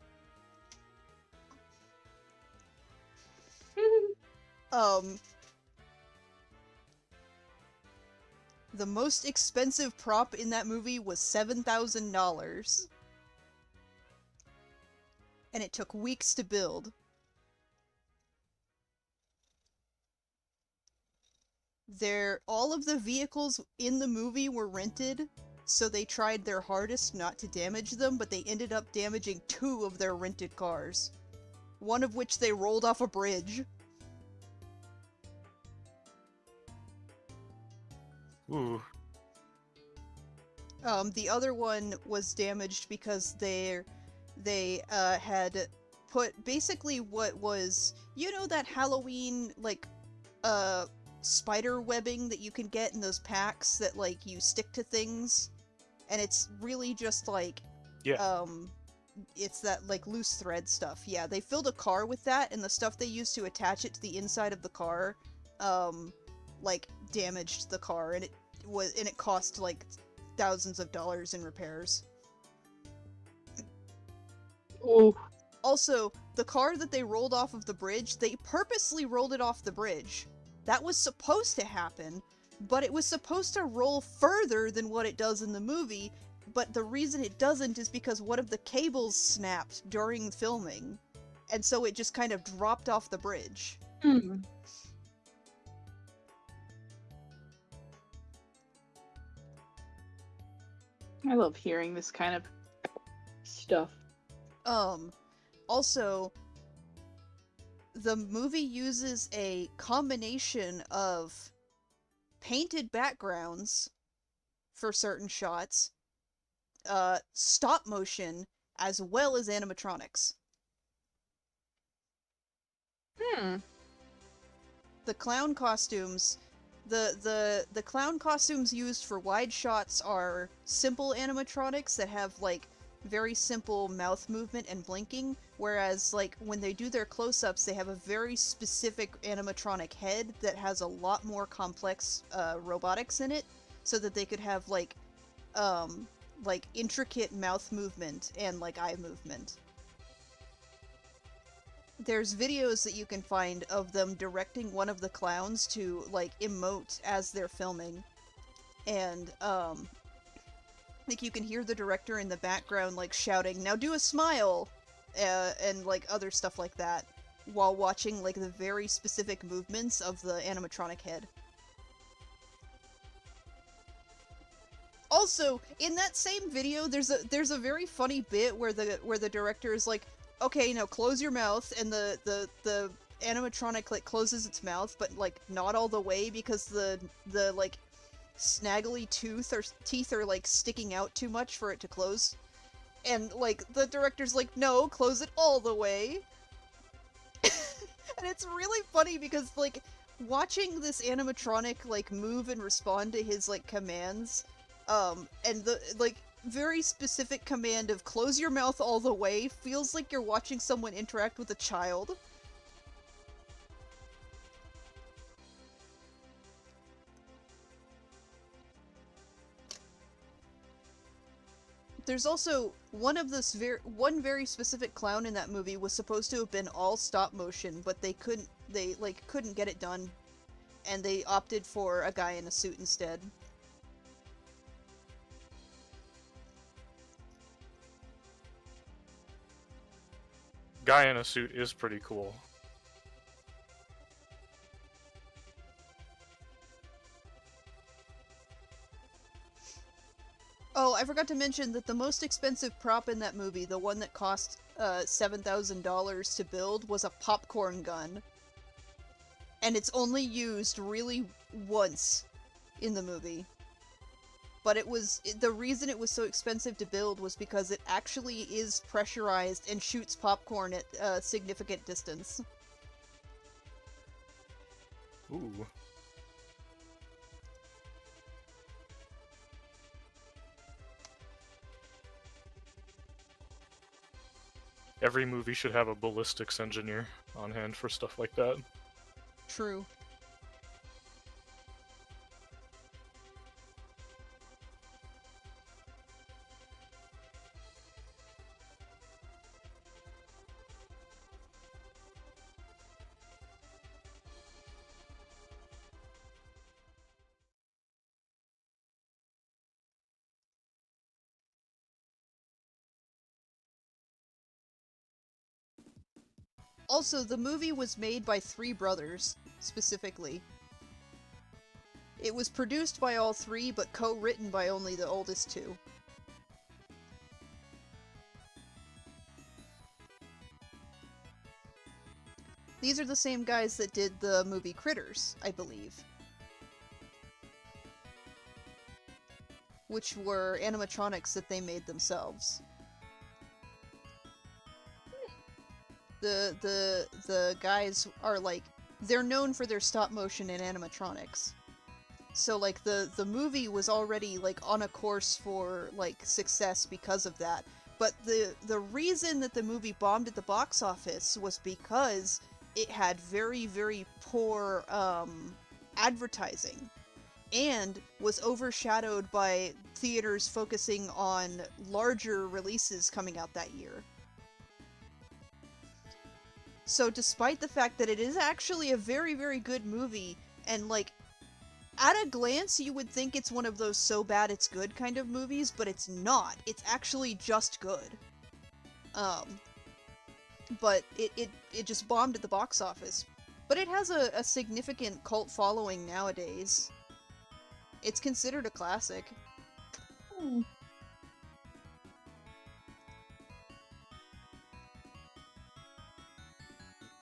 The most expensive prop in that movie was $7,000. And it took weeks to build. All of the vehicles in the movie were rented, so they tried their hardest not to damage them, but they ended up damaging 2 of their rented cars. One of which they rolled off a bridge. Ooh. The other one was damaged because they had put basically what was, you know, that Halloween, like, spider webbing that you can get in those packs that, like, you stick to things, and it's really just like, Yeah. it's that, like, loose thread stuff. Yeah, they filled a car with that, and the stuff they used to attach it to the inside of the car, like, damaged the car, and it cost, like, thousands of dollars in repairs. Ooh. Also, the car that they rolled off of the bridge, they purposely rolled it off the bridge. That was supposed to happen, but it was supposed to roll further than what it does in the movie, but the reason it doesn't is because one of the cables snapped during filming, and so it just kind of dropped off the bridge. Hmm. I love hearing this kind of stuff. Also, the movie uses a combination of painted backgrounds for certain shots, stop motion, as well as animatronics. The clown costumes, the clown costumes used for wide shots are simple animatronics that have, like, very simple mouth movement and blinking, whereas, like, when they do their close-ups, they have a very specific animatronic head that has a lot more complex robotics in it, so that they could have, like intricate mouth movement and, like, eye movement. There's videos that you can find of them directing one of the clowns to, like, emote as they're filming, and, like, you can hear the director in the background, like, shouting, "Now do a smile!" And, like, other stuff like that, while watching, like, the very specific movements of the animatronic head. Also, in that same video, there's a very funny bit where the director is like, "Okay, now close your mouth," and the animatronic, like, closes its mouth, but, like, not all the way, because the like, snaggly teeth are, like, sticking out too much for it to close. And, like, the director's like, "No, close it all the way." And it's really funny because, like, watching this animatronic, like, move and respond to his, like, commands, and the, like, very specific command of "close your mouth all the way" feels like you're watching someone interact with a child. There's also one very specific clown in that movie was supposed to have been all stop motion, but they couldn't get it done, and they opted for a guy in a suit instead. Guy in a suit is pretty cool. Oh, I forgot to mention that the most expensive prop in that movie, the one that cost $7,000 to build, was a popcorn gun. And it's only used really once in the movie. But the reason it was so expensive to build was because it actually is pressurized and shoots popcorn at a significant distance. Ooh. every movie should have a ballistics engineer on hand for stuff like that. True. Also, the movie was made by three brothers, specifically. It was produced by all three, but co-written by only the oldest two. These are the same guys that did the movie Critters, I believe. Which were animatronics that they made themselves. The guys are like, they're known for their stop motion and animatronics. So like the movie was already like on a course for like success because of that. But the reason that the movie bombed at the box office was because it had very, very poor advertising and was overshadowed by theaters focusing on larger releases coming out that year. So despite the fact that it is actually a very, very good movie, and like, at a glance you would think it's one of those so bad it's good kind of movies, but it's not. It's actually just good. But it just bombed at the box office. But it has a significant cult following nowadays. It's considered a classic.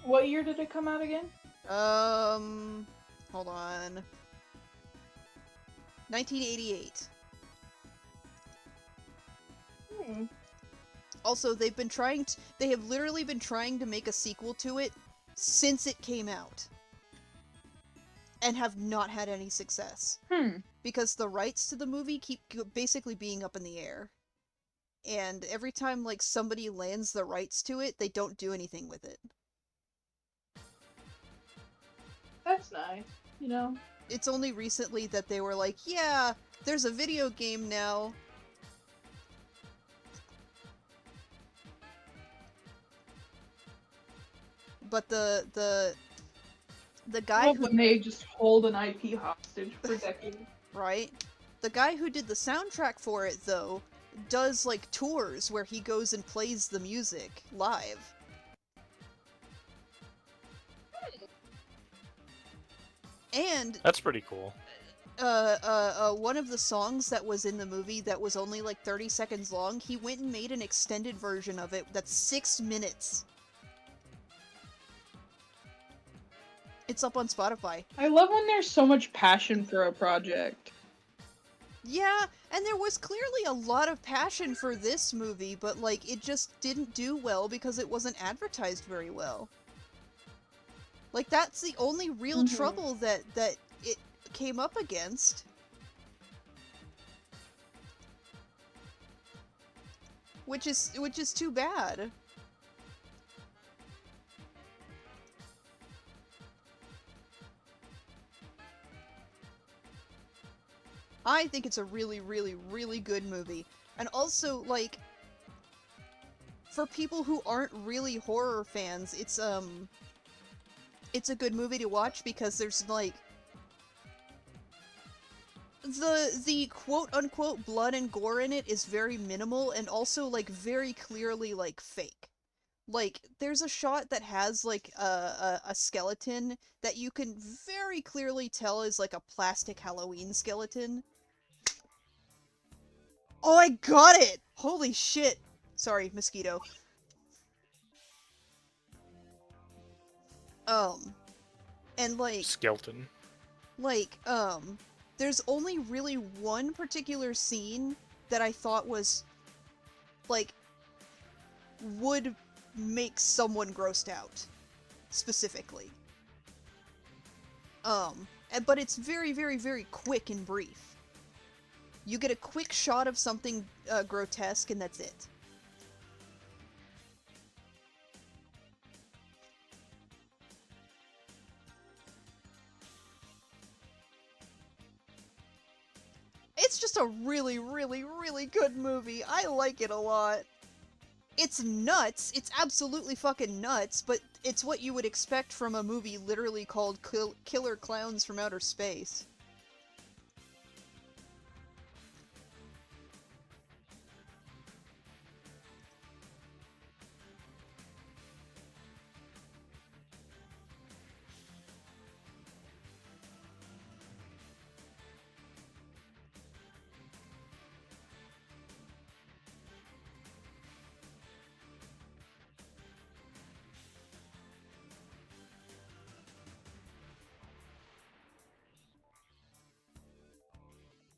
What year did it come out again? Hold on. 1988. Also, they have literally been trying to make a sequel to it since it came out. And have not had any success. Because the rights to the movie keep basically being up in the air. And every time, like, somebody lands the rights to it, they don't do anything with it. That's nice, you know? It's only recently that they were like, yeah, there's a video game now. But the guy who... when they just hold an IP hostage for decades. Right? The guy who did the soundtrack for it, though, does, like, tours where he goes and plays the music live. And That's pretty cool. one of the songs that was in the movie that was only like 30 seconds long, he went and made an extended version of it that's 6 minutes. It's up on Spotify. I love when there's so much passion for a project. Yeah, and there was clearly a lot of passion for this movie, but like it just didn't do well because it wasn't advertised very well. Like that's the only real trouble that it came up against. Which is too bad. I think it's a really, really, really good movie. And also, like, for people who aren't really horror fans, it's a good movie to watch because there's, like, the quote-unquote blood and gore in it is very minimal and also, like, very clearly, like, fake. Like, there's a shot that has, like, a skeleton that you can very clearly tell is, like, a plastic Halloween skeleton. Oh, I got it! Holy shit! Sorry, mosquito. And, like... Skeleton. Like, there's only really one particular scene that I thought was, like, would make someone grossed out. Specifically. But it's very, very, very quick and brief. You get a quick shot of something grotesque and that's it. just a really, really, really good movie. I like it a lot. It's nuts. It's absolutely fucking nuts, but it's what you would expect from a movie literally called Killer Clowns from Outer Space.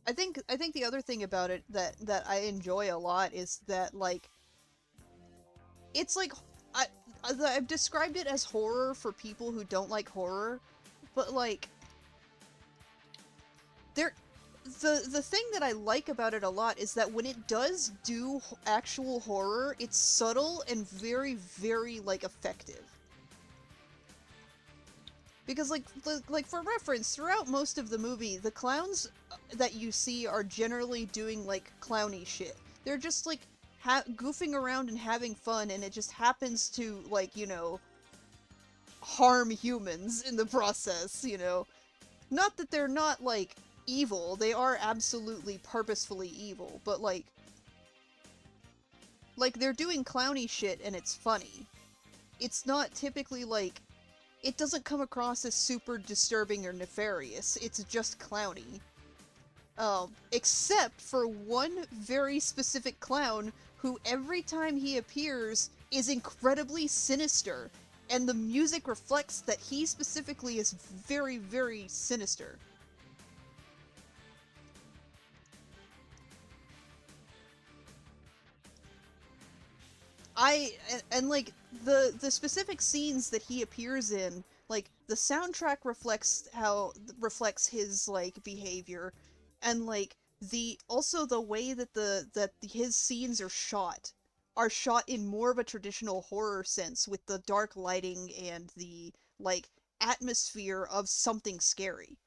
I think the other thing about it that I enjoy a lot is that like it's like I've described it as horror for people who don't like horror, but like there the thing that I like about it a lot is that when it does do actual horror, it's subtle and very, very like effective. Because like for reference, throughout most of the movie, the clowns that you see are generally doing like clowny shit. They're just like goofing around and having fun, and it just happens to like, you know, harm humans in the process, you know. Not that they're not like evil, they are absolutely purposefully evil, but like they're doing clowny shit and it's funny. It's not typically like it doesn't come across as super disturbing or nefarious, it's just clowny. Except for one very specific clown who every time he appears is incredibly sinister, and the music reflects that he specifically is very, very sinister. And like the specific scenes that he appears in, like the soundtrack reflects his like behavior, and like also the way that his scenes are shot in more of a traditional horror sense, with the dark lighting and the like atmosphere of something scary.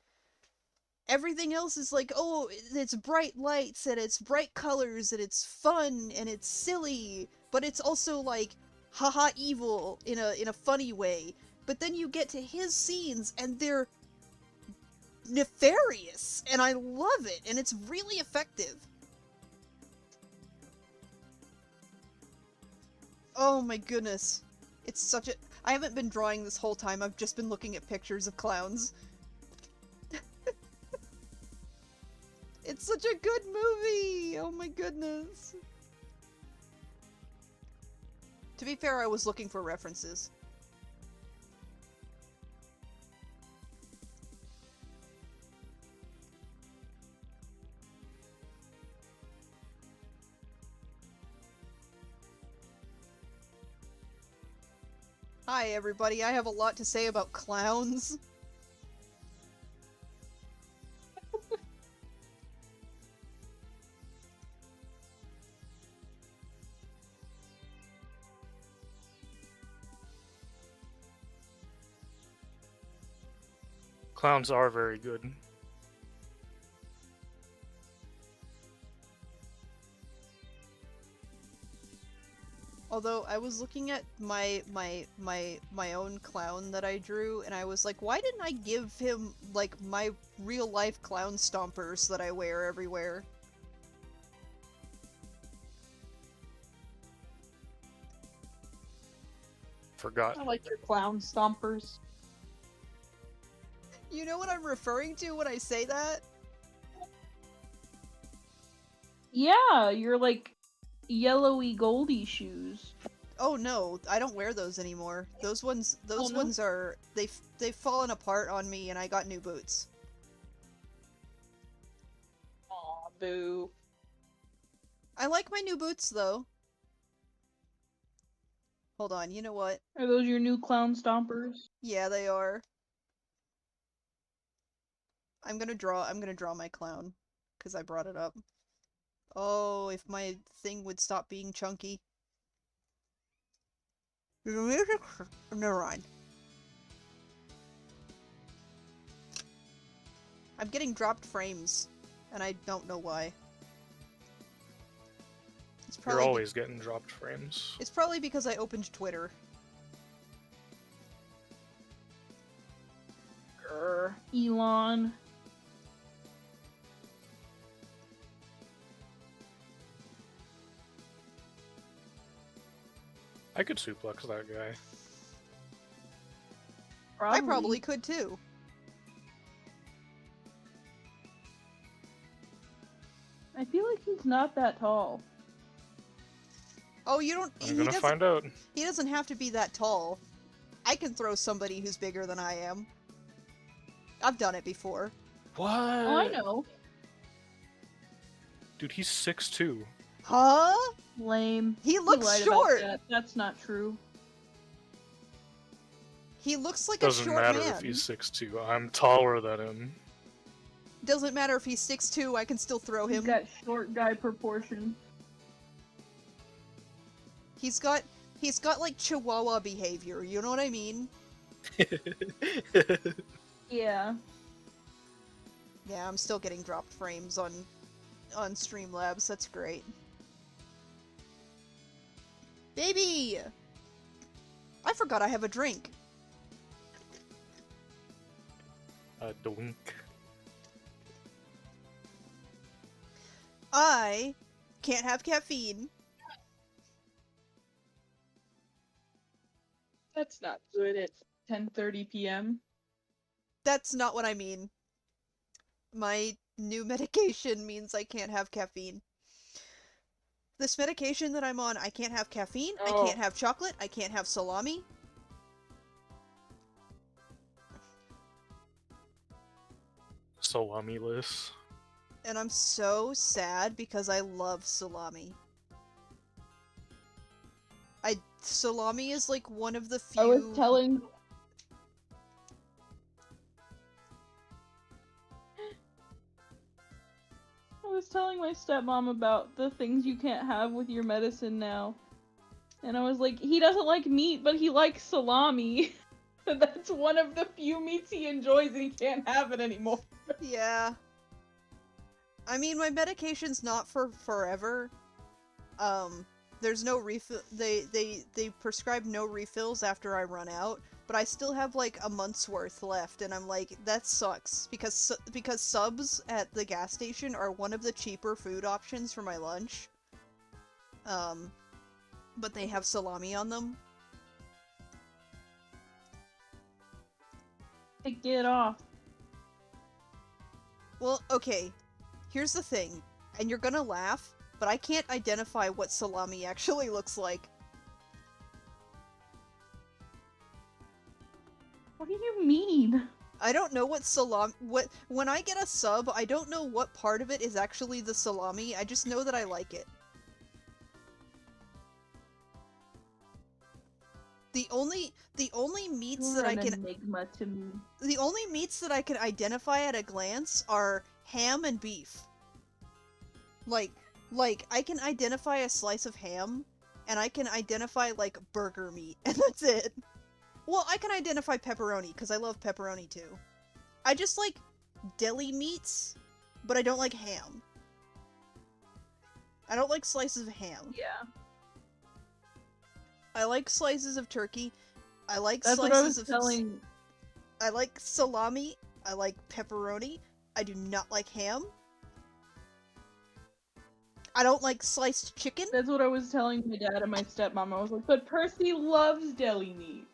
Everything else is like, oh, it's bright lights and it's bright colors and it's fun and it's silly, but it's also like haha evil in a funny way. But then you get to his scenes and they're nefarious, and I love it, and it's really effective. Oh my goodness. It's such a I haven't been drawing this whole time, I've just been looking at pictures of clowns. It's such a good movie! Oh my goodness. To be fair, I was looking for references. Hi everybody, I have a lot to say about clowns. Clowns are very good. Although I was looking at my own clown that I drew, and I was like, why didn't I give him like my real life clown stompers that I wear everywhere? Forgot. I like your clown stompers. You know what I'm referring to when I say that? Yeah, you're like yellowy goldy shoes. Oh no, I don't wear those anymore. Those ones Oh, no? ones are they've fallen apart on me, and I got new boots. Aw, boo. I like my new boots though. Hold on, you know what? Are those your new clown stompers? Yeah, they are. I'm gonna draw my clown, because I brought it up. Oh, if my thing would stop being chunky. Never mind. I'm getting dropped frames. and I don't know why. It's You're probably always getting dropped frames. it's probably because I opened Twitter. Grr. Elon. I could suplex that guy. I probably could too. I feel like he's not that tall. Oh, you don't. I'm gonna find out. He doesn't have to be that tall. I can throw somebody who's bigger than I am. I've done it before. What? Oh, I know. Dude, he's 6'2". Huh? Lame. He looks lied short. About that. That's not true. He looks like Doesn't a short matter man. if he's 6'2". I'm taller than him. Doesn't matter if he's 6'2", I can still throw He's him. got short guy proportions. He's got like Chihuahua behavior, you know what I mean? Yeah. Yeah, I'm still getting dropped frames on Streamlabs, that's great. Baby! I forgot I have a drink. A doink. I can't have caffeine. That's not good at 10:30 p.m. That's not what I mean. My new medication means I can't have caffeine. This medication that I'm on, I can't have caffeine, I Oh. can't have chocolate, I can't have salami. Salami-less. And I'm so sad because I love salami. Salami is like one of the few... I was telling my stepmom about the things you can't have with your medicine now. And I was like, he doesn't like meat, but he likes salami. That's one of the few meats he enjoys and he can't have it anymore. Yeah. I mean, my medication's not for forever. There's no refill. They prescribe no refills after I run out, but I still have like a month's worth left, and I'm like, that sucks because subs at the gas station are one of the cheaper food options for my lunch. But they have salami on them. Take it off. Well, okay. Here's the thing, and you're gonna laugh, but I can't identify what salami actually looks like. What do you mean? I don't know what when I get a sub, I don't know what part of it is actually the salami, I just know that I like it. The only meats You're that I an can enigma to me. the only meats that I can identify at a glance are ham and beef. Like I can identify a slice of ham, and I can identify like burger meat, and that's it. Well, I can identify pepperoni because I love pepperoni too. I just like deli meats, but I don't like ham. I don't like slices of ham. Yeah. I like slices of turkey. I like That's slices what I was of telling. I like salami. I like pepperoni. I do not like ham. I don't like sliced chicken. That's what I was telling my dad and my stepmom. I was like, but Percy loves deli meat.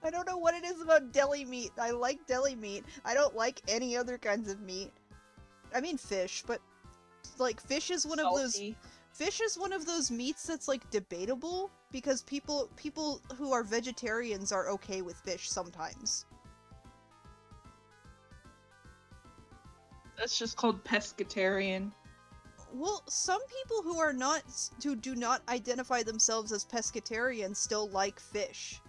I don't know what it is about deli meat. I like deli meat. I don't like any other kinds of meat. I mean fish, but like fish is one of those Salty. fish is one of those meats that's like debatable because people who are vegetarians are okay with fish sometimes. That's just called pescatarian. Well, some people who do not identify themselves as pescatarians still like fish.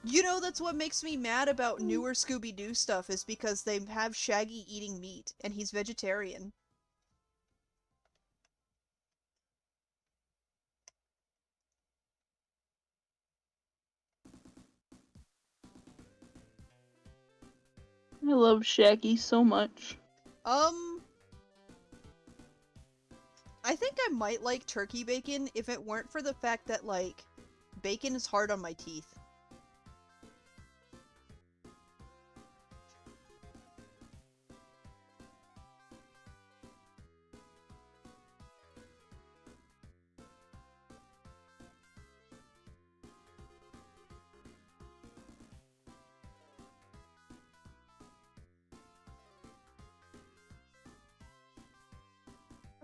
You know, that's what makes me mad about newer Scooby-Doo stuff, is because they have Shaggy eating meat, and he's vegetarian. I love Shaggy so much. I think I might like turkey bacon if it weren't for the fact that, like, bacon is hard on my teeth.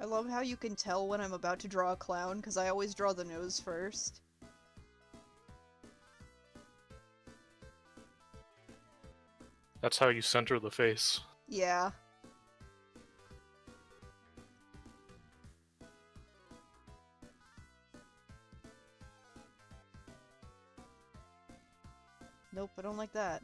I love how you can tell when I'm about to draw a clown, because I always draw the nose first. That's how you center the face. Yeah. Nope, I don't like that.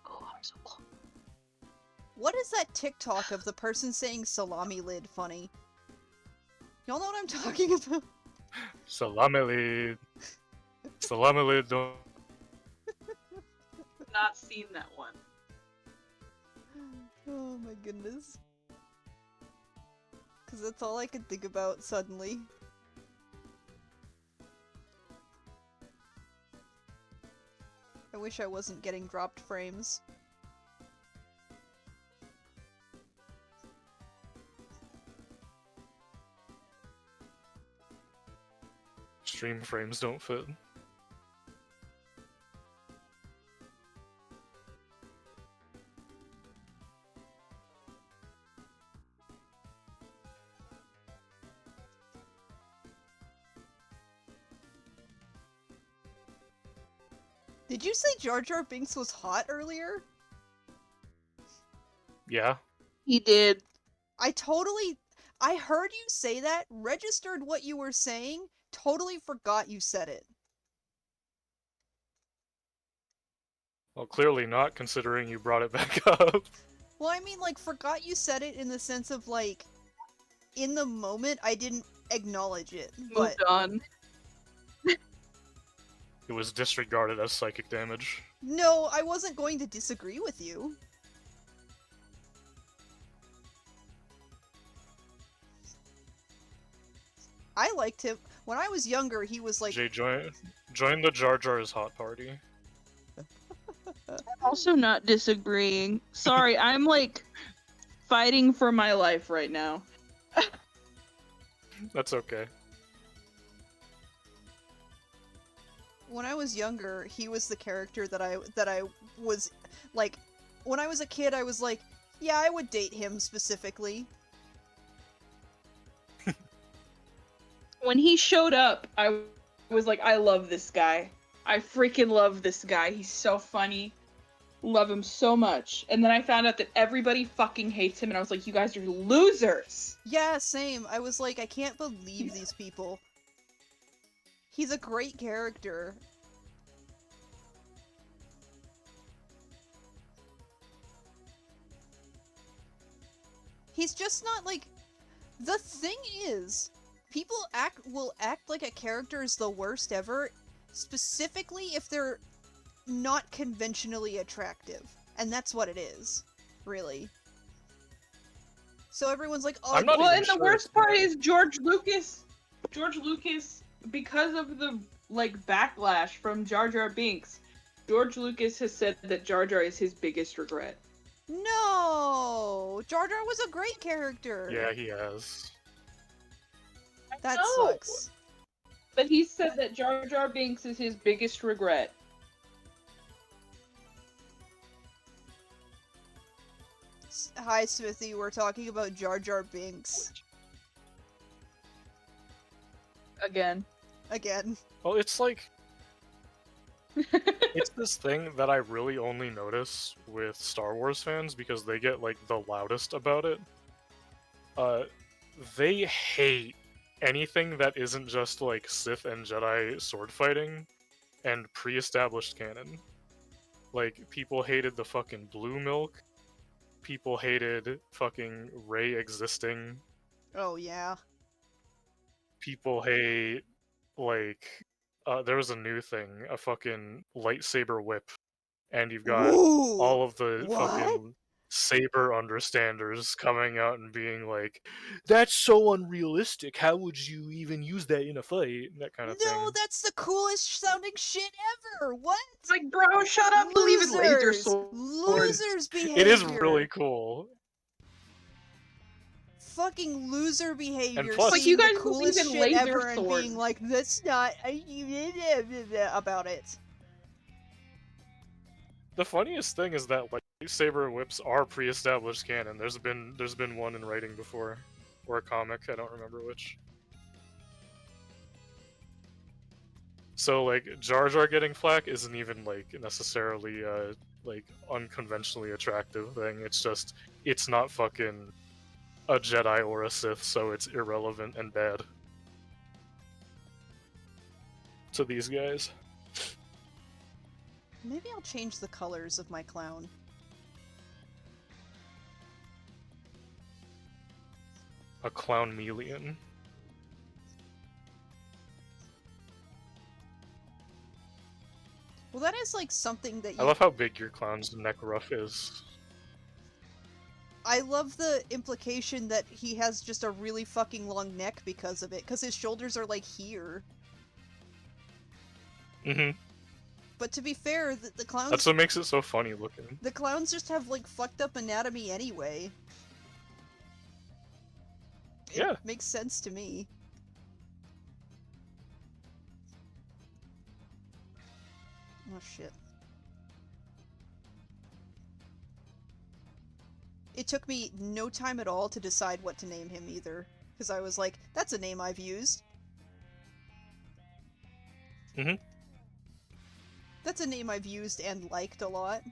Oh, I'm so close. What is that TikTok of the person saying salami lid funny? Y'all know what I'm talking about? Salamalid. Salamalid don't. Not seen that one. Oh my goodness. Because that's all I could think about suddenly. I wish I wasn't getting dropped frames. Stream frames don't fit. Did you say Jar Jar Binks was hot earlier? Yeah. He did. I heard you say that, registered what you were saying, totally forgot you said it. Well, clearly not, considering you brought it back up. Well, I mean, like, forgot you said it in the sense of, like, in the moment, I didn't acknowledge it, but... Moved on. It was disregarded as psychic damage. No, I wasn't going to disagree with you. I liked him. When I was younger, he was like... Jay, join the Jar Jar's hot party. I'm also not disagreeing. Sorry, I'm like fighting for my life right now. That's okay. When I was younger, he was the character that I was, like... When I was a kid, I was like, yeah, I would date him specifically. When he showed up, I was like, I love this guy. I freaking love this guy. He's so funny. Love him so much. And then I found out that everybody fucking hates him, and I was like, you guys are losers. Yeah, same. I was like, I can't believe these people. He's a great character. He's just not like... The thing is, people will act like a character is the worst ever, specifically if they're not conventionally attractive. And that's what it is, really. So everyone's like, oh, I'm not Well, even and the sure worst it's part bad. is George Lucas, because of the like backlash from Jar Jar Binks, George Lucas has said that Jar Jar is his biggest regret. no! Jar Jar was a great character! Yeah, he has. That No! sucks. But he said that Jar Jar Binks is his biggest regret. Hi, Smithy. We're talking about Jar Jar Binks Again. again. Well, it's like it's this thing that I really only notice with Star Wars fans because they get like the loudest about it. They hate anything that isn't just like Sith and Jedi sword fighting and pre-established canon. Like people hated the fucking blue milk. People hated fucking Rey existing. Oh yeah. People hate like there was a new thing, a fucking lightsaber whip, and you've got Ooh, all of the what? fucking saber understanders coming out and being like, "That's so unrealistic. How would you even use that in a fight?" That kind of No, thing. that's the coolest sounding shit ever. What? Like, bro, shut up! Believe in laser Losers. swords. Losers behavior. It is really cool. Fucking loser behavior. plus- Like, seeing you guys the believe coolest in shit laser ever and being swords. like, that's not about it. The funniest thing is that like lightsaber whips are pre-established canon. There's been one in writing before, or a comic. I don't remember which. So like Jar Jar getting flack isn't even like necessarily like unconventionally attractive thing. It's just it's not fucking a Jedi or a Sith, so it's irrelevant and bad to these guys. Maybe I'll change the colors of my clown. A clown melian. Well, that is like something that you. I love how big your clown's neck ruff is. I love the implication that he has just a really fucking long neck because of it, because his shoulders are like here. Mm-hmm. But to be fair, the clowns. That's what makes it so funny looking. The clowns just have like fucked up anatomy anyway. It Yeah. makes sense to me. Oh shit. It took me no time at all to decide what to name him either, because I was like, that's a name I've used. Mhm. That's a name I've used and liked a lot.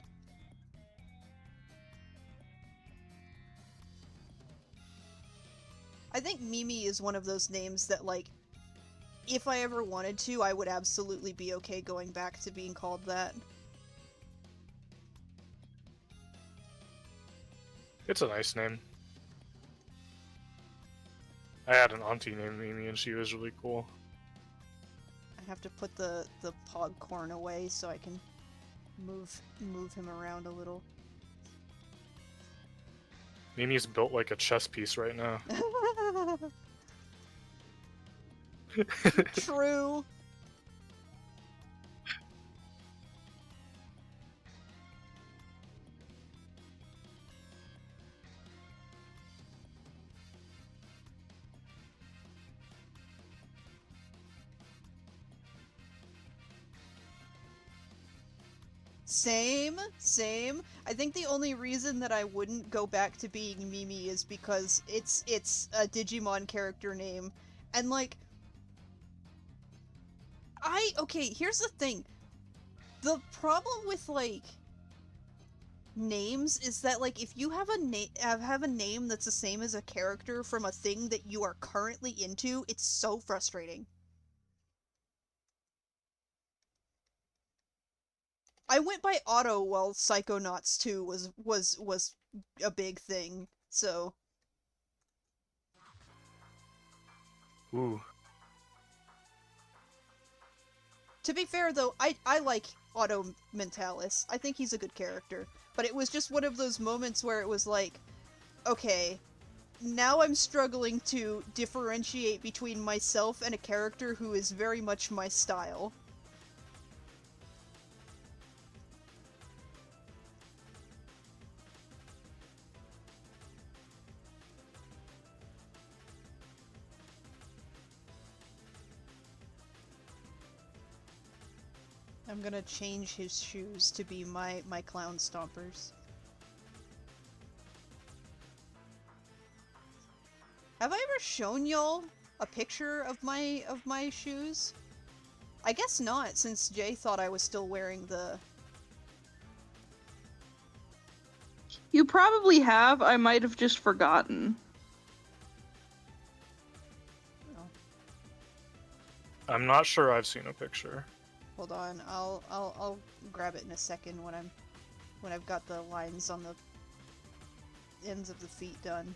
I think Mimi is one of those names that, like, if I ever wanted to, I would absolutely be okay going back to being called that. It's a nice name. I had an auntie named Mimi and she was really cool. I have to put the pog corn away so I can move him around a little. Mimi's built like a chess piece right now. True. Same. I think the only reason that I wouldn't go back to being Mimi is because it's a Digimon character name, and like, okay, here's the thing. The problem with like names is that like if you have a name that's the same as a character from a thing that you are currently into, it's so frustrating. I went by Otto while Psychonauts 2 was a big thing, so Ooh. to be fair though, I like Otto Mentalis. I think he's a good character, but it was just one of those moments where it was like, okay, now I'm struggling to differentiate between myself and a character who is very much my style. I'm gonna change his shoes to be my clown stompers. Have I ever shown y'all a picture of my shoes? I guess not, since Jay thought I was still wearing the... You probably have. I might have just forgotten. Oh, I'm not sure I've seen a picture. hold on, I'll grab it in a second when I've got the lines on the ends of the feet done.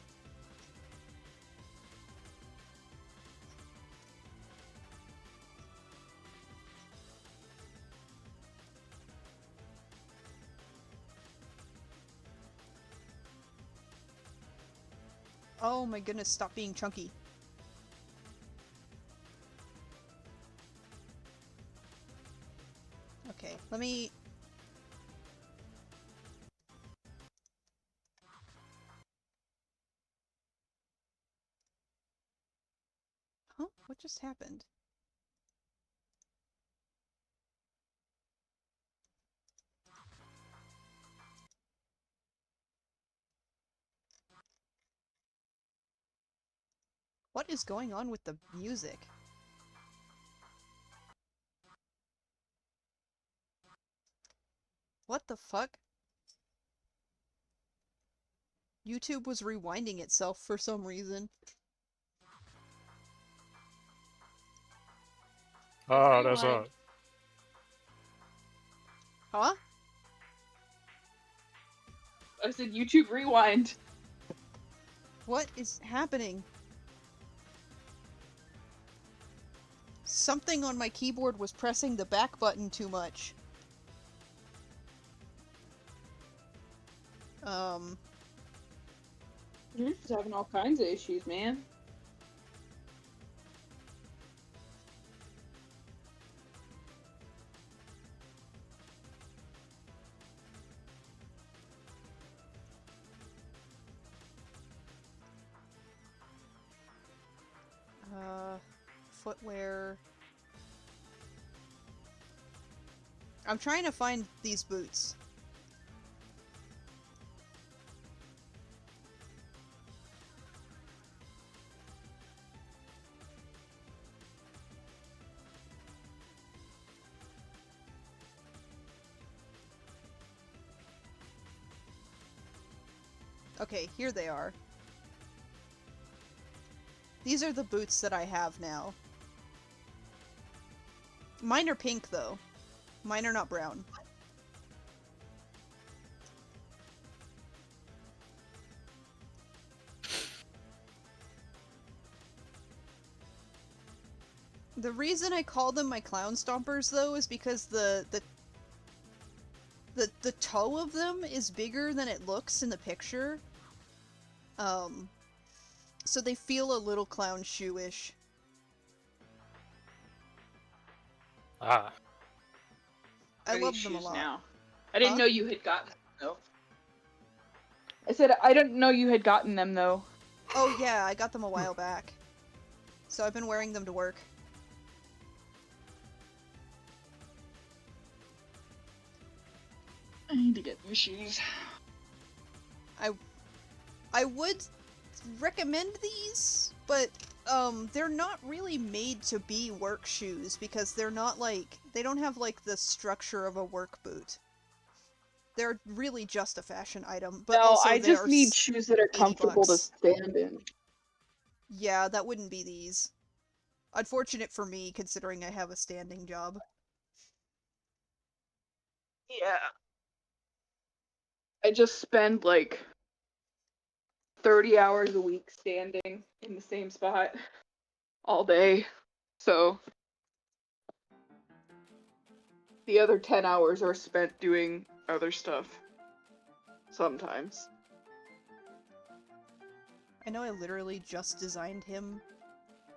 Oh my goodness, stop being chunky. Okay, let me... Huh? What just happened? What is going on with the music? What the fuck? YouTube was rewinding itself for some reason. Ah, that's Rewind. Huh? I said YouTube rewind. What is happening? Something on my keyboard was pressing the back button too much. You're just having all kinds of issues, man. Footwear. I'm trying to find these boots. Okay, here they are. These are the boots that I have now. Mine are pink, though. Mine are not brown. The reason I call them my clown stompers, though, is because the toe of them is bigger than it looks in the picture. So they feel a little clown shoe-ish. Ah. I Are love these them a shoes lot. now? I didn't Huh? know you had gotten them though. I said I didn't know you had gotten them though. Oh yeah, I got them a while back. So I've been wearing them to work. I need to get new shoes. I would recommend these, but they're not really made to be work shoes because they're not like they don't have like the structure of a work boot. They're really just a fashion item, but No, also I they just are need shoes that are 80 comfortable to bucks. stand in. Yeah, that wouldn't be these. Unfortunate for me, considering I have a standing job. Yeah. I just spend like 30 hours a week standing in the same spot all day. So the other 10 hours are spent doing other stuff. Sometimes. I know I literally just designed him,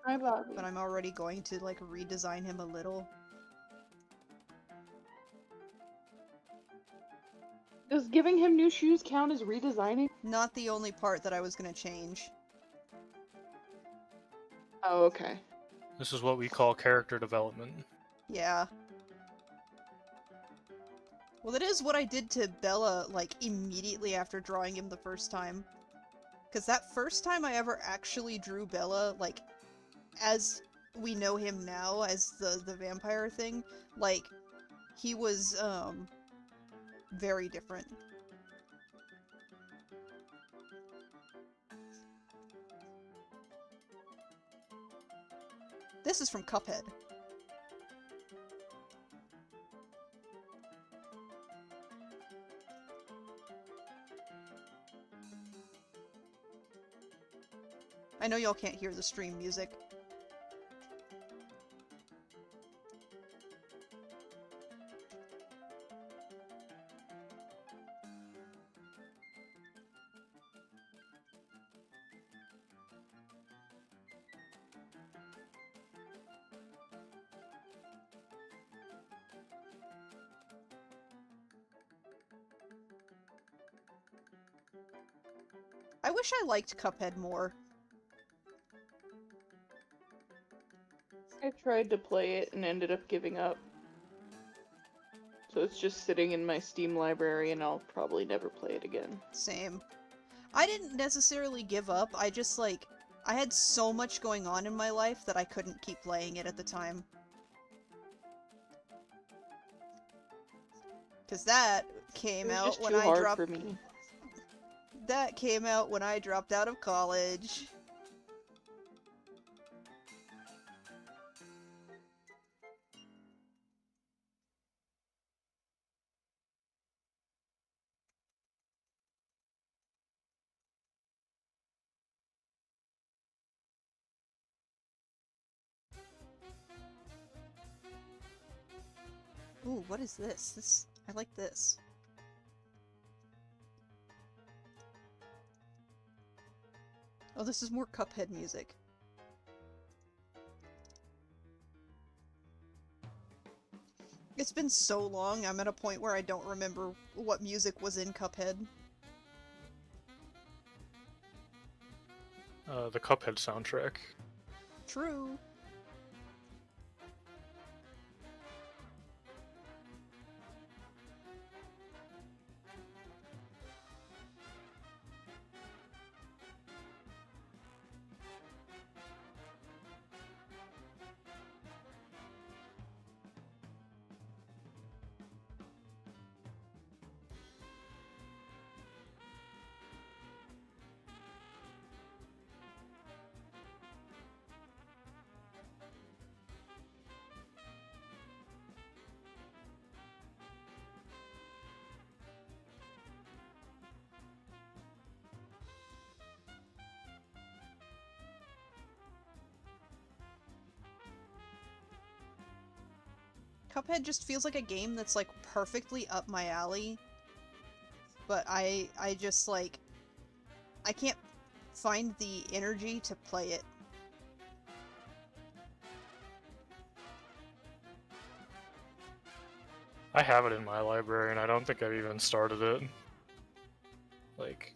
Hi, Bobby. but I'm already going to like redesign him a little. Does giving him new shoes count as redesigning? Not the only part that I was gonna change. Oh, okay. This is what we call character development. Yeah. Well, that is what I did to Bella, like, immediately after drawing him the first time. Because that first time I ever actually drew Bella, like, as we know him now, as the vampire thing, like, he was, very different. This is from Cuphead. I know y'all can't hear the stream music. I wish I liked Cuphead more. I tried to play it and ended up giving up. So it's just sitting in my Steam library and I'll probably never play it again. Same. I didn't necessarily give up, I just, like, I had so much going on in my life that I couldn't keep playing it at the time. Because that came It was out just when too I hard dropped... for me. That came out when I dropped out of college. Ooh, what is this? I like this. Oh, this is more Cuphead music. It's been so long, I'm at a point where I don't remember what music was in Cuphead. The Cuphead soundtrack. True. Cuphead just feels like a game that's, like, perfectly up my alley. But I just, like... I can't find the energy to play it. I have it in my library, and I don't think I've even started it. Like...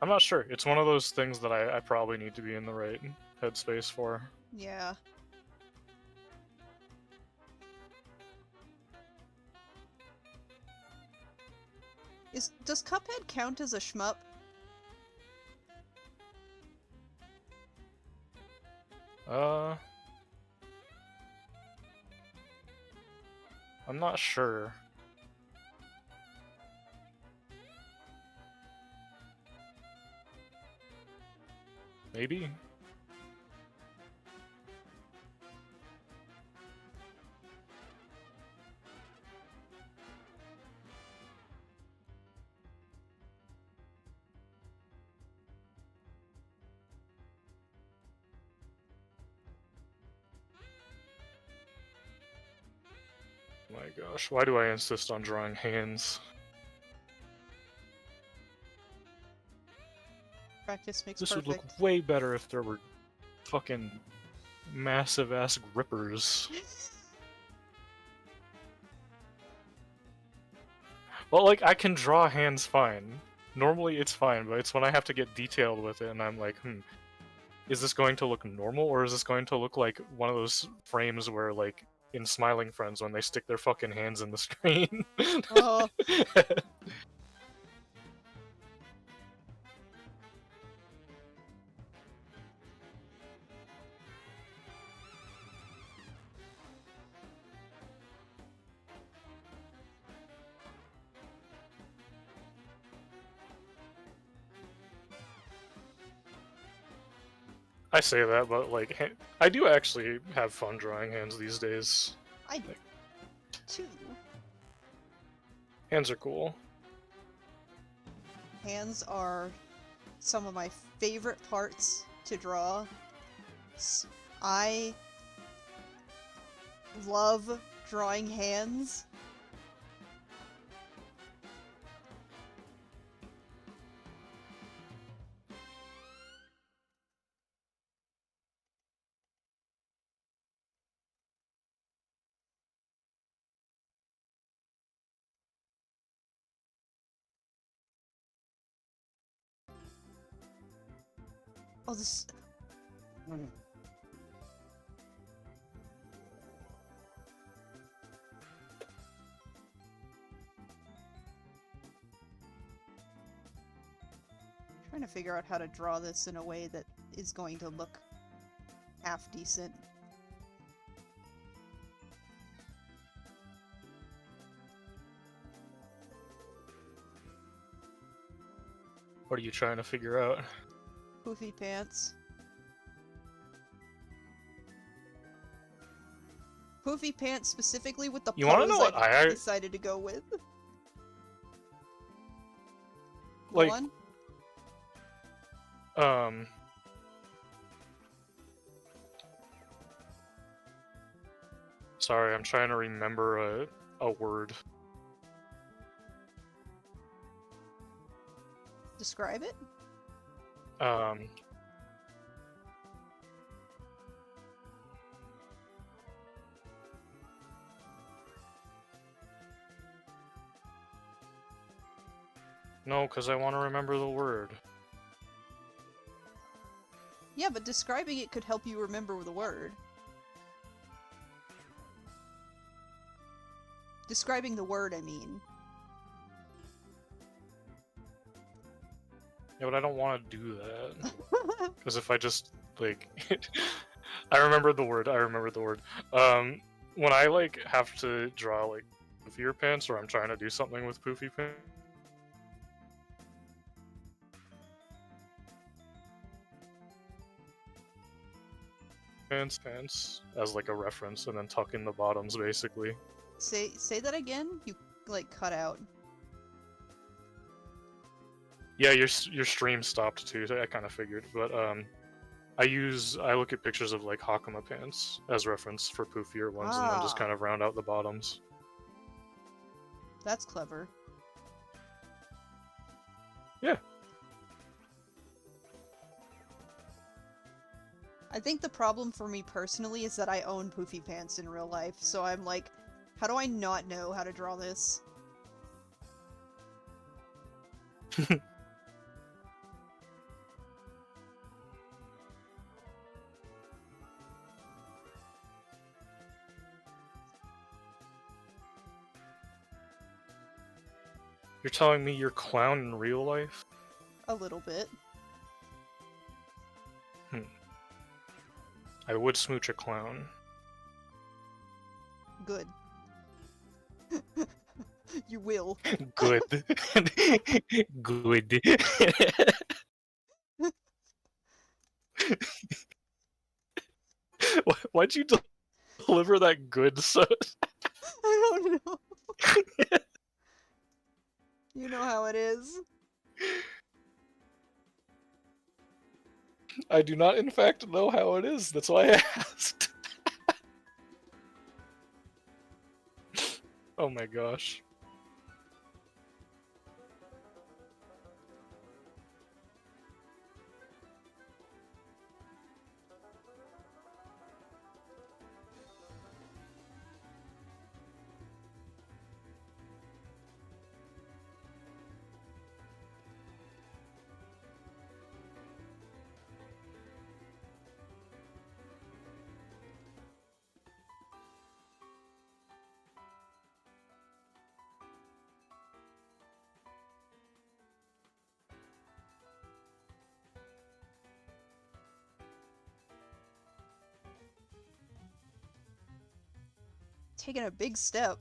I'm not sure. It's one of those things that I probably need to be in the right headspace for. Yeah. Does Cuphead count as a shmup? I'm not sure. Maybe? My gosh, why do I insist on drawing hands? Practice makes This perfect. would look way better if there were fucking massive ass grippers. Well, like, I can draw hands fine. Normally it's fine, but it's when I have to get detailed with it and I'm like, is this going to look normal, or is this going to look like one of those frames where, like, in Smiling Friends when they stick their fucking hands in the screen? Oh. I say that, but like, I do actually have fun drawing hands these days. I do too. Hands are cool. Hands are some of my favorite parts to draw. I love drawing hands. Oh, this. Trying to figure out how to draw this in a way that is going to look half decent. What are you trying to figure out? Poofy pants. Poofy pants specifically with the You wanna pose know what I decided to go with. Go like? on. Sorry, I'm trying to remember a word. Describe it. No, because I want to remember the word. Yeah, but describing it could help you remember the word. Describing the word, I mean. Yeah, but I don't want to do that. Because if I just, like... I remembered the word, when I, like, have to draw, like, poofier pants, or I'm trying to do something with poofy pants, as, like, a reference, and then tuck in the bottoms, basically. Say that again? You, like, cut out. Yeah, your stream stopped too, so I kind of figured, but, I look at pictures of, like, Hakama pants as reference for poofier ones, and then just Ah. kind of round out the bottoms. That's clever. Yeah. I think the problem for me personally is that I own poofy pants in real life, so I'm like, how do I not know how to draw this? You're telling me you're clown in real life? A little bit. I would smooch a clown. Good. You will. Good. Good. Why'd you deliver that good so... I don't know. You know how it is. I do not, in fact, know how it is. That's why I asked. Oh my gosh. Taking a big step.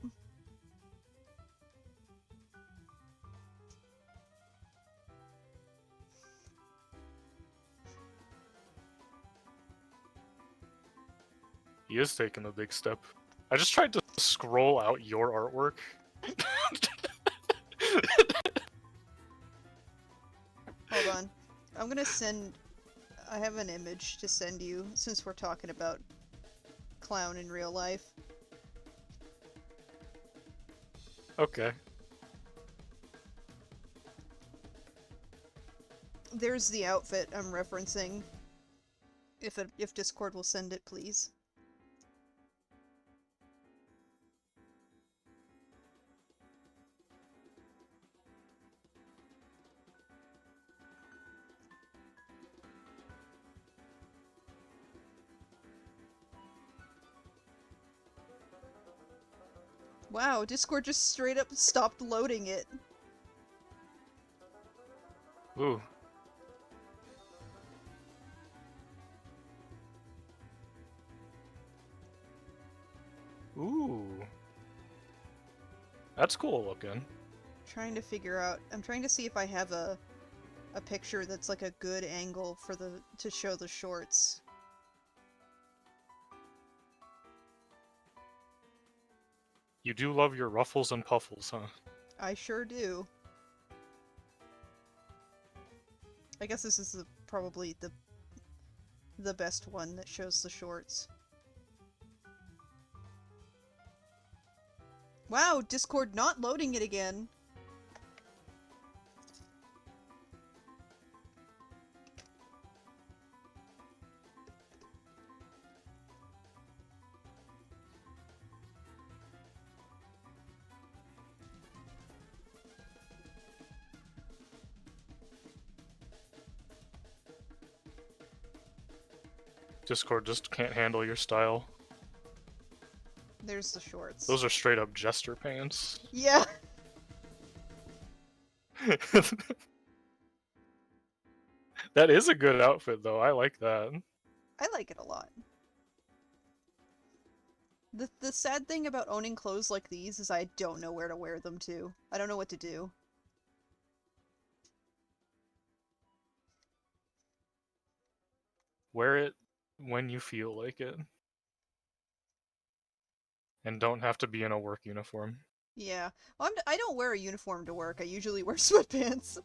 He is taking a big step. I just tried to scroll out your artwork. Hold on. I'm gonna send... I have an image to send you, since we're talking about Clown in real life. Okay. There's the outfit I'm referencing. If Discord will send it, please. Wow, Discord just straight up stopped loading it. Ooh. Ooh. That's cool looking. Trying to figure out... I'm trying to see if I have a picture that's like a good angle for to show the shorts. You do love your ruffles and puffles, huh? I sure do. I guess this is probably the best one that shows the shorts. Wow, Discord not loading it again. Discord just can't handle your style. There's the shorts. Those are straight up jester pants. Yeah. That is a good outfit, though. I like that. I like it a lot. The sad thing about owning clothes like these is I don't know where to wear them to. I don't know what to do. Wear it when you feel like it. And don't have to be in a work uniform. Yeah. Well, I don't wear a uniform to work. I usually wear sweatpants.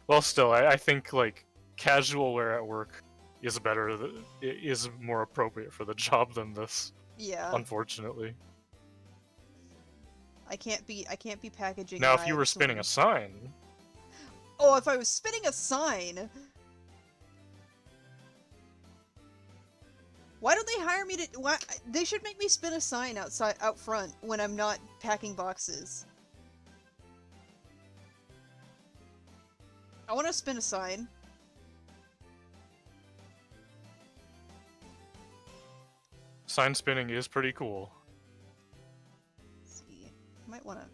Well, still, I think, like, casual wear at work is is more appropriate for the job than this, Yeah. unfortunately. I can't be packaging Now, if you were knives spinning when- a sign, Oh, if I was spinning a sign! Why don't they hire me to... Why... They should make me spin a sign out front when I'm not packing boxes. I want to spin a sign. sign spinning is pretty cool. Let's see. Might want to...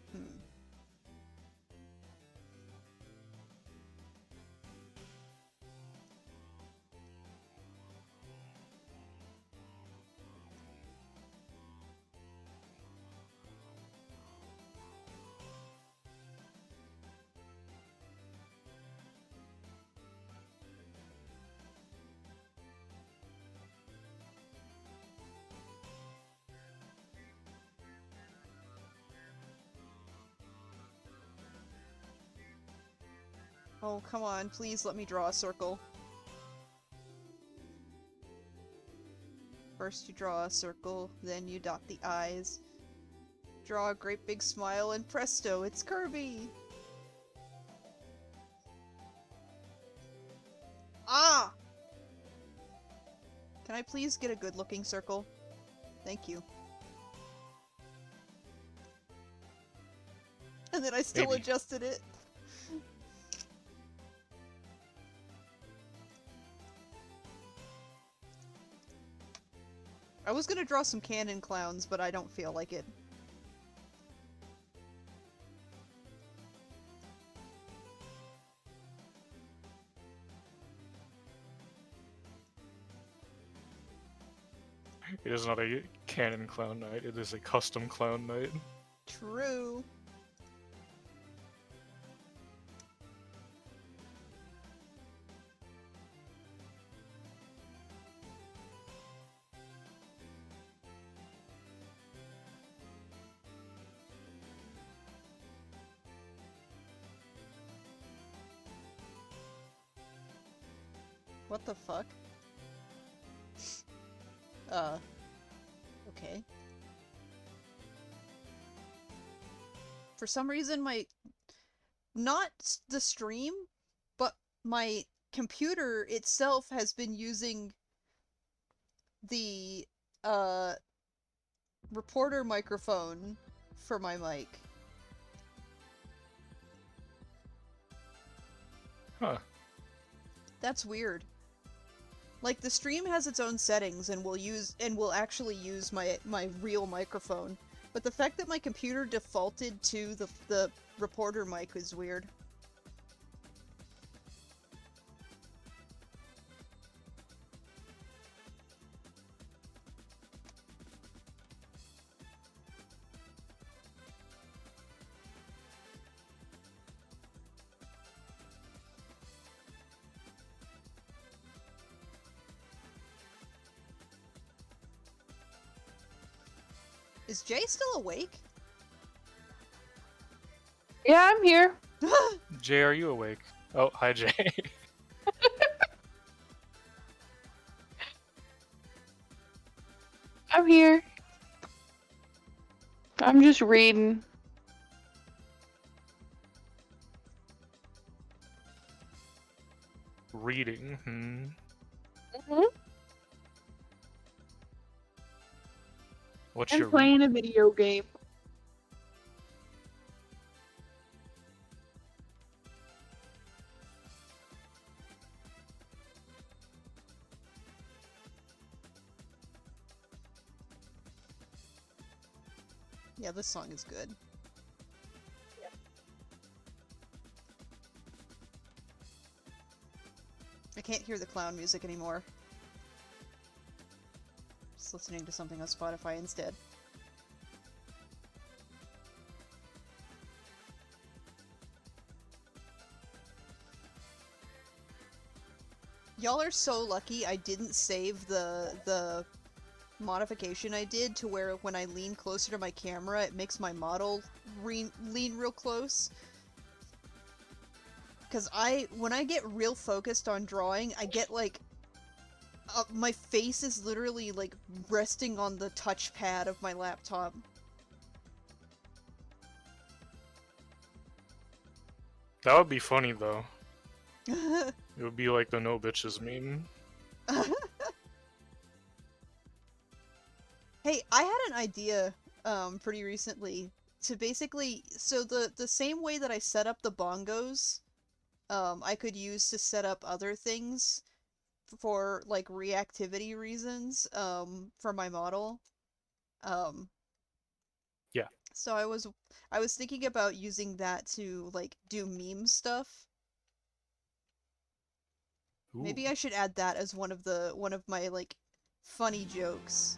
Oh, come on. Please let me draw a circle. First you draw a circle, then you dot the eyes. Draw a great big smile, and presto, it's Kirby! Ah! Can I please get a good-looking circle? Thank you. And then I still Maybe. adjusted it. I was gonna draw some cannon clowns, but I don't feel like it. It is not a canon clown knight, it is a custom clown knight. True. What the fuck? Okay. For some reason, not the stream, but my computer itself has been using the, reporter microphone for my mic. Huh. That's weird. Like, the stream has its own settings and will actually use my real microphone. But the fact that my computer defaulted to the reporter mic is weird. Is Jay still awake? Yeah, I'm here. Jay, are you awake? Oh, hi, Jay. I'm here. I'm just reading. Reading. Mm-hmm. What's I'm your playing a video game. Yeah, this song is good. I can't hear the clown music anymore. Just listening to something on Spotify instead. Y'all are so lucky I didn't save the modification I did to where when I lean closer to my camera, it makes my model lean real close. Because when I get real focused on drawing, I get like, my face is literally like resting on the touchpad of my laptop. That would be funny, though. It would be like the no bitches meme. Hey, I had an idea pretty recently to basically, so the same way that I set up the bongos, I could use to set up other things for like reactivity reasons for my model. Yeah. So I was thinking about using that to like do meme stuff. Ooh. Maybe I should add that as one of my like funny jokes.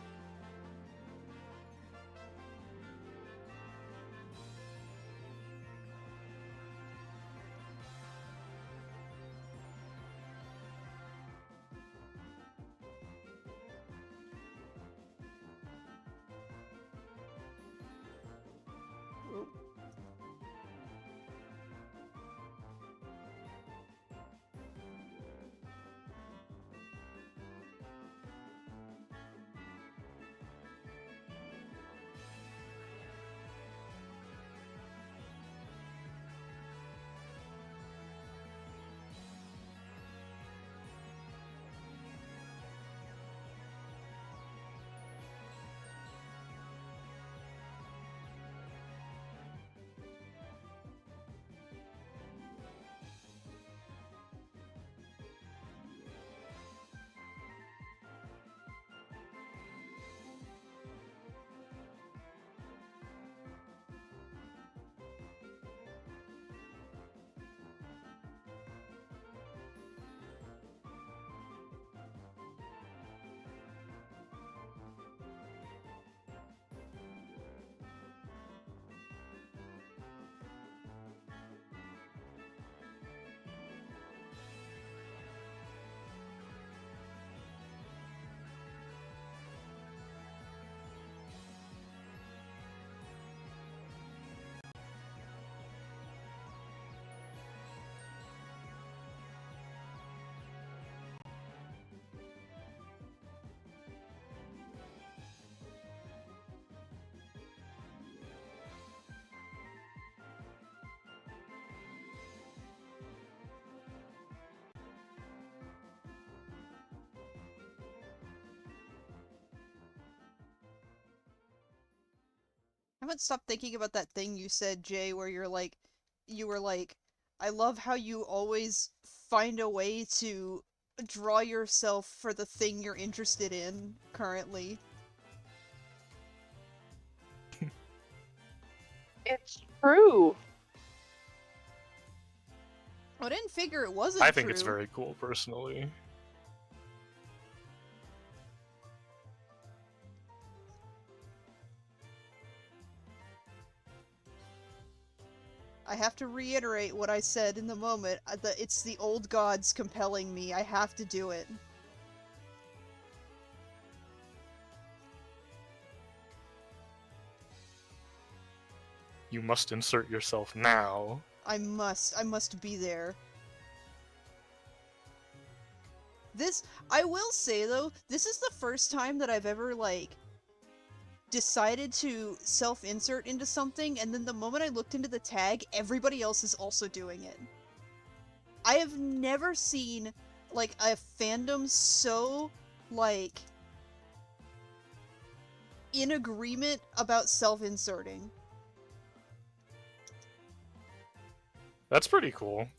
haven't stopped thinking about that thing you said, Jay, where you were like, I love how you always find a way to draw yourself for the thing you're interested in currently. It's true. I didn't figure it wasn't I think true. it's very cool, personally. I have to reiterate what I said in the moment. It's the old gods compelling me. I have to do it. You must insert yourself now. I must be there. I will say though, this is the first time that I've ever, like, decided to self-insert into something, and then the moment I looked into the tag, everybody else is also doing it. I have never seen, like, a fandom so, like, in agreement about self-inserting. That's pretty cool.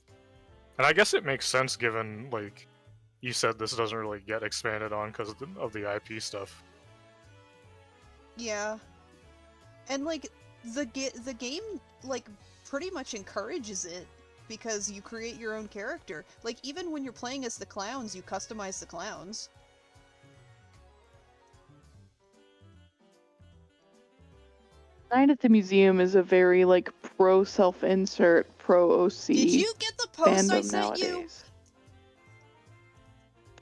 And I guess it makes sense given, like, you said this doesn't really get expanded on because of the IP stuff. Yeah. And, like, the game, like, pretty much encourages it, because you create your own character. Like, even when you're playing as the clowns, you customize the clowns. Night at the Museum is a very, like, pro self-insert, pro OC Did you get the post I fandom sent you? nowadays.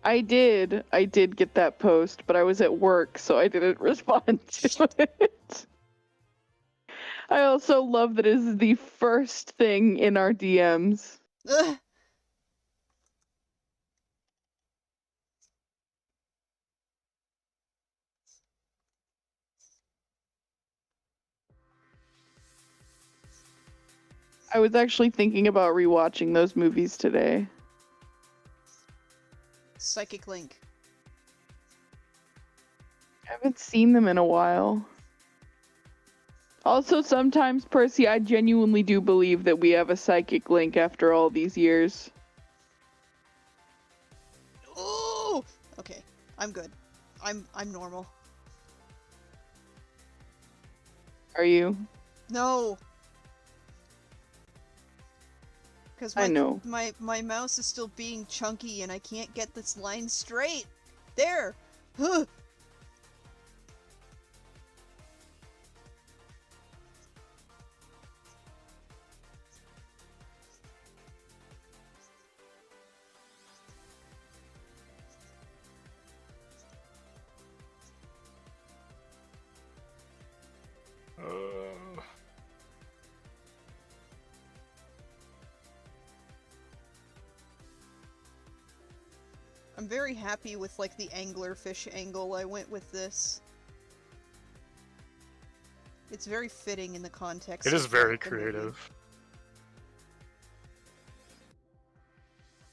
I did get that post, but I was at work, so I didn't respond to it. I also love that it is the first thing in our DMs. Ugh. I was actually thinking about rewatching those movies today. Psychic Link. I haven't seen them in a while. Also, sometimes, Percy, I genuinely do believe that we have a psychic link after all these years. Oh! Okay, I'm good. I'm normal. Are you? No! Because I know. my mouse is still being chunky and I can't get this line straight. There! Huh. I'm very happy with, like, the anglerfish angle I went with this. It's very fitting in the context. It is of, very like, the movie. creative.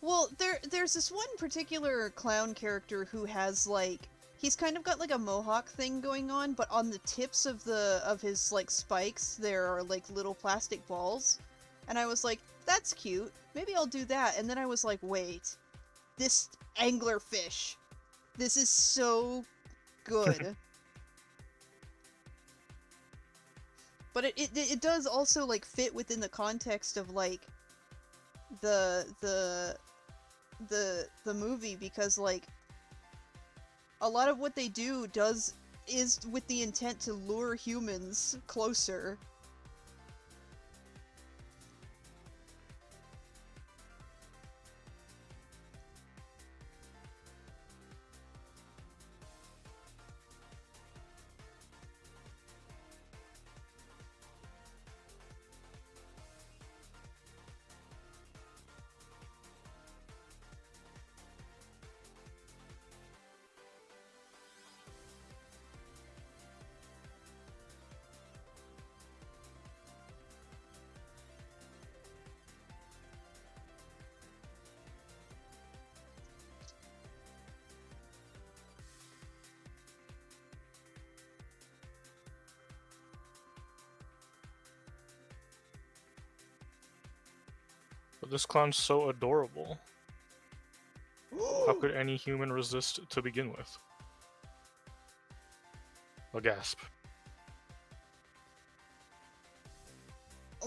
Well, there's this one particular clown character who has, like, he's kind of got like a mohawk thing going on, but on the tips of his, like, spikes there are, like, little plastic balls. And I was like, that's cute. Maybe I'll do that. And then I was like, wait. This anglerfish. This is so good. But it does also, like, fit within the context of, like, the movie, because, like, a lot of what they do is with the intent to lure humans closer. But this clown's so adorable. How could any human resist to begin with? A gasp.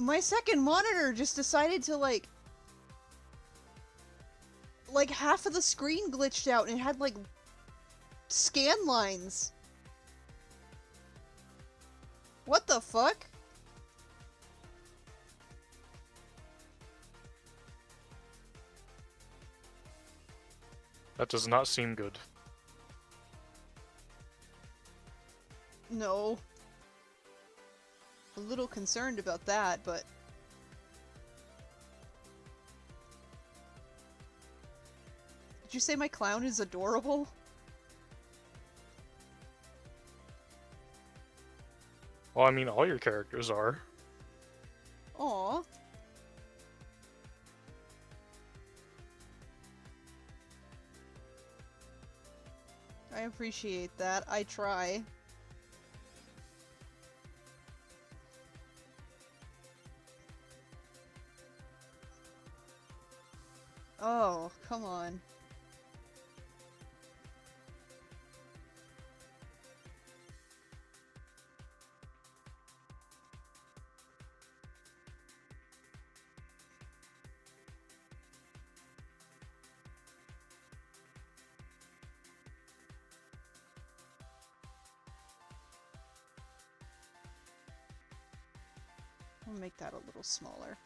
My second monitor just decided to like half of the screen glitched out and it had like scan lines. What the fuck? That does not seem good. No. A little concerned about that, but... Did you say my clown is adorable? Well, I mean, all your characters are. Aww. I appreciate that. I try. Oh, come on. I'll make that a little smaller.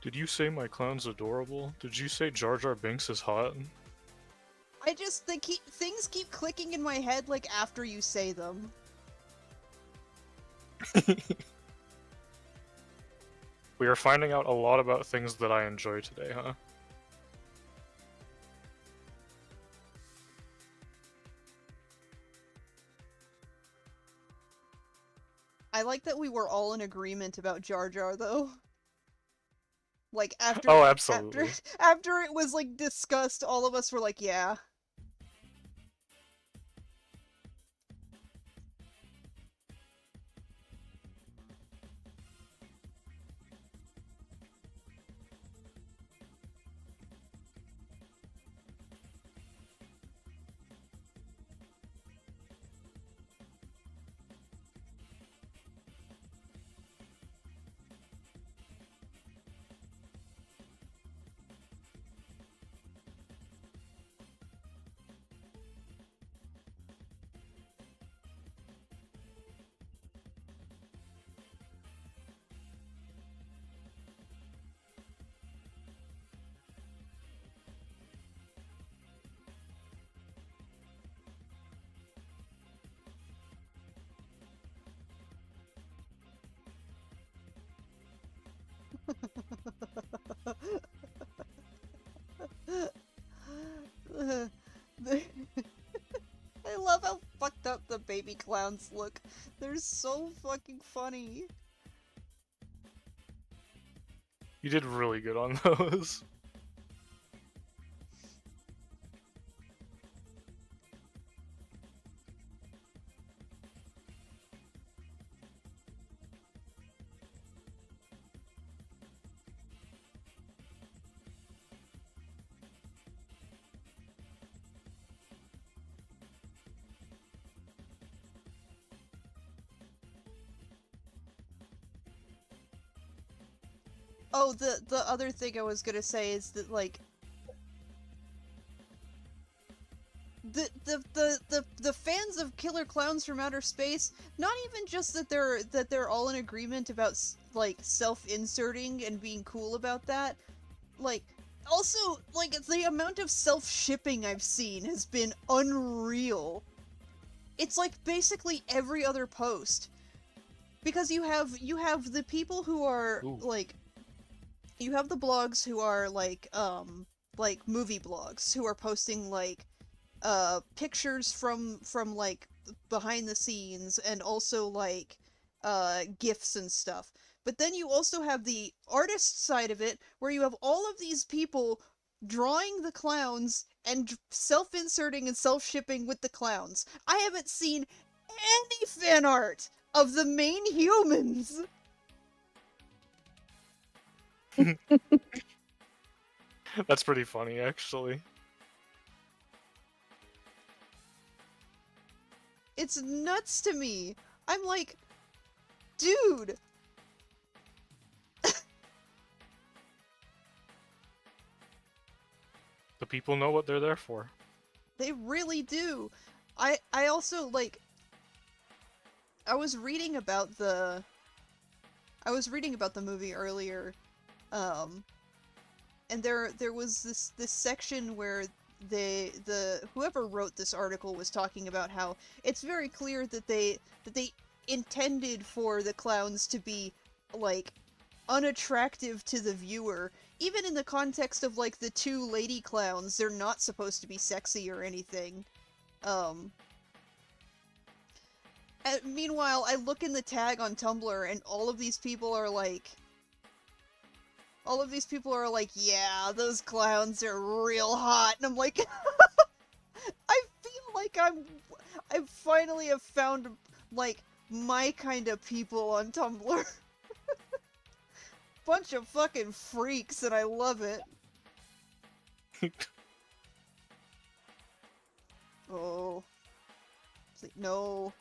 Did you say my clown's adorable? Did you say Jar Jar Binks is hot? I just things keep clicking in my head like after you say them. We are finding out a lot about things that I enjoy today, huh? I like that we were all in agreement about Jar Jar though. Like after Oh, absolutely. after it was like discussed, all of us were like, yeah. I love how fucked up the baby clowns look. They're so fucking funny. You did really good on those. Oh, the other thing I was gonna say is that like the fans of Killer Clowns from Outer Space, not even just that they're all in agreement about like self-inserting and being cool about that, like also like the amount of self-shipping I've seen has been unreal. It's like basically every other post. Because you have the people who are Ooh. like you have the blogs who are like movie blogs who are posting like pictures from like behind the scenes and also like gifs and stuff. But then you also have the artist side of it where you have all of these people drawing the clowns and self-inserting and self-shipping with the clowns. I haven't seen any fan art of the main humans. That's pretty funny, actually. It's nuts to me. I'm like, dude. The people know what they're there for. They really do. I also like I was reading about the movie earlier. And there was this section where whoever wrote this article was talking about how it's very clear that they intended for the clowns to be like unattractive to the viewer. Even in the context of like the two lady clowns, they're not supposed to be sexy or anything. Meanwhile, I look in the tag on Tumblr and all of these people are like, yeah, those clowns are real hot. And I'm like, I feel like I finally have found, like, my kind of people on Tumblr. Bunch of fucking freaks, and I love it. Oh. No.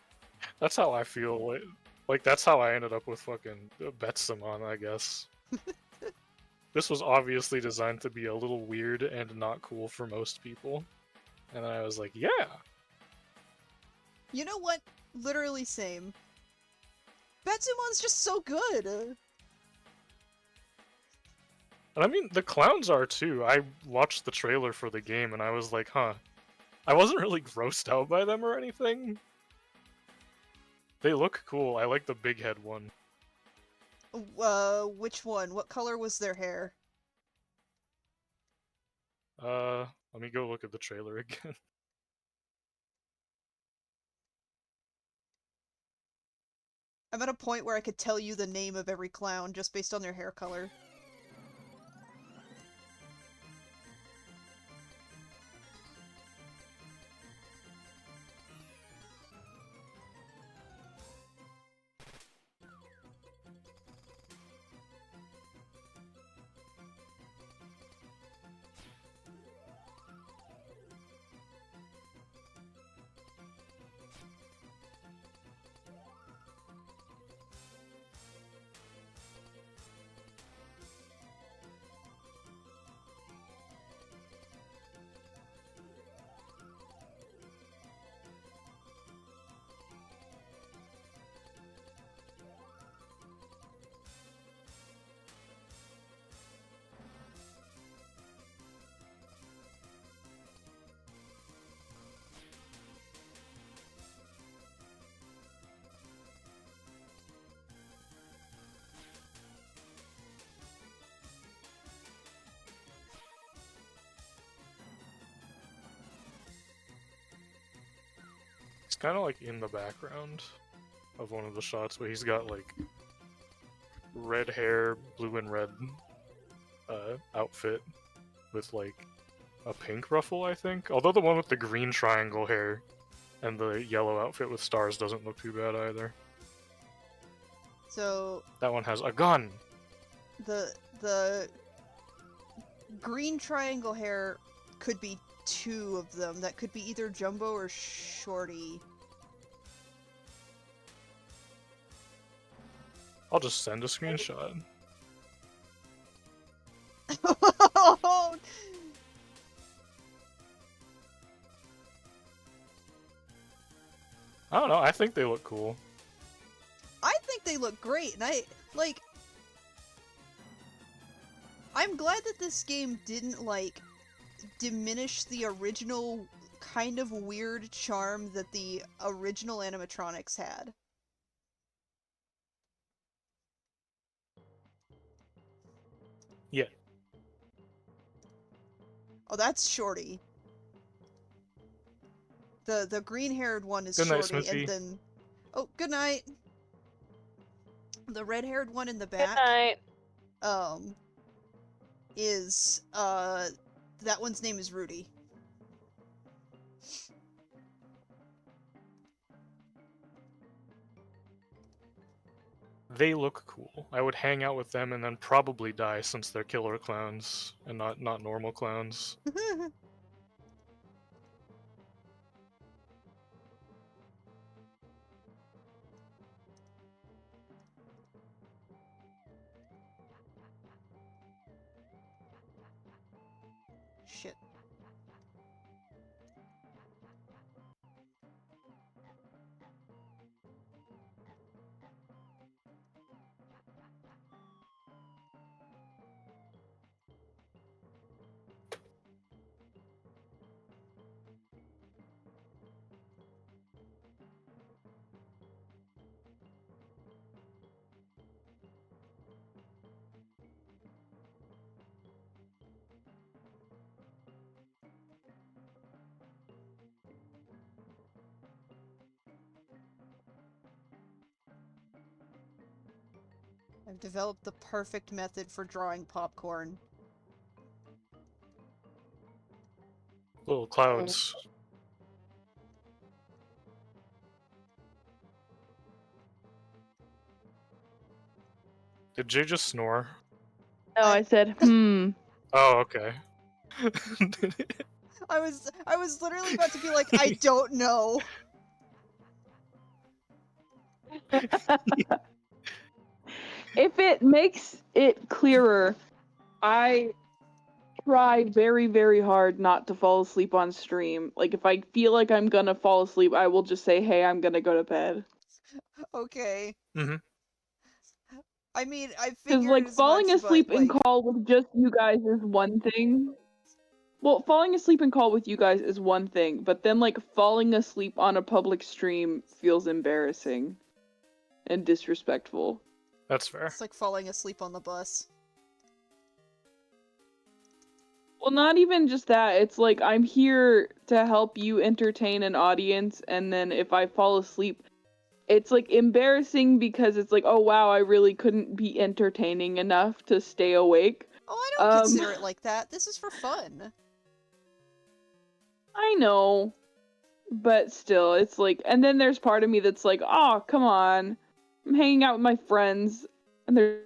That's how I feel. Like that's how I ended up with fucking Betsamon, I guess. This was obviously designed to be a little weird and not cool for most people. And then I was like, yeah! You know what? Literally same. Betsumon's just so good! And I mean, the clowns are too. I watched the trailer for the game and I was like, huh. I wasn't really grossed out by them or anything. They look cool. I like the big head one. Which one? What color was their hair? Let me go look at the trailer again. I'm at a point where I could tell you the name of every clown just based on their hair color. It's kind of like in the background of one of the shots, but he's got like red hair, blue and red outfit with like a pink ruffle, I think. Although the one with the green triangle hair and the yellow outfit with stars doesn't look too bad either. So That one has a gun! the green triangle hair could be two of them. That could be either Jumbo or Shorty. I'll just send a screenshot. I don't know, I think they look cool. I think they look great, and I'm glad that this game didn't, like, diminish the original kind of weird charm that the original animatronics had. Yeah. Oh, that's Shorty. The green-haired one is Good night, Shorty, Smithy. and then oh, good night. The red-haired one in the Good back, night. is that one's name is Rudy. They look cool. I would hang out with them and then probably die since they're killer clowns and not normal clowns. Shit. I've developed the perfect method for drawing popcorn. Little clouds. Did Jay just snore? No, I said, hmm. Oh, okay. I was literally about to be like, I don't know. If it makes it clearer, I try very, very hard not to fall asleep on stream. Like, if I feel like I'm gonna fall asleep, I will just say, hey, I'm gonna go to bed. Okay. Mhm. I mean, I Because, figured like, as falling much, asleep but, in like, call with just you guys is one thing. Well, falling asleep in call with you guys is one thing, but then, like, falling asleep on a public stream feels embarrassing and disrespectful. That's fair. it's like falling asleep on the bus. Well, not even just that. It's like I'm here to help you entertain an audience, and then if I fall asleep, it's like embarrassing because it's like, oh wow, I really couldn't be entertaining enough to stay awake. Oh, I don't consider it like that. This is for fun. I know, but still, it's like, and then there's part of me that's like, oh, come on, I'm hanging out with my friends, and they're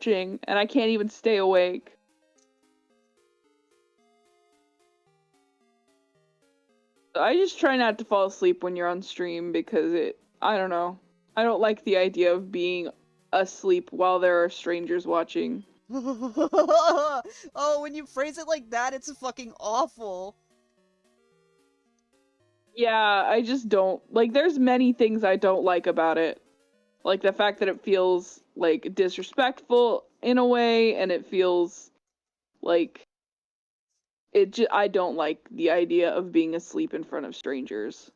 watching, and I can't even stay awake. I just try not to fall asleep when you're on stream because I don't know. I don't like the idea of being asleep while there are strangers watching. Oh, when you phrase it like that, it's fucking awful. Yeah, I just don't. Like, there's many things I don't like about it. Like, the fact that it feels, like, disrespectful in a way, and it feels like I don't like the idea of being asleep in front of strangers.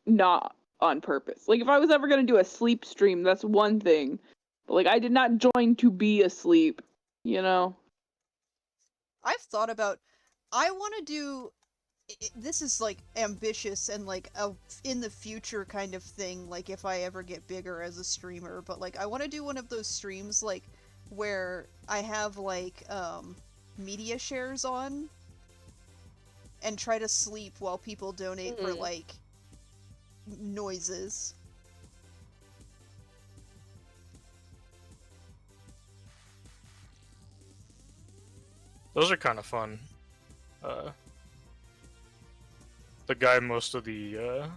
Not on purpose. Like, if I was ever gonna do a sleep stream, that's one thing. But, like, I did not join to be asleep, you know? I've thought about, I want to do, this is like ambitious and like a in the future kind of thing, like if I ever get bigger as a streamer, but like I want to do one of those streams like where I have like media shares on and try to sleep while people donate for like noises. Those are kind of fun. The guy most of the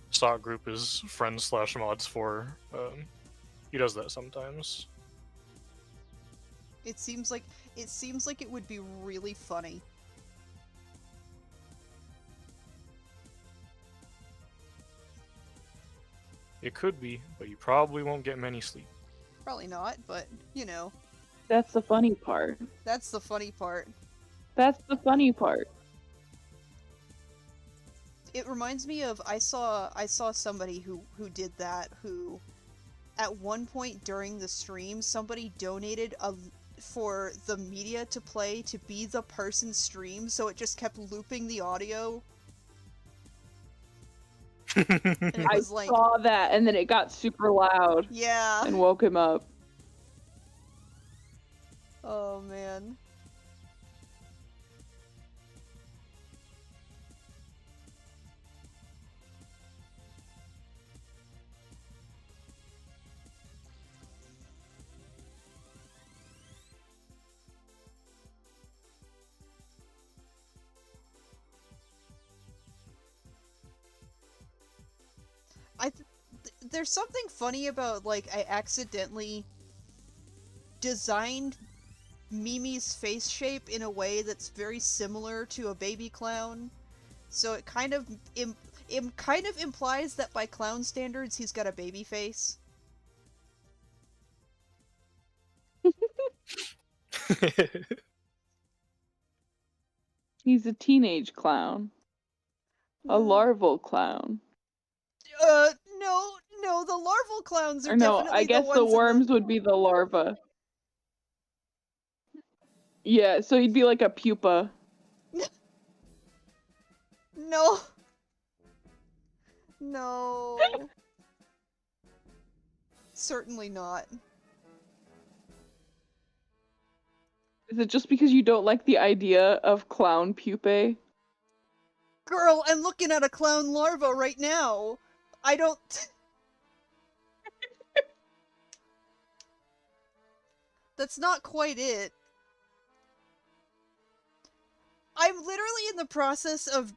stock group is friends/mods for, he does that sometimes. It seems like it would be really funny. It could be, but you probably won't get many sleep. Probably not, but you know, That's the funny part. that's the funny part. That's the funny part. It reminds me of I saw somebody who did that, who at one point during the stream somebody donated for the media to play to be the person's stream, so it just kept looping the audio. And it I was like, saw that, and then it got super loud yeah. and woke him up. Oh man. There's something funny about, like, I accidentally designed Mimi's face shape in a way that's very similar to a baby clown. So it kind of it kind of implies that by clown standards he's got a baby face. He's a teenage clown. A larval clown. No, the larval clowns are Or no, definitely I guess the the ones in worms would be the larva. Yeah, so he'd be like a pupa. No. No. Certainly not. Is it just because you don't like the idea of clown pupae? Girl, I'm looking at a clown larva right now. I don't... That's not quite it. I'm literally in the process of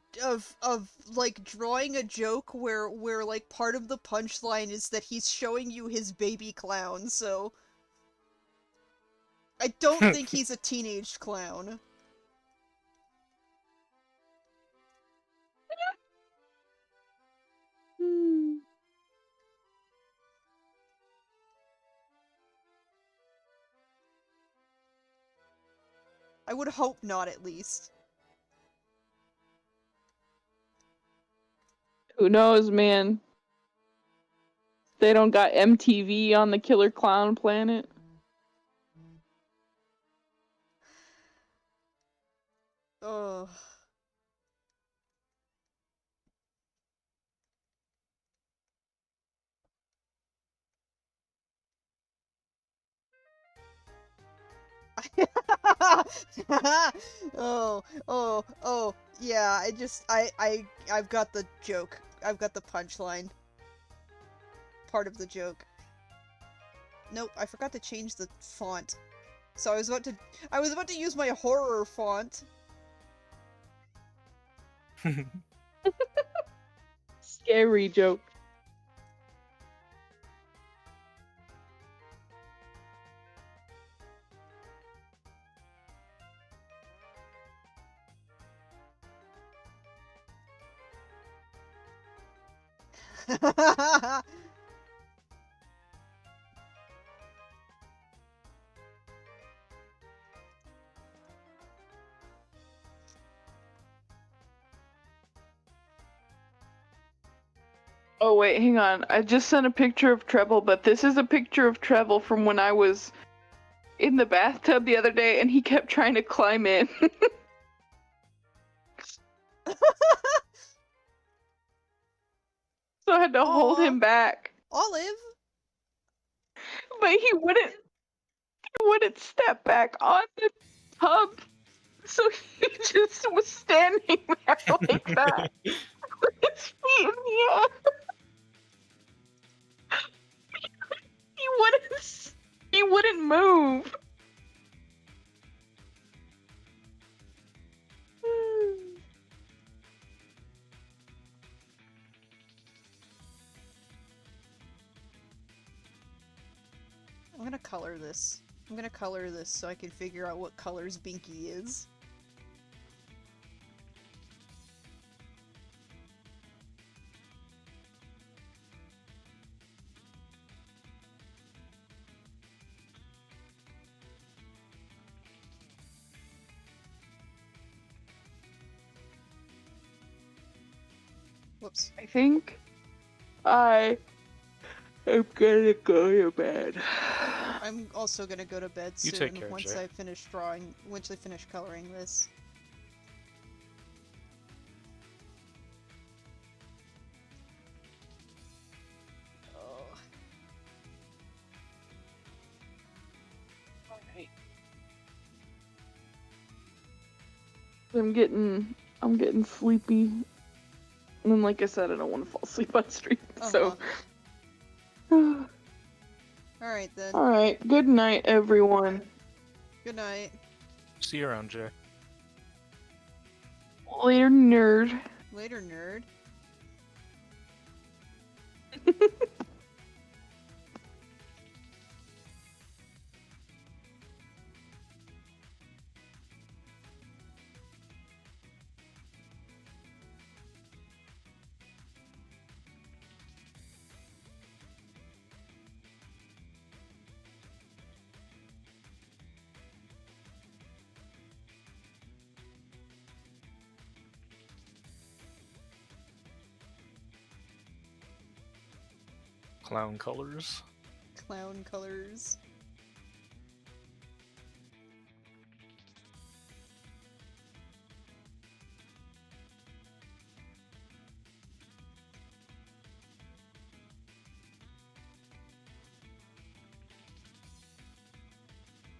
like drawing a joke where like part of the punchline is that he's showing you his baby clown, so I don't think he's a teenage clown. Hmm. I would hope not, at least. Who knows, man? They don't got MTV on the Killer Clown Planet. Ugh. Oh, yeah, I've got the joke. I've got the punchline. Part of the joke. Nope, I forgot to change the font. So I was about to use my horror font. Scary joke. Oh wait, hang on. I just sent a picture of Treble, but this is a picture of Treble from when I was in the bathtub the other day and he kept trying to climb in. So I had to hold Aw. him back. Olive? But he wouldn't step back on the tub. So he just was standing there like that. With his feet in the air. He wouldn't move. I'm gonna color this. I'm gonna color this so I can figure out what colors Binky is. Whoops. I think I am gonna go to bed. I'm also gonna go to bed You soon take care, once Jay. I finish once I finish coloring this. I'm getting sleepy. And then, like I said, I don't want to fall asleep on stream. So, All right then. all right. Good night, everyone. Good night. See you around, Jay. Later, nerd. Later, nerd. Clown colors. Clown colors.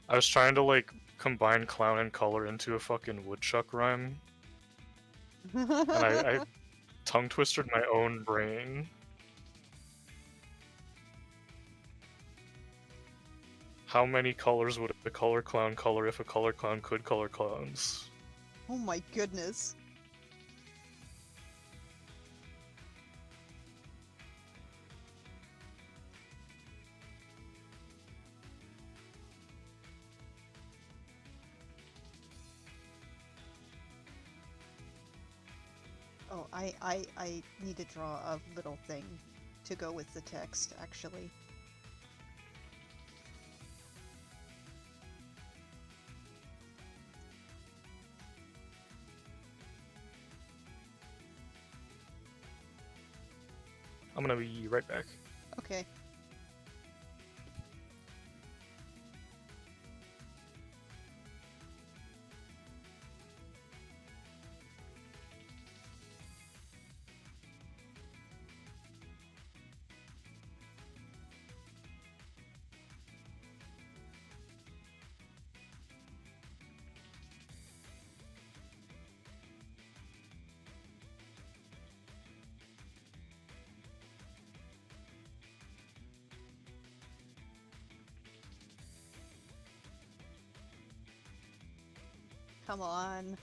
I was trying to like combine clown and color into a fucking woodchuck rhyme, and I tongue twisted my own brain. How many colors would a color clown color if a color clown could color clowns? Oh my goodness. Oh, I need to draw a little thing to go with the text, actually. I'm gonna be right back. Okay. Come on.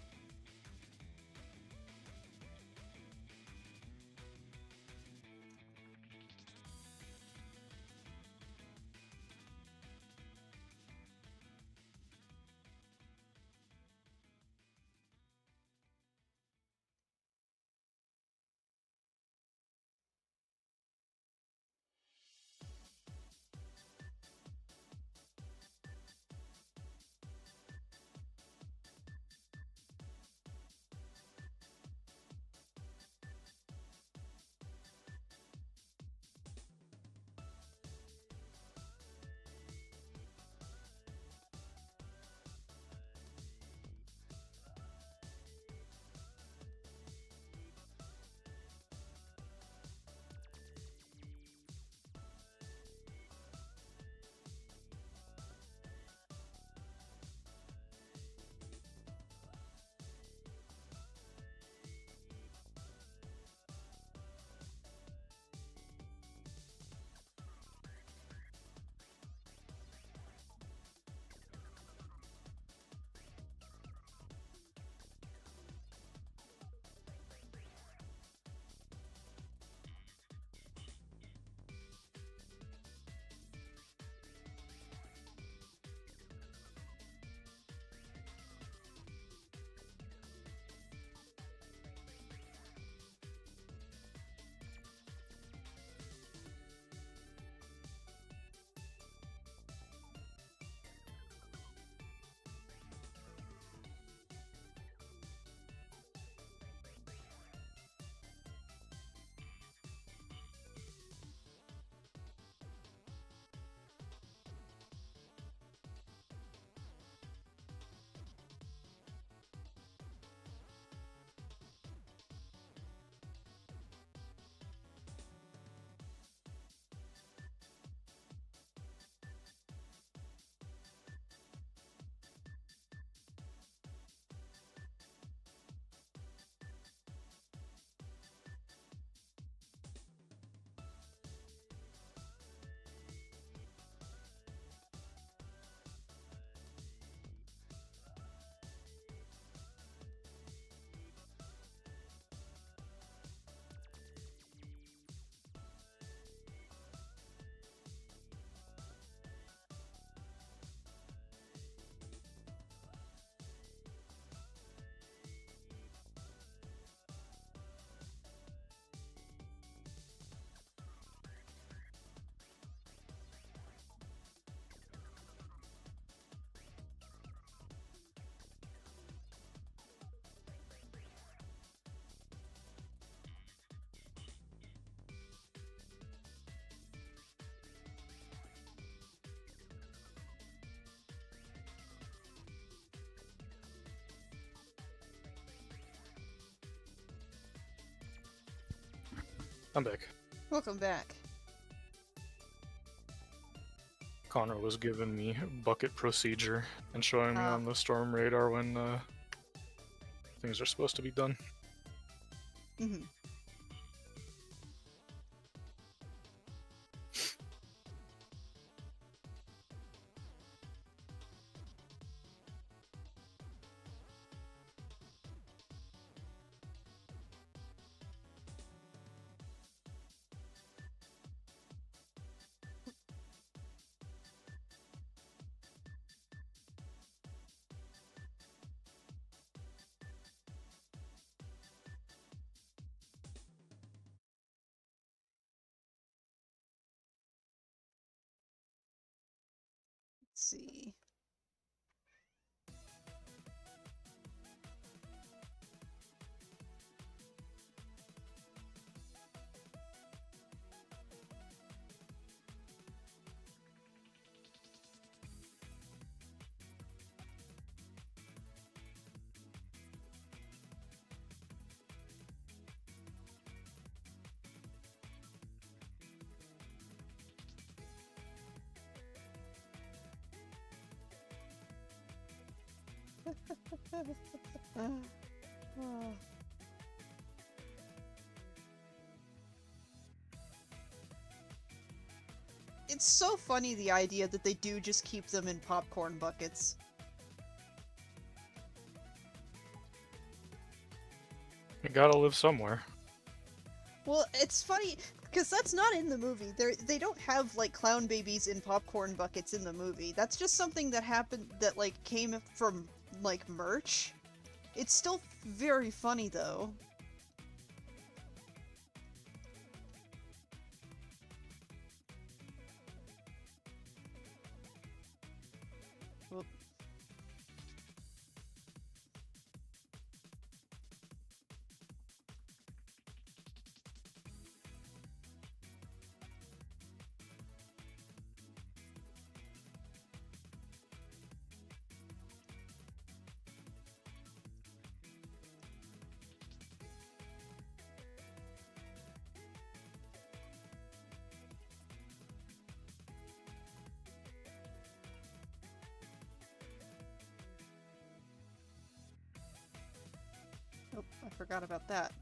I'm back. Welcome back. Connor was giving me bucket procedure and showing me Ah. on the storm radar when things are supposed to be done. Mm-hmm. Let's see. Oh. It's so funny, the idea that they do just keep them in popcorn buckets. You gotta live somewhere. Well, it's funny because that's not in the movie. They don't have like clown babies in popcorn buckets in the movie. That's just something that happened that like came from like merch. It's still very funny though. Whoop. Oh, I forgot about that.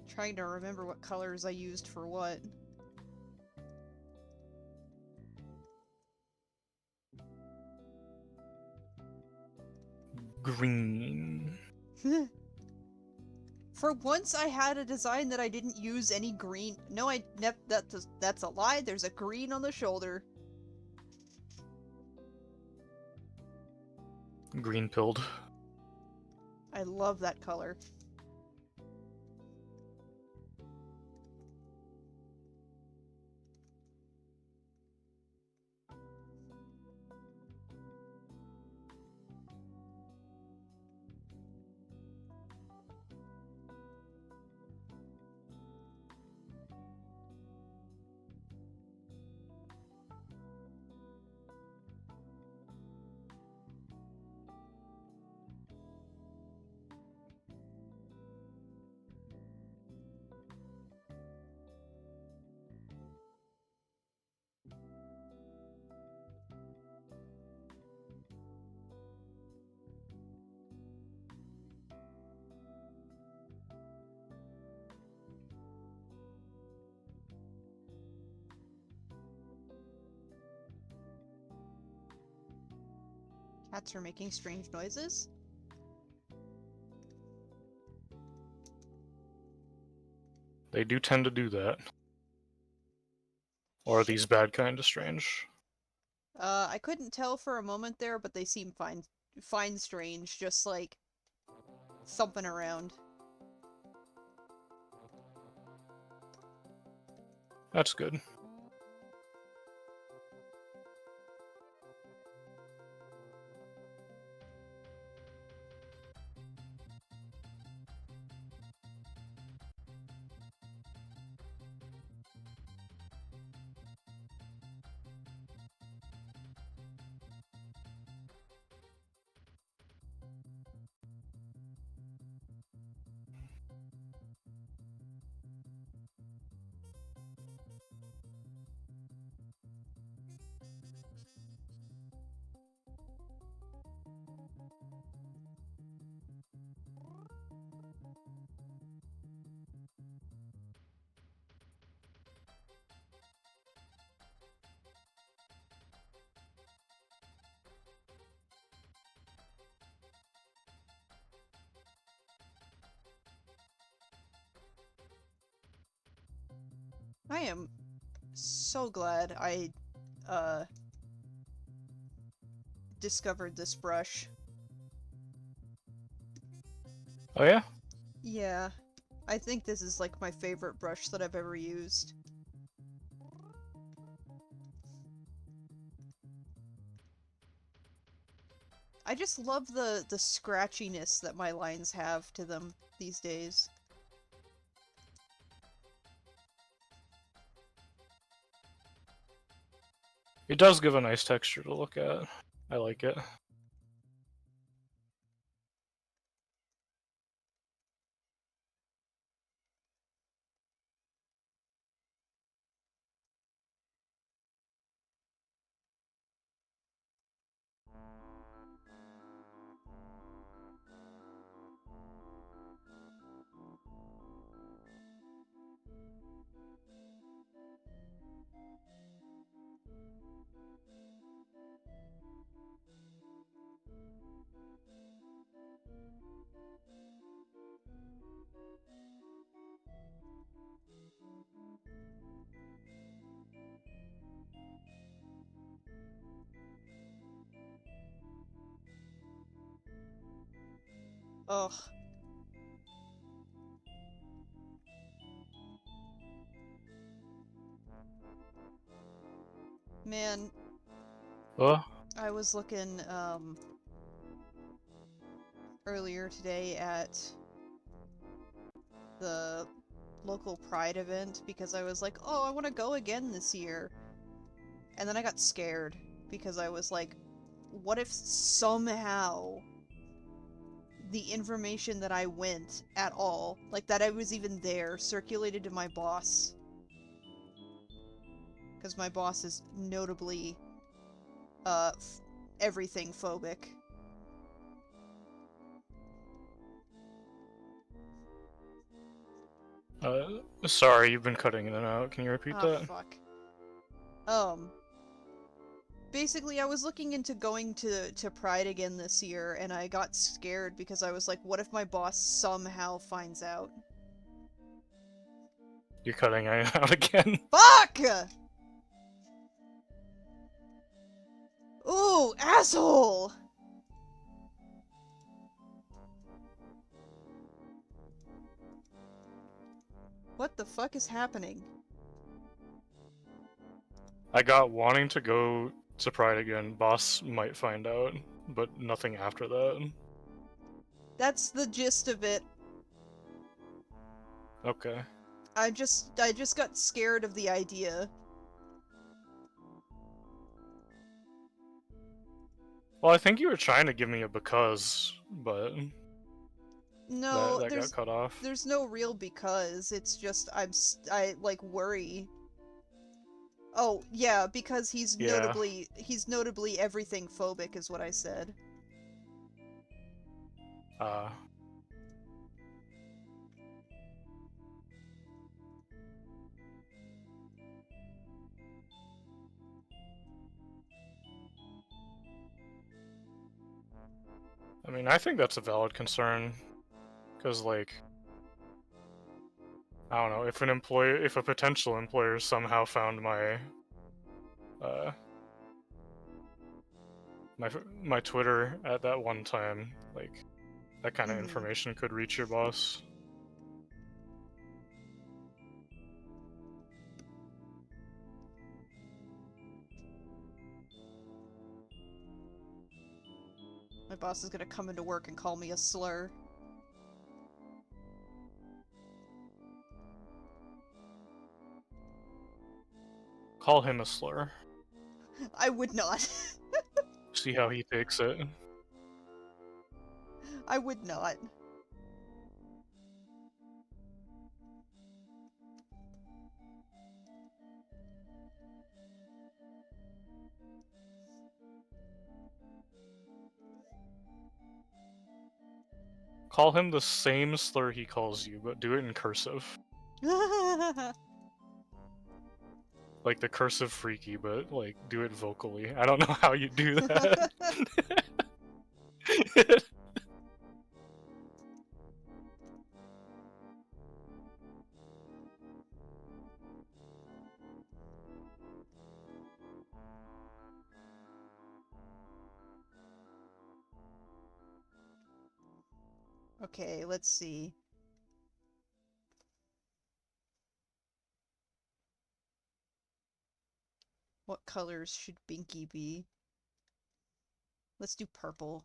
Trying to remember what colors I used for what. Green. For once, I had a design that I didn't use any green. No, that's a lie. There's a green on the shoulder. Green pilled. I love that color. Cats are making strange noises. They do tend to do that. Or are these bad kind of strange? I couldn't tell for a moment there, but they seem fine strange, just like thumping around. That's good. I am so glad I, discovered this brush. Oh yeah? Yeah. I think this is like my favorite brush that I've ever used. I just love the scratchiness that my lines have to them these days. It does give a nice texture to look at. I like it. Ugh. Man, Oh? I was looking, earlier today at the local Pride event because I was like, oh, I want to go again this year. And then I got scared because I was like, what if somehow the information that I went at all, like that I was even there, circulated to my boss? Because my boss is notably, everything phobic. Sorry, you've been cutting in and out. Can you repeat Ah, that? fuck. Basically, I was looking into going to Pride again this year, and I got scared because I was like, what if my boss somehow finds out? You're cutting in and out again. Fuck! Ooh, asshole! What the fuck is happening? I got wanting to go to Pride again. Boss might find out, but nothing after that. That's the gist of it. Okay. I just got scared of the idea. Well, I think you were trying to give me a because, but No, that got cut off. there's no real because. It's just I like worry. Oh, yeah, because he's Yeah. notably everything phobic is what I said. I mean, I think that's a valid concern, because like, I don't know, if a potential employer somehow found uh, my Twitter at that one time, like, that kind of Mhm. information could reach your boss. My boss is gonna come into work and call me a slur. Call him a slur. I would not. See how he takes it. I would not. Call him the same slur he calls you, but do it in cursive. Like the cursive freaky, but like do it vocally. I don't know how you do that. Okay, let's see. What colors should Binky be? Let's do purple.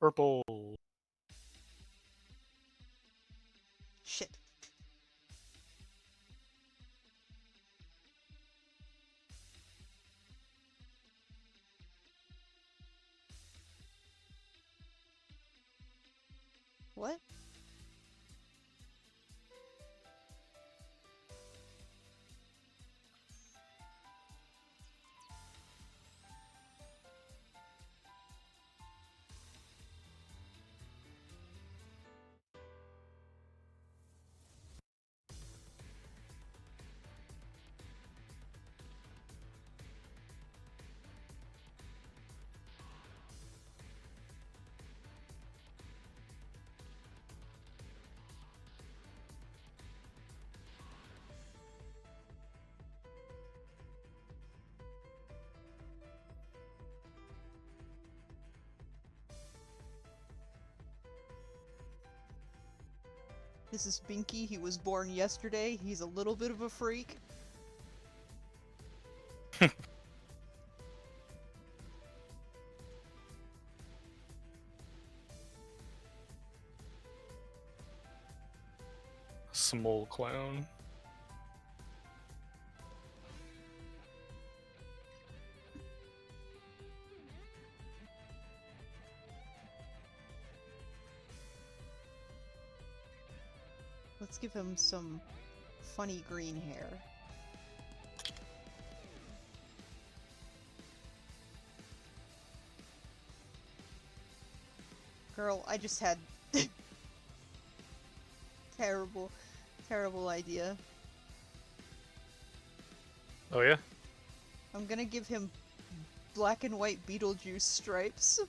Purple. Shit. What? This is Binky. He was born yesterday. He's a little bit of a freak. Small clown. Let's give him some funny green hair. Girl, I just had terrible, terrible idea. Oh yeah? I'm gonna give him black and white Beetlejuice stripes.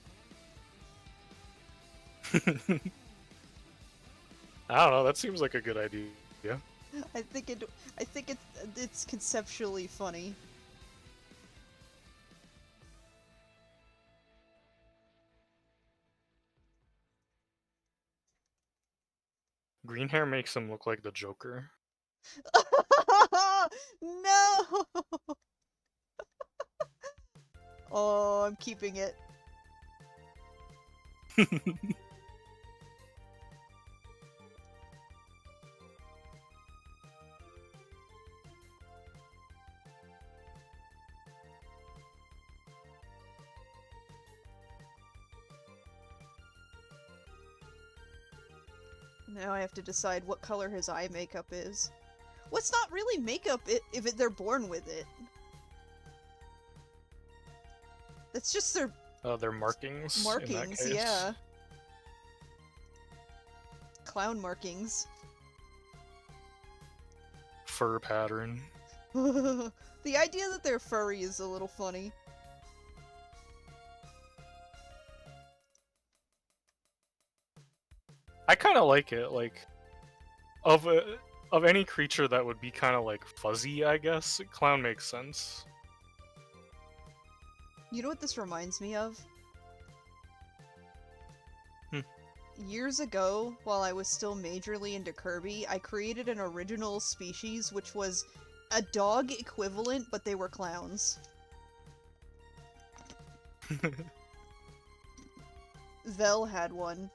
I don't know, that seems like a good idea. I think it's conceptually funny. Green hair makes him look like the Joker. No! Oh, I'm keeping it. Now I have to decide what color his eye makeup is. What's not really makeup if they're born with it? That's just Their markings. in that markings, case. yeah. Clown markings. Fur pattern. The idea that they're furry is a little funny. I kind of like it. Like, of any creature that would be kind of like fuzzy, I guess clown makes sense. You know what this reminds me of? Years ago, while I was still majorly into Kirby, I created an original species which was a dog equivalent, but they were clowns. Vel had one.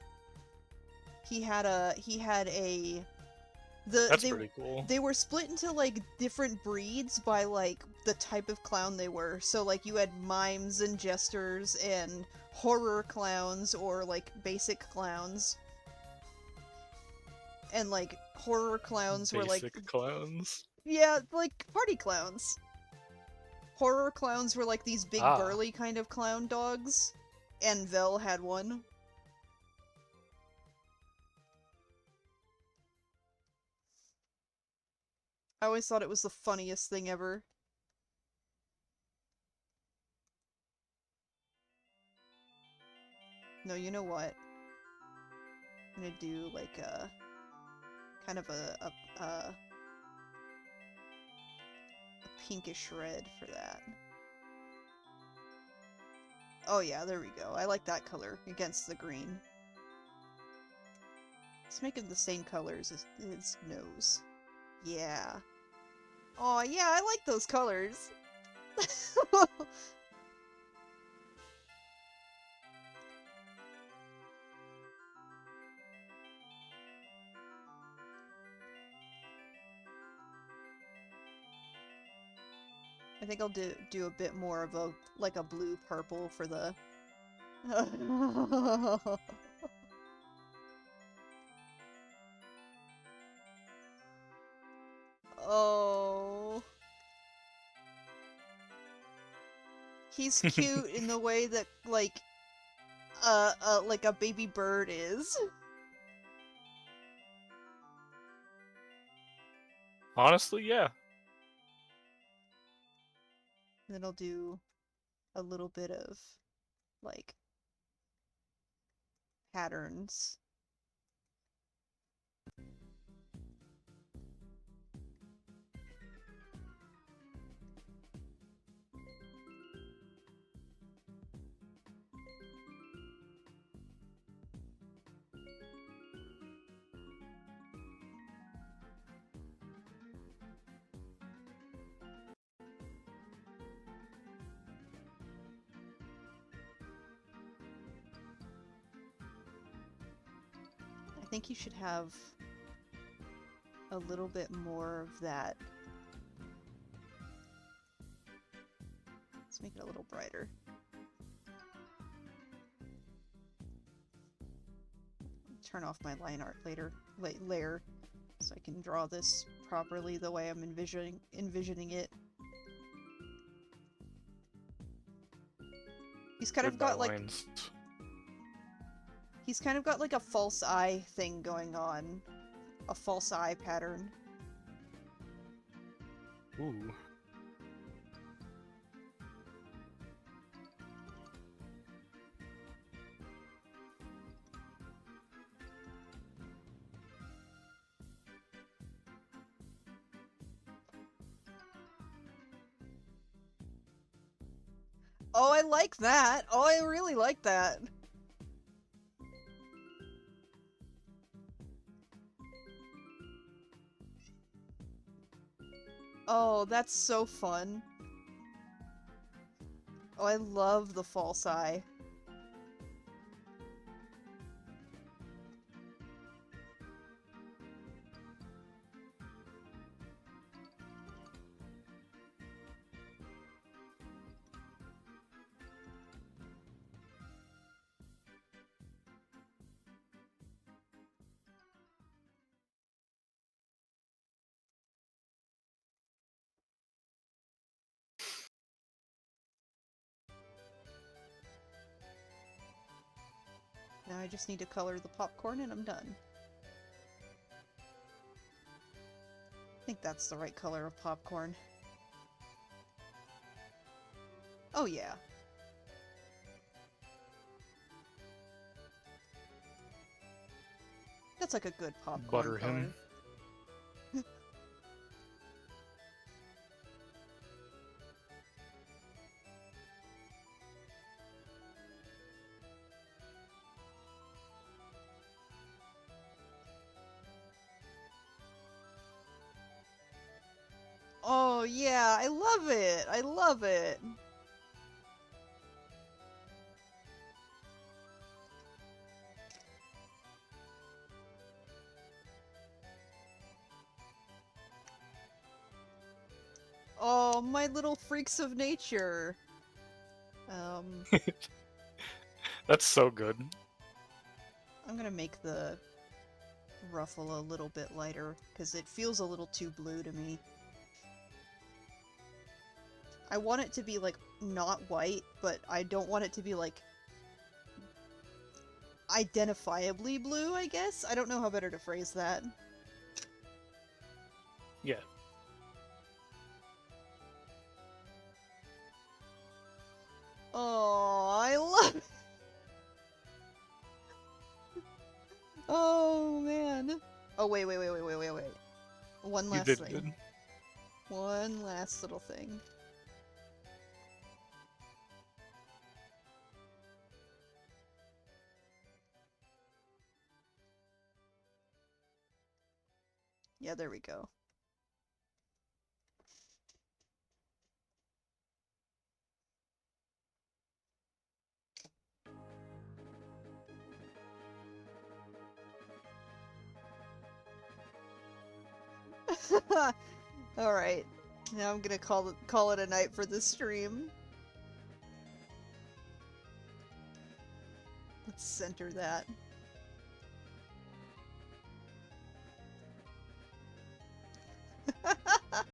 He had a That's pretty cool. They were split into like different breeds by like the type of clown they were. So like you had mimes and jesters and horror clowns or like basic clowns. And like horror clowns were like Basic clowns. yeah, like party clowns. Horror clowns were like these big burly kind of clown dogs, and Vel had one. I always thought it was the funniest thing ever. No, you know what? I'm gonna do like a kind of a pinkish red for that. Oh yeah, there we go. I like that color against the green. Let's make him the same colors as his nose. Yeah. Oh yeah, I like those colors. I think I'll do a bit more of a like a blue purple for the Oh. He's cute in the way that like a baby bird is. Honestly, yeah. And then I'll do a little bit of like patterns. I think you should have a little bit more of that. Let's make it a little brighter. Turn off my line art layer so I can draw this properly the way I'm envisioning it. He's kind of got like lines. He's kind of got like a false eye thing going on. A false eye pattern. Ooh. Oh, I like that! Oh, I really like that! Oh, that's so fun. Oh, I love the false eye. Now I just need to color the popcorn and I'm done. I think that's the right color of popcorn. Oh yeah. That's like a good popcorn Butter color. him. Oh yeah, I love it. I love it. Oh, my little freaks of nature. That's so good. I'm gonna make the ruffle a little bit lighter because it feels a little too blue to me. I want it to be like not white, but I don't want it to be like identifiably blue, I guess. I don't know how better to phrase that. Yeah. Oh, I love it. Oh man. Oh wait. One You last did thing. good. One last little thing. Yeah, there we go. Alright. Now I'm gonna call it a night for this stream. Let's center that.